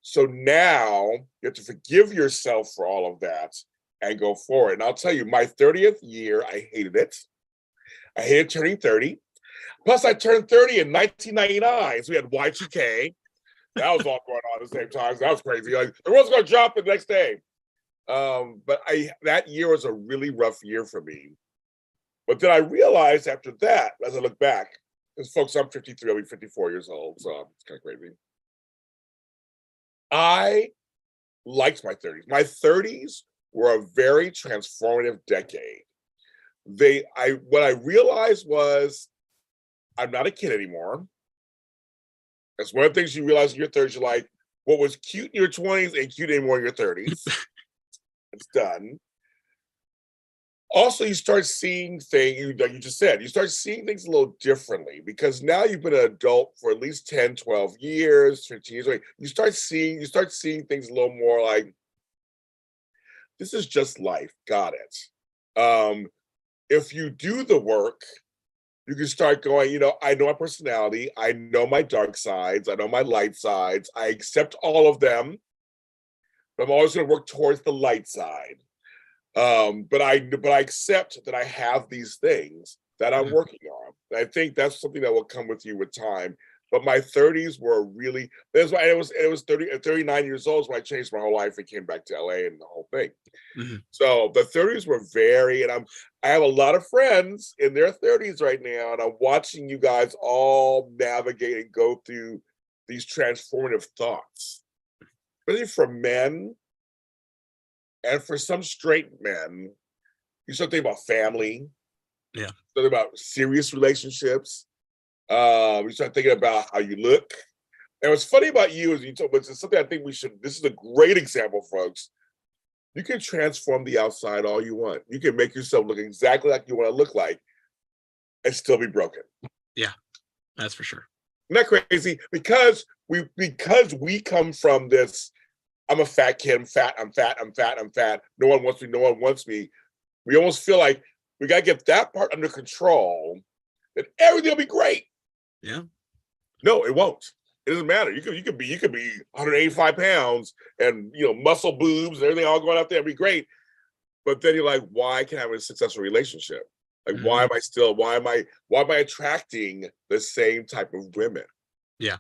So now you have to forgive yourself for all of that and go forward. And I'll tell you, my 30th year, I hated it. I hated turning 30. Plus, I turned 30 in 1999, so we had Y2K. That was all going on at the same time. So that was crazy. Like the world's gonna drop the next day. But that year was a really rough year for me. But then I realized after that, as I look back, because folks, I'm 53, I'll be 54 years old, so it's kind of crazy. I liked my 30s. My 30s were a very transformative decade. What I realized was I'm not a kid anymore. That's one of the things you realize in your 30s. You're like, what was cute in your 20s ain't cute anymore in your 30s. It's done. Also, you start seeing things, like you just said, you start seeing things a little differently because now you've been an adult for at least 10, 12 years, 15 years. Like you start seeing things a little more like, this is just life. Got it. If you do the work, you can start going, I know my personality. I know my dark sides. I know my light sides. I accept all of them. But I'm always going to work towards the light side. But I accept that I have these things that I'm working on. And I think that's something that will come with you with time. But my 30s were really, that's why it was 39 years old when I changed my whole life and came back to LA and the whole thing. Mm-hmm. So the 30s were I have a lot of friends in their 30s right now, and I'm watching you guys all navigate and go through these transformative thoughts. Especially for men, and for some straight men, you start thinking about family. Yeah. Start about serious relationships. You start thinking about how you look. And what's funny about you is it's something I think this is a great example, folks. You can transform the outside all you want. You can make yourself look exactly like you want to look like and still be broken. Yeah, that's for sure. Isn't that crazy? Because we come from this, I'm a fat kid, I'm fat. No one wants me. We almost feel like we got to get that part under control and everything will be great. Yeah. No, it won't. It doesn't matter. You could be 185 pounds and muscle boobs and everything all going out there and be great. But then you're like, why can't I have a successful relationship? Like, why am I attracting the same type of women? Yeah.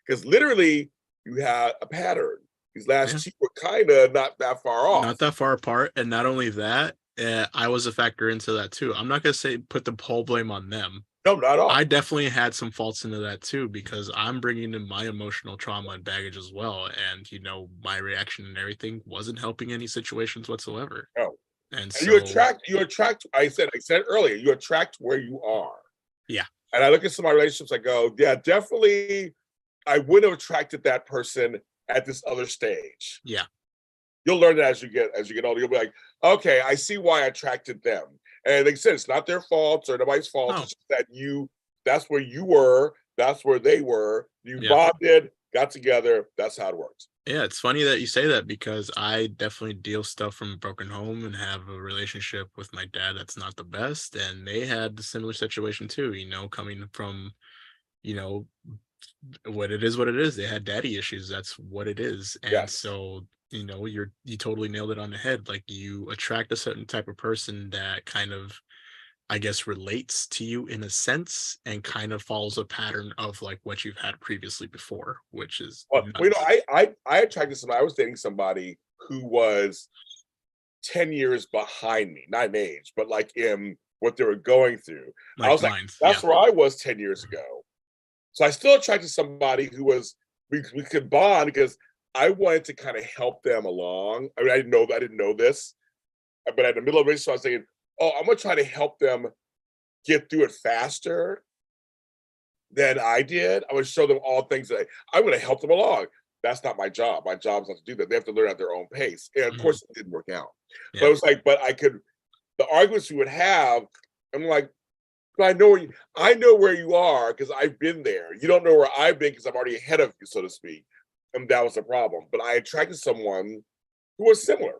Because literally you had a pattern. These last two were kind of not that far off. Not that far apart. And not only that, I was a factor into that too. I'm not going to say put the whole blame on them. No, not at all. I definitely had some faults into that too, because I'm bringing in my emotional trauma and baggage as well. And, my reaction and everything wasn't helping any situations whatsoever. No. And so you attract, I said earlier, you attract where you are. Yeah. And I look at some of my relationships, I go, yeah, definitely I wouldn't have attracted that person at this other stage. Yeah. You'll learn that as you get older. You'll be like, okay, I see why I attracted them. And like I said, it's not their fault or nobody's fault. No. It's just that that's where you were, that's where they were. You bonded, got together. That's how it works. Yeah, it's funny that you say that because I definitely deal stuff from a broken home and have a relationship with my dad that's not the best. And they had a similar situation too, coming from, what it is. They had daddy issues. That's what it is. And so, you totally nailed it on the head. Like you attract a certain type of person that kind of, I guess, relates to you in a sense and kind of follows a pattern of like what you've had previously before, which is I attracted somebody. I was dating somebody who was 10 years behind me, not in age, but like in what they were going through. Like I was like, that's where I was 10 years ago. So I still attracted somebody who was we could bond because I wanted to kind of help them along. I mean, I didn't know this, but at the middle of it, so I was thinking, oh, I'm gonna try to help them get through it faster than I did. I'm gonna show them all things that I'm gonna help them along. That's not my job. My job is not to do that. They have to learn at their own pace. And of course, it didn't work out. Yeah. But it was like, the arguments we would have, I'm like, I know where you are because I've been there. You don't know where I've been because I'm already ahead of you, so to speak. And that was the problem. But I attracted someone who was similar.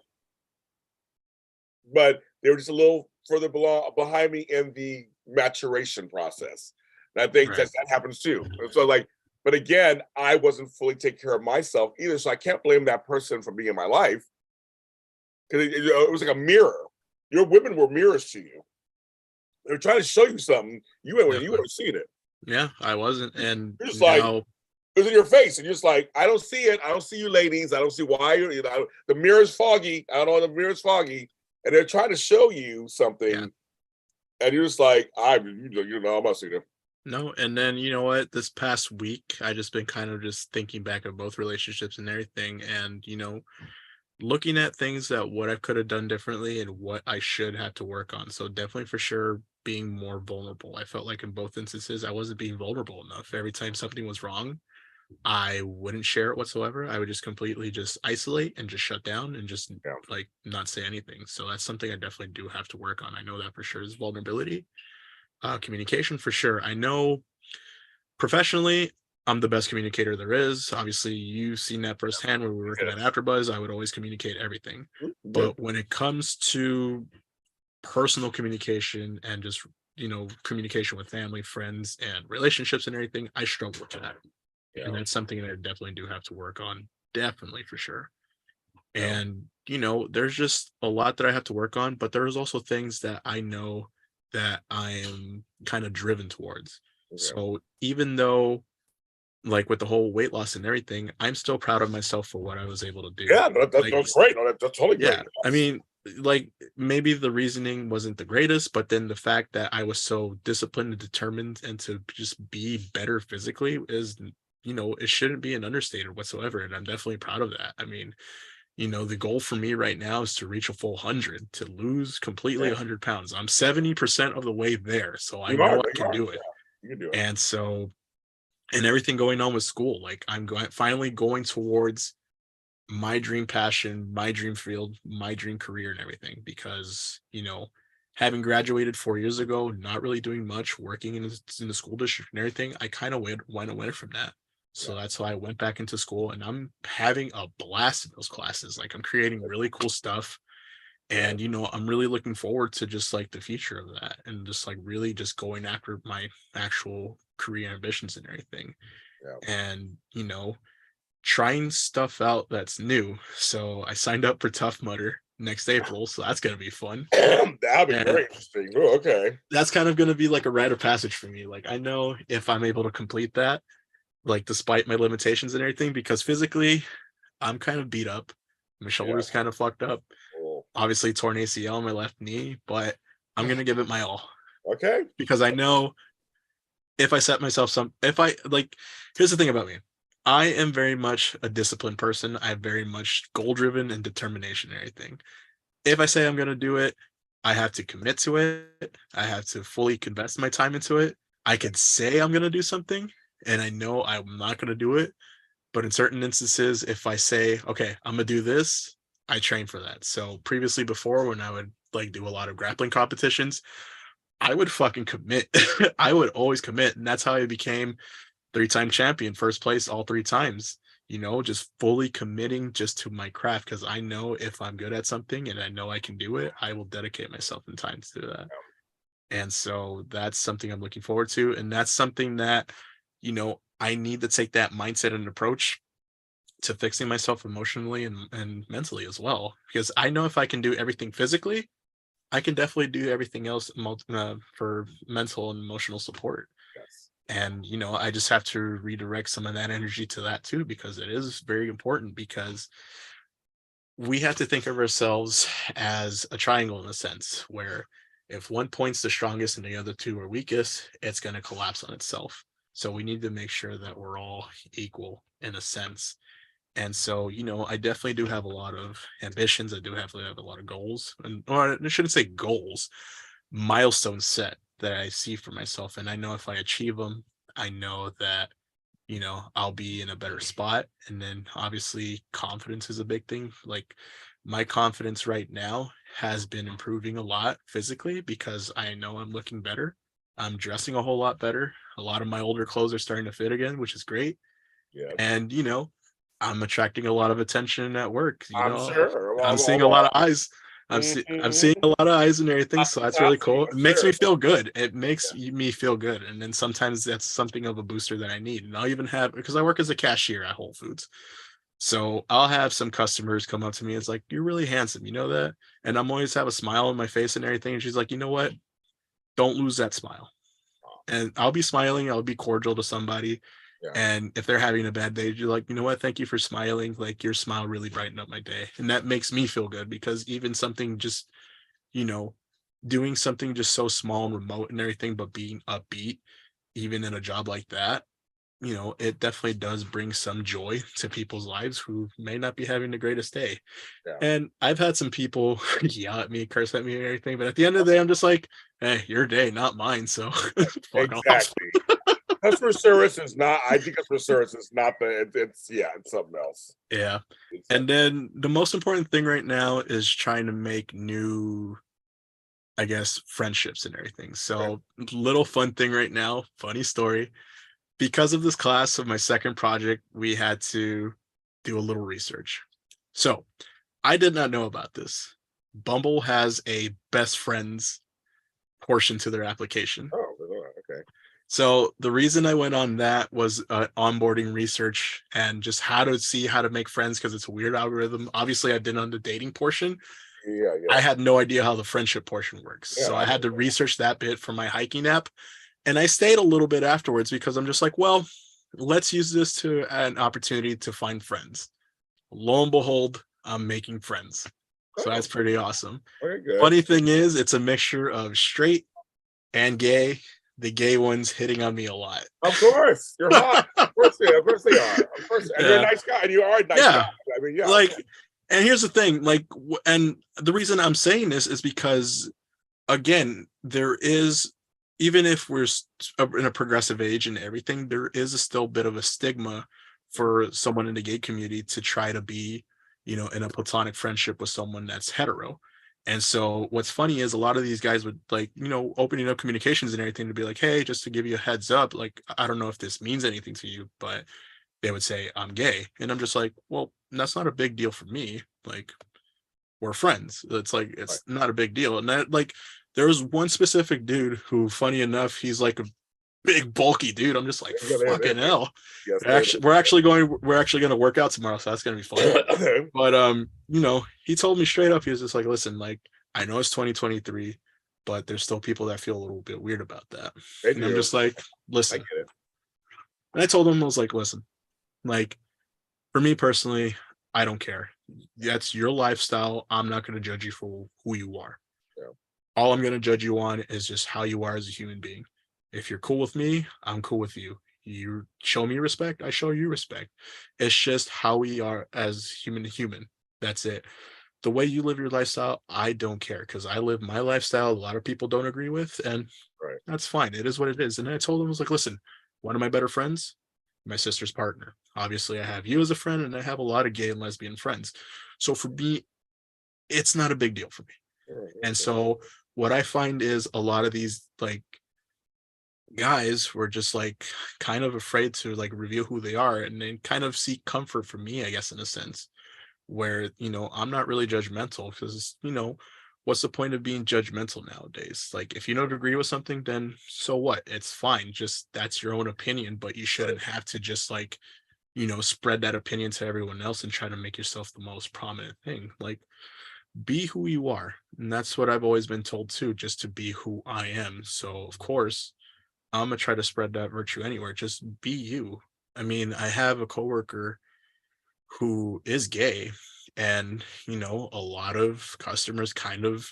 But they were just a little further behind me in the maturation process. And I think that happens too. And so but again, I wasn't fully taking care of myself either. So I can't blame that person for being in my life. Because it was like a mirror. Your women were mirrors to you. They're trying to show you something. You Definitely. weren't seeing it. Yeah, I wasn't. And You're just like, now, it was in your face, and you're just like, I don't see it. I don't see you, ladies. I don't see why you know, the mirror's foggy. I don't know, the mirror's foggy, and they're trying to show you yeah, something, and you're just like, I'm not seeing it. no. And then, you know what? This past week, I just been kind of just thinking back of both relationships and everything. And, looking at things that what I could have done differently and what I should have to work on. So definitely for sure being more vulnerable. I felt like in both instances I wasn't being vulnerable enough. Every time something was wrong, I wouldn't share it whatsoever. I would just completely just isolate and just shut down and just Yeah. like not say anything. So that's something I definitely do have to work on. I know that for sure is vulnerability. Communication for sure. I know professionally, I'm the best communicator there is. Obviously, you've seen that firsthand when we were working at Yes. AfterBuzz. I would always communicate everything. Good. But when it comes to personal communication and just communication with family, friends, and relationships and everything, I struggle with that, and Yeah. that's something that I definitely do have to work on. Definitely for sure. Yeah. And there's just a lot that I have to work on, but there's also things that I know that I am kind of driven towards. Yeah. So even though like with the whole weight loss and everything, I'm still proud of myself for what I was able to do. Yeah, Like, that's great. No, that's totally great. yeah, I mean, like maybe the reasoning wasn't the greatest, but then the fact that I was so disciplined and determined and to just be better physically is, it shouldn't be an understatement whatsoever. And I'm definitely proud of that. I mean, the goal for me right now is to reach a full 100, to lose completely Yeah. 100 pounds. I'm 70% of the way there. So I You are. know I You can are. do it. Yeah, you can do it. And so, and everything going on with school, like I'm finally going towards my dream passion, my dream field, my dream career and everything because, having graduated 4 years ago, not really doing much, working in the school district and everything, I kind of went away from that. So Yeah. that's why I went back into school and I'm having a blast in those classes. Like I'm creating really cool stuff. Yeah. And, I'm really looking forward to just like the future of that and just like really just going after my actual career ambitions and everything. Yeah. And, trying stuff out that's new. So I signed up for Tough Mudder next April, so that's gonna be fun. That'd be And very interesting. Oh, okay. that's kind of gonna be like a rite of passage for me. Like I know if I'm able to complete that, like despite my limitations and everything, because physically I'm kind of beat up. My Yeah. shoulder's kind of fucked up. Cool. Obviously torn ACL on my left knee, but I'm gonna give it my all Okay. because I know if I set myself if I like, here's the thing about me. I am very much a disciplined person. I'm very much goal driven and determination and everything. If I say I'm going to do it, I have to commit to it. I have to fully invest my time into it. I could say I'm going to do something and I know I'm not going to do it. But in certain instances, if I say, okay, I'm going to do this, I train for that. So previously before when I would like do a lot of grappling competitions, I would fucking commit. I would always commit. And that's how I became 3-time champion, first place all 3 times, just fully committing just to my craft. Because I know if I'm good at something and I know I can do it, I will dedicate myself in time to do that. And so that's something I'm looking forward to. And that's something that, I need to take that mindset and approach to fixing myself emotionally and mentally as well. Because I know if I can do everything physically, I can definitely do everything else for mental and emotional support. Yes. And I just have to redirect some of that energy to that too, because it is very important, because we have to think of ourselves as a triangle in a sense where if one point's the strongest and the other two are weakest, it's going to collapse on itself. So we need to make sure that we're all equal in a sense. And so, I definitely do have a lot of ambitions. I do have a lot of goals, and or I shouldn't say goals, milestones set that I see for myself. And I know if I achieve them, I know that, I'll be in a better spot. And then obviously confidence is a big thing. Like my confidence right now has been improving a lot physically because I know I'm looking better. I'm dressing a whole lot better. A lot of my older clothes are starting to fit again, which is great. Yeah. And, I'm attracting a lot of attention at work. I'm sure. I'm seeing a lot of eyes. I'm seeing Mhm. a lot of eyes and everything, so that's really Paparazzi, cool. I'm It makes sure. me feel good. It makes me feel good, and then sometimes that's something of a booster that I need. And I'll even have, because I work as a cashier at Whole Foods, so I'll have some customers come up to me. It's like, "You're really handsome, you know that?" And I'm always have a smile on my face and everything. And she's like, "You know what? don't lose that smile. And I'll be smiling, I'll be cordial to somebody. Yeah. And if they're having a bad day, you're like, you know what? Thank you for smiling. Like your smile really brightened up my day. And that makes me feel good because even something just, you know, doing something just so small and remote and everything, but being upbeat, even in a job like that, you know, it definitely does bring some joy to people's lives who may not be having the greatest day. Yeah. And I've had some people yell at me, curse at me, and everything, but at the end of the day, I'm just like, hey, your day, not mine. So fuck off. Exactly. Customer service is not. I think customer service is not the. It's it's something else. Yeah. It's And then the most important thing right now is trying to make new, I guess, friendships and everything. So, little fun thing right now, funny story. Because of this class of my second project, we had to do a little research. So, I did not know about this. Bumble has a best friends portion to their application. oh, okay. So the reason I went on that was onboarding research and just how to see how to make friends because it's a weird algorithm. Obviously, I did on the dating portion. Yeah. I had no idea how the friendship portion works. Yeah, So I had to research that bit for my hiking app. And I stayed a little bit afterwards because I'm just like, well, let's use this to an opportunity to find friends. Lo and behold, I'm making friends. So that's pretty awesome. Very good. Funny thing is, it's a mixture of straight and gay. The gay ones hitting on me a lot. Of course, you're hot. Of course they are. Of course, and you're a nice guy. And you are a nice guy. I mean, yeah. Like, and here's the thing, like, and the reason I'm saying this is because, again, there is, even if we're in a progressive age and everything, there is a still bit of a stigma for someone in the gay community to try to be, you know, in a platonic friendship with someone that's hetero. And so what's funny is a lot of these guys would, like, you know, opening up communications and everything to be like, hey, just to give you a heads up, like, I don't know if this means anything to you, but they would say, I'm gay. And I'm just like, well, that's not a big deal for me. Like, we're friends. It's like, it's not a big deal. And that, like, there was one specific dude who, funny enough, he's like a big bulky dude. I'm just like, fucking hell. Yes, we're actually going to work out tomorrow, so that's gonna be fun. But you know, he told me straight up, he was just like, listen, like, I know it's 2023, but there's still people that feel a little bit weird about that. And I'm just like, listen. And I told him, I was like, listen, like, for me personally, I don't care. That's your lifestyle. I'm not going to judge you for who you are. Yeah. All I'm going to judge you on is just how you are as a human being. If you're cool with me, I'm cool with you. You show me respect, I show you respect. It's just how we are as human to human. That's it. The way you live your lifestyle, I don't care because I live my lifestyle. A lot of people don't agree with, and that's fine. It is what it is. And I told him, I was like, listen, one of my better friends, my sister's partner. Obviously, I have you as a friend, and I have a lot of gay and lesbian friends. So for me, it's not a big deal for me. And so what I find is a lot of these, like, guys were just like kind of afraid to like reveal who they are, and they kind of seek comfort from me, I guess, in a sense, where, you know, I'm not really judgmental because, you know, what's the point of being judgmental nowadays? Like, if you don't agree with something, then so what? It's fine. Just that's your own opinion, but you shouldn't have to just, like, you know, spread that opinion to everyone else and try to make yourself the most prominent thing. Like, be who you are. And that's what I've always been told too, just to be who I am. So of course, I'm gonna try to spread that virtue anywhere. Just be you. I mean, I have a coworker who is gay, and, you know, a lot of customers kind of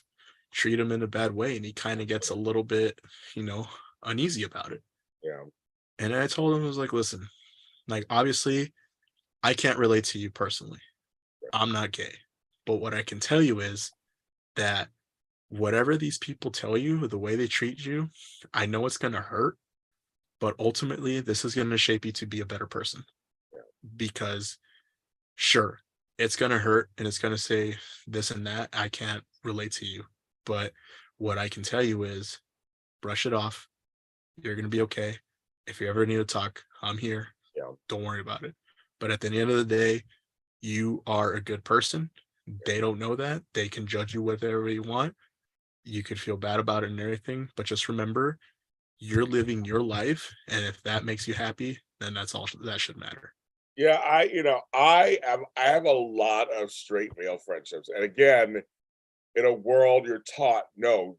treat him in a bad way, and he kind of gets a little bit, you know, uneasy about it. Yeah. And I told him, I was like, listen, like, obviously, I can't relate to you personally. I'm not gay. But what I can tell you is that whatever these people tell you, the way they treat you, I know it's going to hurt, but ultimately, this is going to shape you to be a better person. Because, sure, it's going to hurt and it's going to say this and that. I can't relate to you. But what I can tell you is brush it off. You're going to be okay. If you ever need to talk, I'm here. Yeah. Don't worry about it. But at the end of the day, you are a good person. They don't know that. They can judge you whatever you want. You could feel bad about it and everything. But just remember, you're living your life. And if that makes you happy, then that's all that should matter. Yeah, I have a lot of straight male friendships. And again, in a world you're taught, no,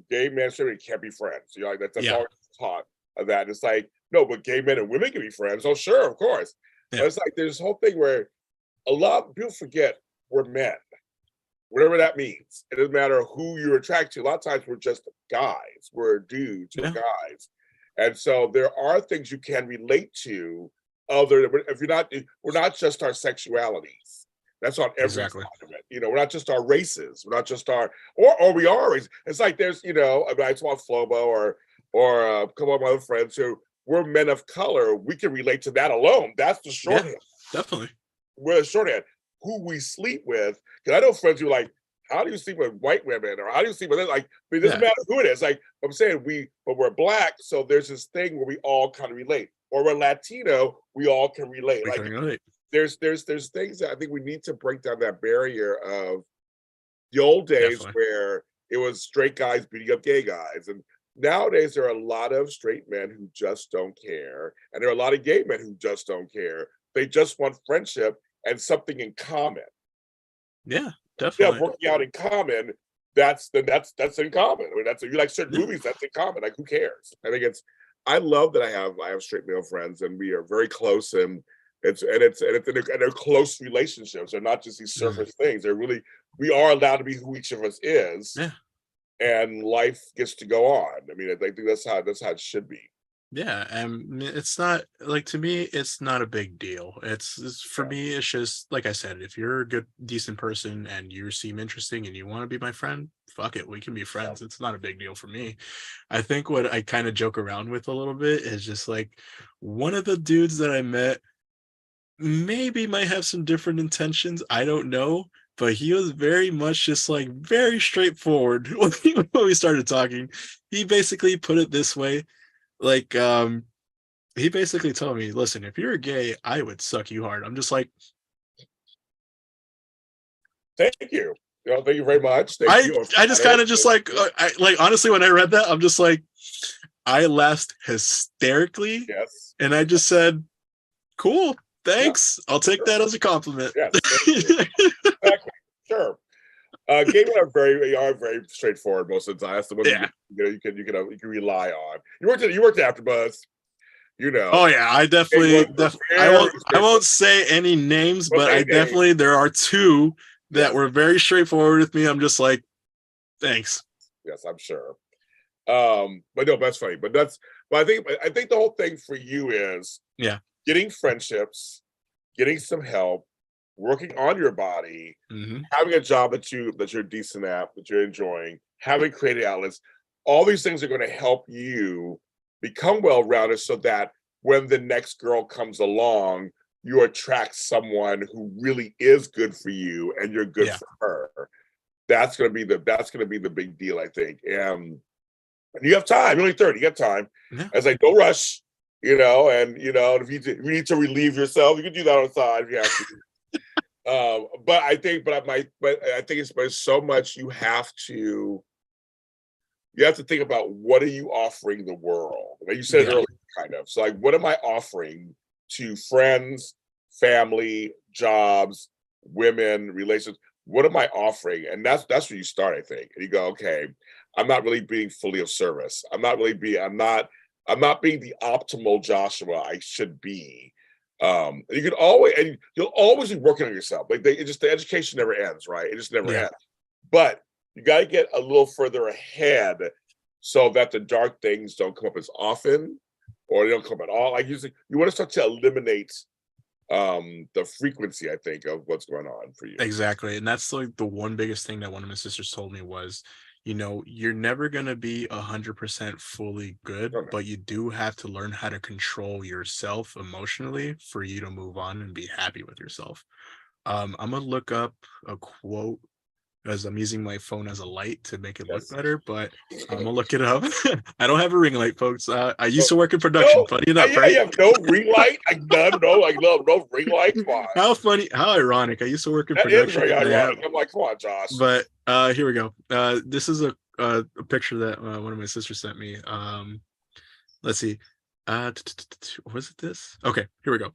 gay men and straight men can't be friends. You know, like that's Yeah. always taught of that. It's like, no, but gay men and women can be friends. Oh, sure, of course. Yeah. But it's like there's this whole thing where a lot of people forget we're men, whatever that means. It doesn't matter who you're attracted to. A lot of times we're just guys, we're dudes, we're Yeah. guys. And so there are things you can relate to other, if you're not, we're not just our sexualities. That's on every Exactly. side of it. You know, we're not just our races. We're not just our, or we are races. It's like there's, you know, I mean, I saw Flobo or a couple of my other friends who we're men of color. We can relate to that alone. That's the Yeah, shorthand. definitely. We're the shorthand. Who we sleep with. Because I know friends who are like, how do you sleep with white women? Or how do you sleep with it? Like, it doesn't Yeah. matter who it is. Like I'm saying, but we're black, so there's this thing where we all kind of relate. Or we're Latino, we all can relate. We Like can relate. there's things that I think we need to break down that barrier of the old days Definitely. where it was straight guys beating up gay guys. And nowadays there are a lot of straight men who just don't care. And there are a lot of gay men who just don't care. They just want friendship and something in common. Yeah, Yeah, definitely. working out in common, that's in common. I mean, that's if you like certain Yeah. movies, that's in common. Like, who cares? I think I love that I have straight male friends, and we are very close, and they're close relationships. They're not just these Mhm. surface things. They're really, we are allowed to be who each of us is, Yeah. and life gets to go on. I mean, I think that's how it should be. Yeah, and it's not like, to me, it's not a big deal. It's for Yeah, me, it's just like I said, if you're a good, decent person and you seem interesting and you want to be my friend, fuck it, we can be yeah. friends. It's not a big deal for me. I think what I kind of joke around with a little bit is just like, one of the dudes that I met maybe might have some different intentions. I don't know. But he was very much just like very straightforward when we started talking. He basically put it this way, like, he basically told me, listen, if you're gay, I would suck you hard. I'm just like, Thank you. You know, thank you very much. Thank I you. I'm I just kind flattered. of just Thank like, you. I like, honestly, when I read that, I'm just like, I laughed hysterically, Yes. and I just said, cool, Yeah. thanks, I'll take Sure. that as a compliment. Yes. Thank you. Exactly. Sure. Gay men are very straightforward most of the time. That's the ones Yeah. you can rely on. You worked at AfterBuzz, you Oh know. yeah, I Gay definitely ones are def very I won't straightforward. say any names, Don't but say I any names. definitely, there are two that Yes, were very straightforward with me. I'm just like, thanks. yes, I'm sure. But no, that's funny. But I think the whole thing for you is Yeah. getting friendships, getting some help, working on your body, Hmm. having a job that you're decent at, that you're enjoying, having creative outlets. All these things are going to help you become well-rounded so that when the next girl comes along, you attract someone who really is good for you and you're good Yeah. for her. That's going to be the big deal, I think. And you have time. You're only 30. You have time. Yeah. I was like, don't rush. You know, and you know, if you need to relieve yourself, you can do that on the side if you have to. But I think, but I think it's so much you have to think about what are you offering the world? Like you said it Yeah. earlier, kind of. So like, what am I offering to friends, family, jobs, women, relations? What am I offering? And that's where you start, I think. And you go, okay, I'm not really being fully of service. I'm not being the optimal Joshua I should be. And you'll always be working on yourself. Like the education never ends, right? It just never Yeah. ends. But you got to get a little further ahead so that the dark things don't come up as often or they don't come at all. Like you want to start to eliminate the frequency, I think, of what's going on for you. Exactly. And that's like the one biggest thing that one of my sisters told me was, you're never going to be 100% fully good, Oh, no. but you do have to learn how to control yourself emotionally for you to move on and be happy with yourself. I'm gonna look up a quote as I'm using my phone as a light to make it look Yes. better, but I'm gonna look it up. I don't have a ring light, folks. I used So, to work in production. no, Funny enough, yeah, right? you have no ring light, like none, no, like no ring light. Come on, How funny, how ironic. I used to work in that is production very and I have, ironic. I'm like, come on, Josh. but here we go. This is a picture that one of my sisters sent me. Let's see. Was it this? Okay, here we go.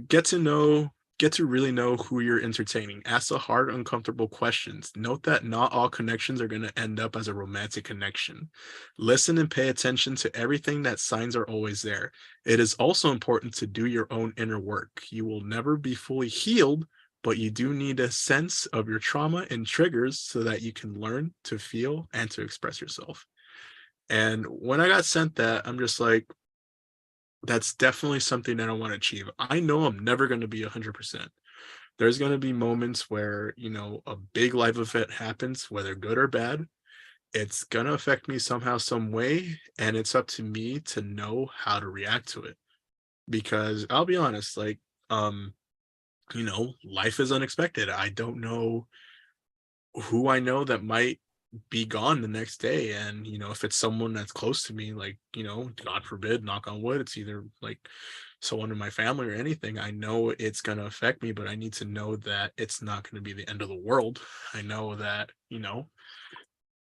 Get to know get to really know who you're entertaining. Ask the hard, uncomfortable questions. Note that not all connections are going to end up as a romantic connection. Listen and pay attention to everything that signs are always there. It is also important to do your own inner work. You will never be fully healed, but you do need a sense of your trauma and triggers so that you can learn to feel and to express yourself. And when I got sent that, I'm just like, that's definitely something that I want to achieve. I know I'm never going to be 100%. There's going to be moments where, a big life event happens, whether good or bad. It's going to affect me somehow, some way. And it's up to me to know how to react to it. Because I'll be honest, like, life is unexpected. I don't know who I know that might be gone the next day. And, if it's someone that's close to me, like, God forbid, knock on wood, it's either like someone in my family or anything, I know it's going to affect me, but I need to know that it's not going to be the end of the world. I know that,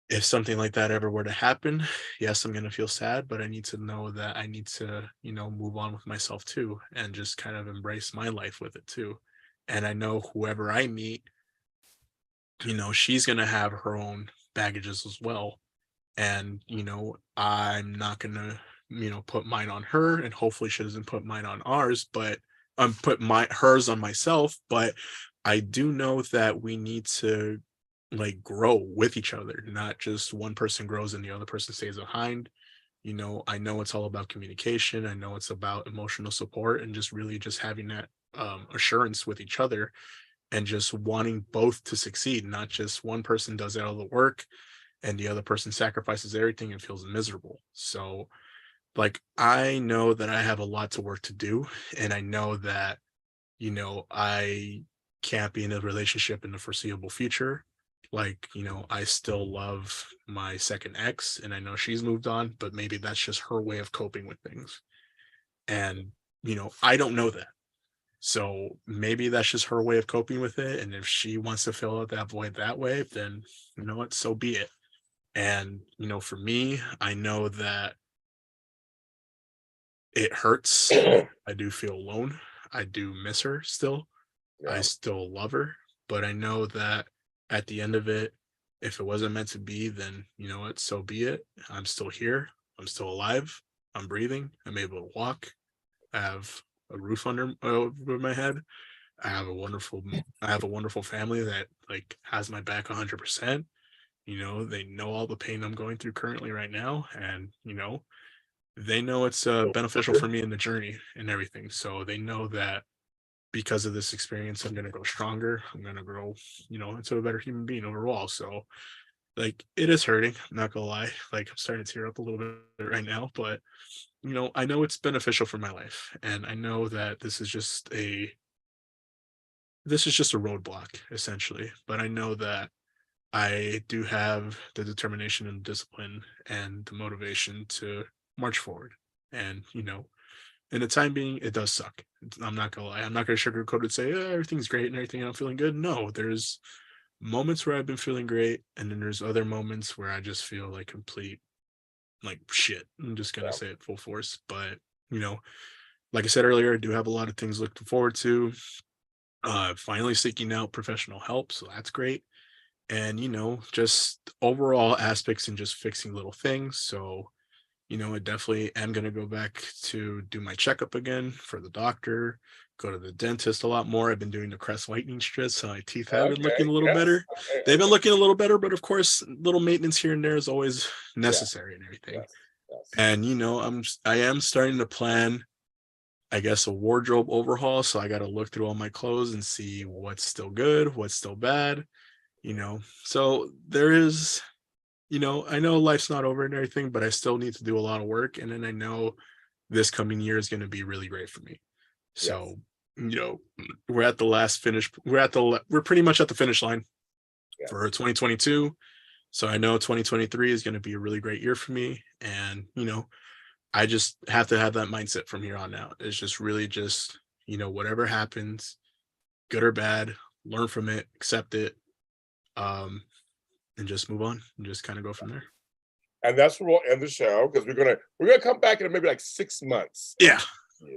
if something like that ever were to happen, yes, I'm going to feel sad, but I need to know that I need to, move on with myself too, and just kind of embrace my life with it too. And I know whoever I meet, she's going to have her own baggages as well. And, I'm not going to, put mine on her, and hopefully she doesn't put mine on ours, but put hers on myself. But I do know that we need to like grow with each other, not just one person grows and the other person stays behind. I know it's all about communication. I know it's about emotional support and just really just having that assurance with each other, and just wanting both to succeed, not just one person does all the work and the other person sacrifices everything and feels miserable. So, like, I know that I have a lot to work to do, and I know that, I can't be in a relationship in the foreseeable future. Like, I still love my second ex, and I know she's moved on, but maybe that's just her way of coping with things. And, I don't know that. So maybe that's just her way of coping with it. And if she wants to fill out that void that way, then you know what, so be it. And, for me, I know that it hurts. I do feel alone. I do miss her still. I Yeah. still love her. But I know that at the end of it, if it wasn't meant to be, then you know what, so be it. I'm still here. I'm still alive. I'm breathing. I'm able to walk. I have a roof under over my head. I have a wonderful family that like has my back 100%. They know all the pain I'm going through currently right now, and they know it's beneficial for me in the journey and everything. So they know that because of this experience, I'm gonna grow stronger. I'm gonna grow, into a better human being overall. So like it is hurting, I'm not gonna lie. Like I'm starting to tear up a little bit right now, but I know it's beneficial for my life. And I know that this is just a roadblock, essentially. But I know that I do have the determination and discipline and the motivation to march forward. And, in the time being, it does suck. I'm not gonna lie. I'm not gonna sugarcoat it and say, everything's great and everything, I'm feeling good. No, there's moments where I've been feeling great, and then there's other moments where I just feel like complete like shit. I'm just gonna Yeah. say it full force. But, you know, like I said earlier, I do have a lot of things looking forward to. Finally seeking out professional help, so that's great. And just overall aspects and just fixing little things. So I definitely am going to go back to do my checkup again for the doctor, go to the dentist a lot more. I've been doing the crest whitening strips, so my teeth have been looking Okay. a little Yes. better. They've been looking a little better, but of course little maintenance here and there is always Yeah. necessary and everything. Yes. Yes. And I am starting to plan, I guess, a wardrobe overhaul. So I got to look through all my clothes and see what's still good, what's still bad. So there is, I know life's not over and everything, but I still need to do a lot of work. And then I know this coming year is going to be really great for me. Yes. So, you know, we're at the last finish. We're pretty much at the finish line for Yes. 2022. So I know 2023 is going to be a really great year for me. And, I just have to have that mindset from here on out. It's just really just, whatever happens, good or bad, learn from it, accept it, um, and just move on and just kind of go from there. And that's where we'll end the show because we're gonna come back in maybe like 6 months. Yeah.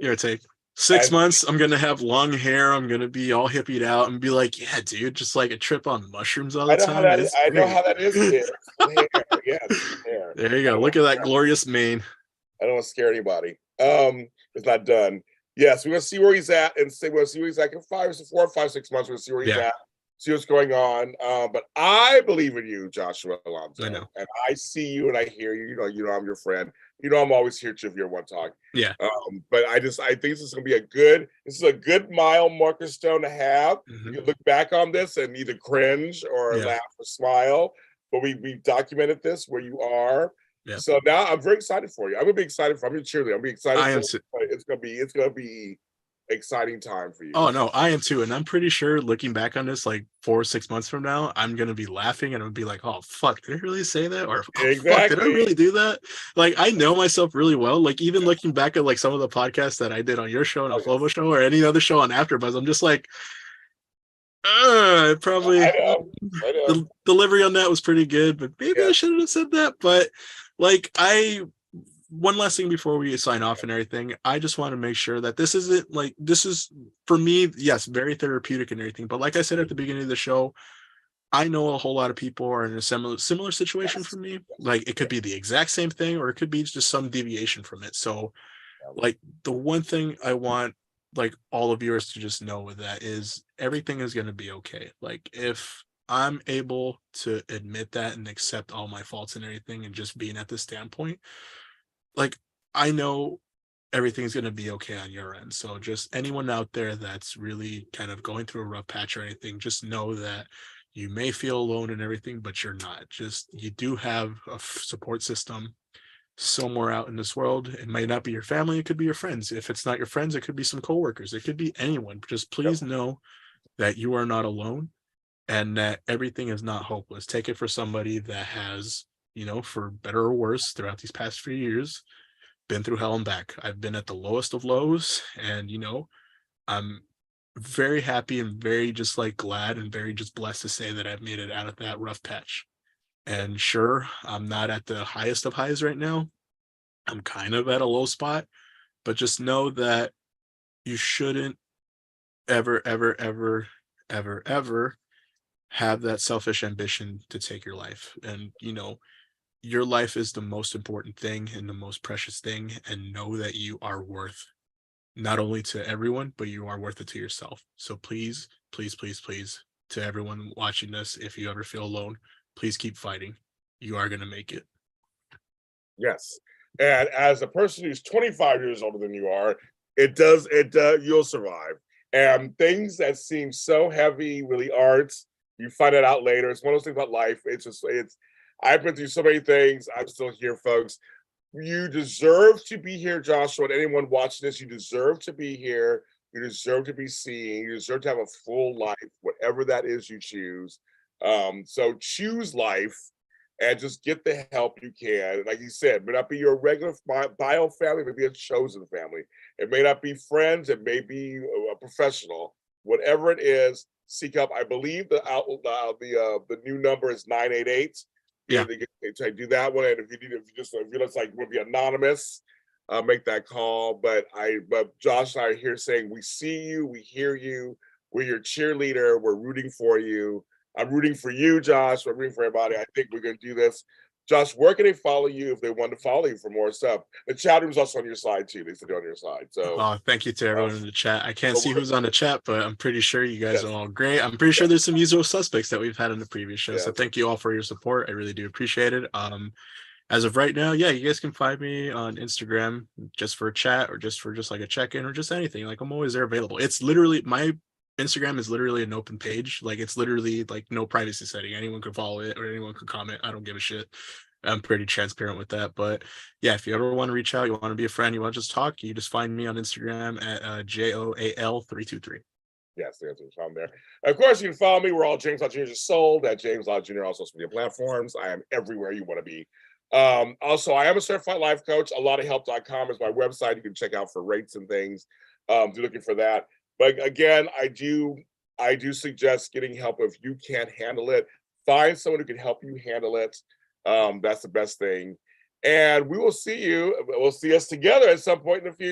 Your take. 6 And months, I'm gonna have long hair. I'm gonna be all hippied out and be like, yeah, dude, just like a trip on mushrooms all the time is I know how great. that is with hair. With hair. Yes, with hair. There you I go. don't Look want at to that scare, glorious mane. I don't want to scare anybody. It's not done. Yes, we're gonna see where he's at and say we're gonna see where he's at in 4 or 5, 6 months. We're gonna see where he's Yeah, at, see what's going on. But I believe in you, Joshua I Alonzo, know. and I see you and I hear you. You know I'm your friend. You know I'm always here to if you want to talk. Yeah. But I think this is gonna be this is a good mile marker stone to have. Hmm. You can look back on this and either cringe or Yeah. laugh or smile. But we documented this where you are. Yeah. So now I'm very excited for you. I'm gonna be excited for. I'm gonna cheerleader. I'm gonna be excited I for am. you. It's gonna be exciting time for you. Oh no, I am too, and I'm pretty sure looking back on this like 4 or 6 months from now, I'm gonna be laughing and I'm gonna be like, "Oh fuck, did I really say that?" Or "Oh fuck, did I Exactly. really do that?" Like I know myself really well. Like even looking back at like some of the podcasts that I did on your show and Oh on Flobo yes. Show or any other show on AfterBuzz, I'm just like, I probably know. I know. the delivery on that was pretty good, but maybe I Yes. shouldn't have said that. But like I one last thing before we sign off and everything, I just want to make sure that this isn't like this is for me, yes, very therapeutic and everything. But like I said at the beginning of the show, I know a whole lot of people are in a similar situation Yes. for me. Yes. Like it could Yes. be the exact same thing, or it could be just some deviation from it. So Yeah. like the one thing I want like all of viewers to just know with that is everything is going to be okay. Like if I'm able to admit that and accept all my faults and everything and just being at this standpoint, like I know everything's going to be okay on your end. So just anyone out there that's really kind of going through a rough patch or anything, just know that you may feel alone and everything, but you're not. Just you do have a support system somewhere out in this world. It might not be your family, it could be your friends. If it's not your friends, it could be some coworkers, it could be anyone. Just Yep. please know that you are not alone and that everything is not hopeless. Take it for somebody that has, for better or worse, throughout these past few years, been through hell and back. I've been at the lowest of lows, and I'm very happy and very just like glad and very just blessed to say that I've made it out of that rough patch. And sure, I'm not at the highest of highs right now. I'm kind of at a low spot, but just know that you shouldn't ever, ever, ever, ever, ever have that selfish ambition to take your life. And, your life is the most important thing and the most precious thing. And know that you are worth not only to everyone, but you are worth it to yourself. So please, please, please, please, to everyone watching this, if you ever feel alone, please keep fighting. You are going to make it. Yes. And as a person who's 25 years older than you are, you'll survive. And things that seem so heavy really aren't. You find it out later. It's one of those things about life. I've been through so many things. I'm still here, folks. You deserve to be here, Joshua. And anyone watching this, you deserve to be here. You deserve to be seen. You deserve to have a full life, whatever that is you choose. So choose life and just get the help you can. Like you said, it may not be your regular bio family, it may be a chosen family. It may not be friends, it may be a professional. Whatever it is, seek help. I believe the new number is 988. Yeah. To do that one, and if you just like want to be anonymous, make that call. But Josh and I are here saying we see you, we hear you, we're your cheerleader, we're rooting for you. I'm rooting for you, Josh. I'm rooting for everybody. I think we're going to do this. Josh, where can they follow you if they want to follow you for more stuff? The chat room's also on your side too. They said they're on your side. So, Oh, thank you to everyone in the chat. I can't so see who's on the chat, but I'm pretty sure you guys yes, are all great. I'm pretty sure yes, there's some usual suspects that we've had in the previous show. So yes. thank you all for your support. I really do appreciate it. As of right now, yeah, you guys can find me on Instagram just for a chat or just for just like a check-in or just anything. Like I'm always there available. It's literally my Instagram is literally an open page. Like it's literally like no privacy setting. Anyone can follow it or anyone can comment. I don't give a shit. I'm pretty transparent with that. But yeah, if you ever want to reach out, you want to be a friend, you want to just talk, you just find me on Instagram at JOAL323. Yes, the answer is found there. Of course, you can follow me. We're all James Law Jr. Just sold at James Law Jr. on social media platforms. I am everywhere you want to be. Also, I am a certified life coach. A lot of help.com is my website. You can check out for rates and things. If you're looking for that. But again, I do suggest getting help if you can't handle it. Find someone who can help you handle it. That's the best thing. And we'll see us together at some point in the future.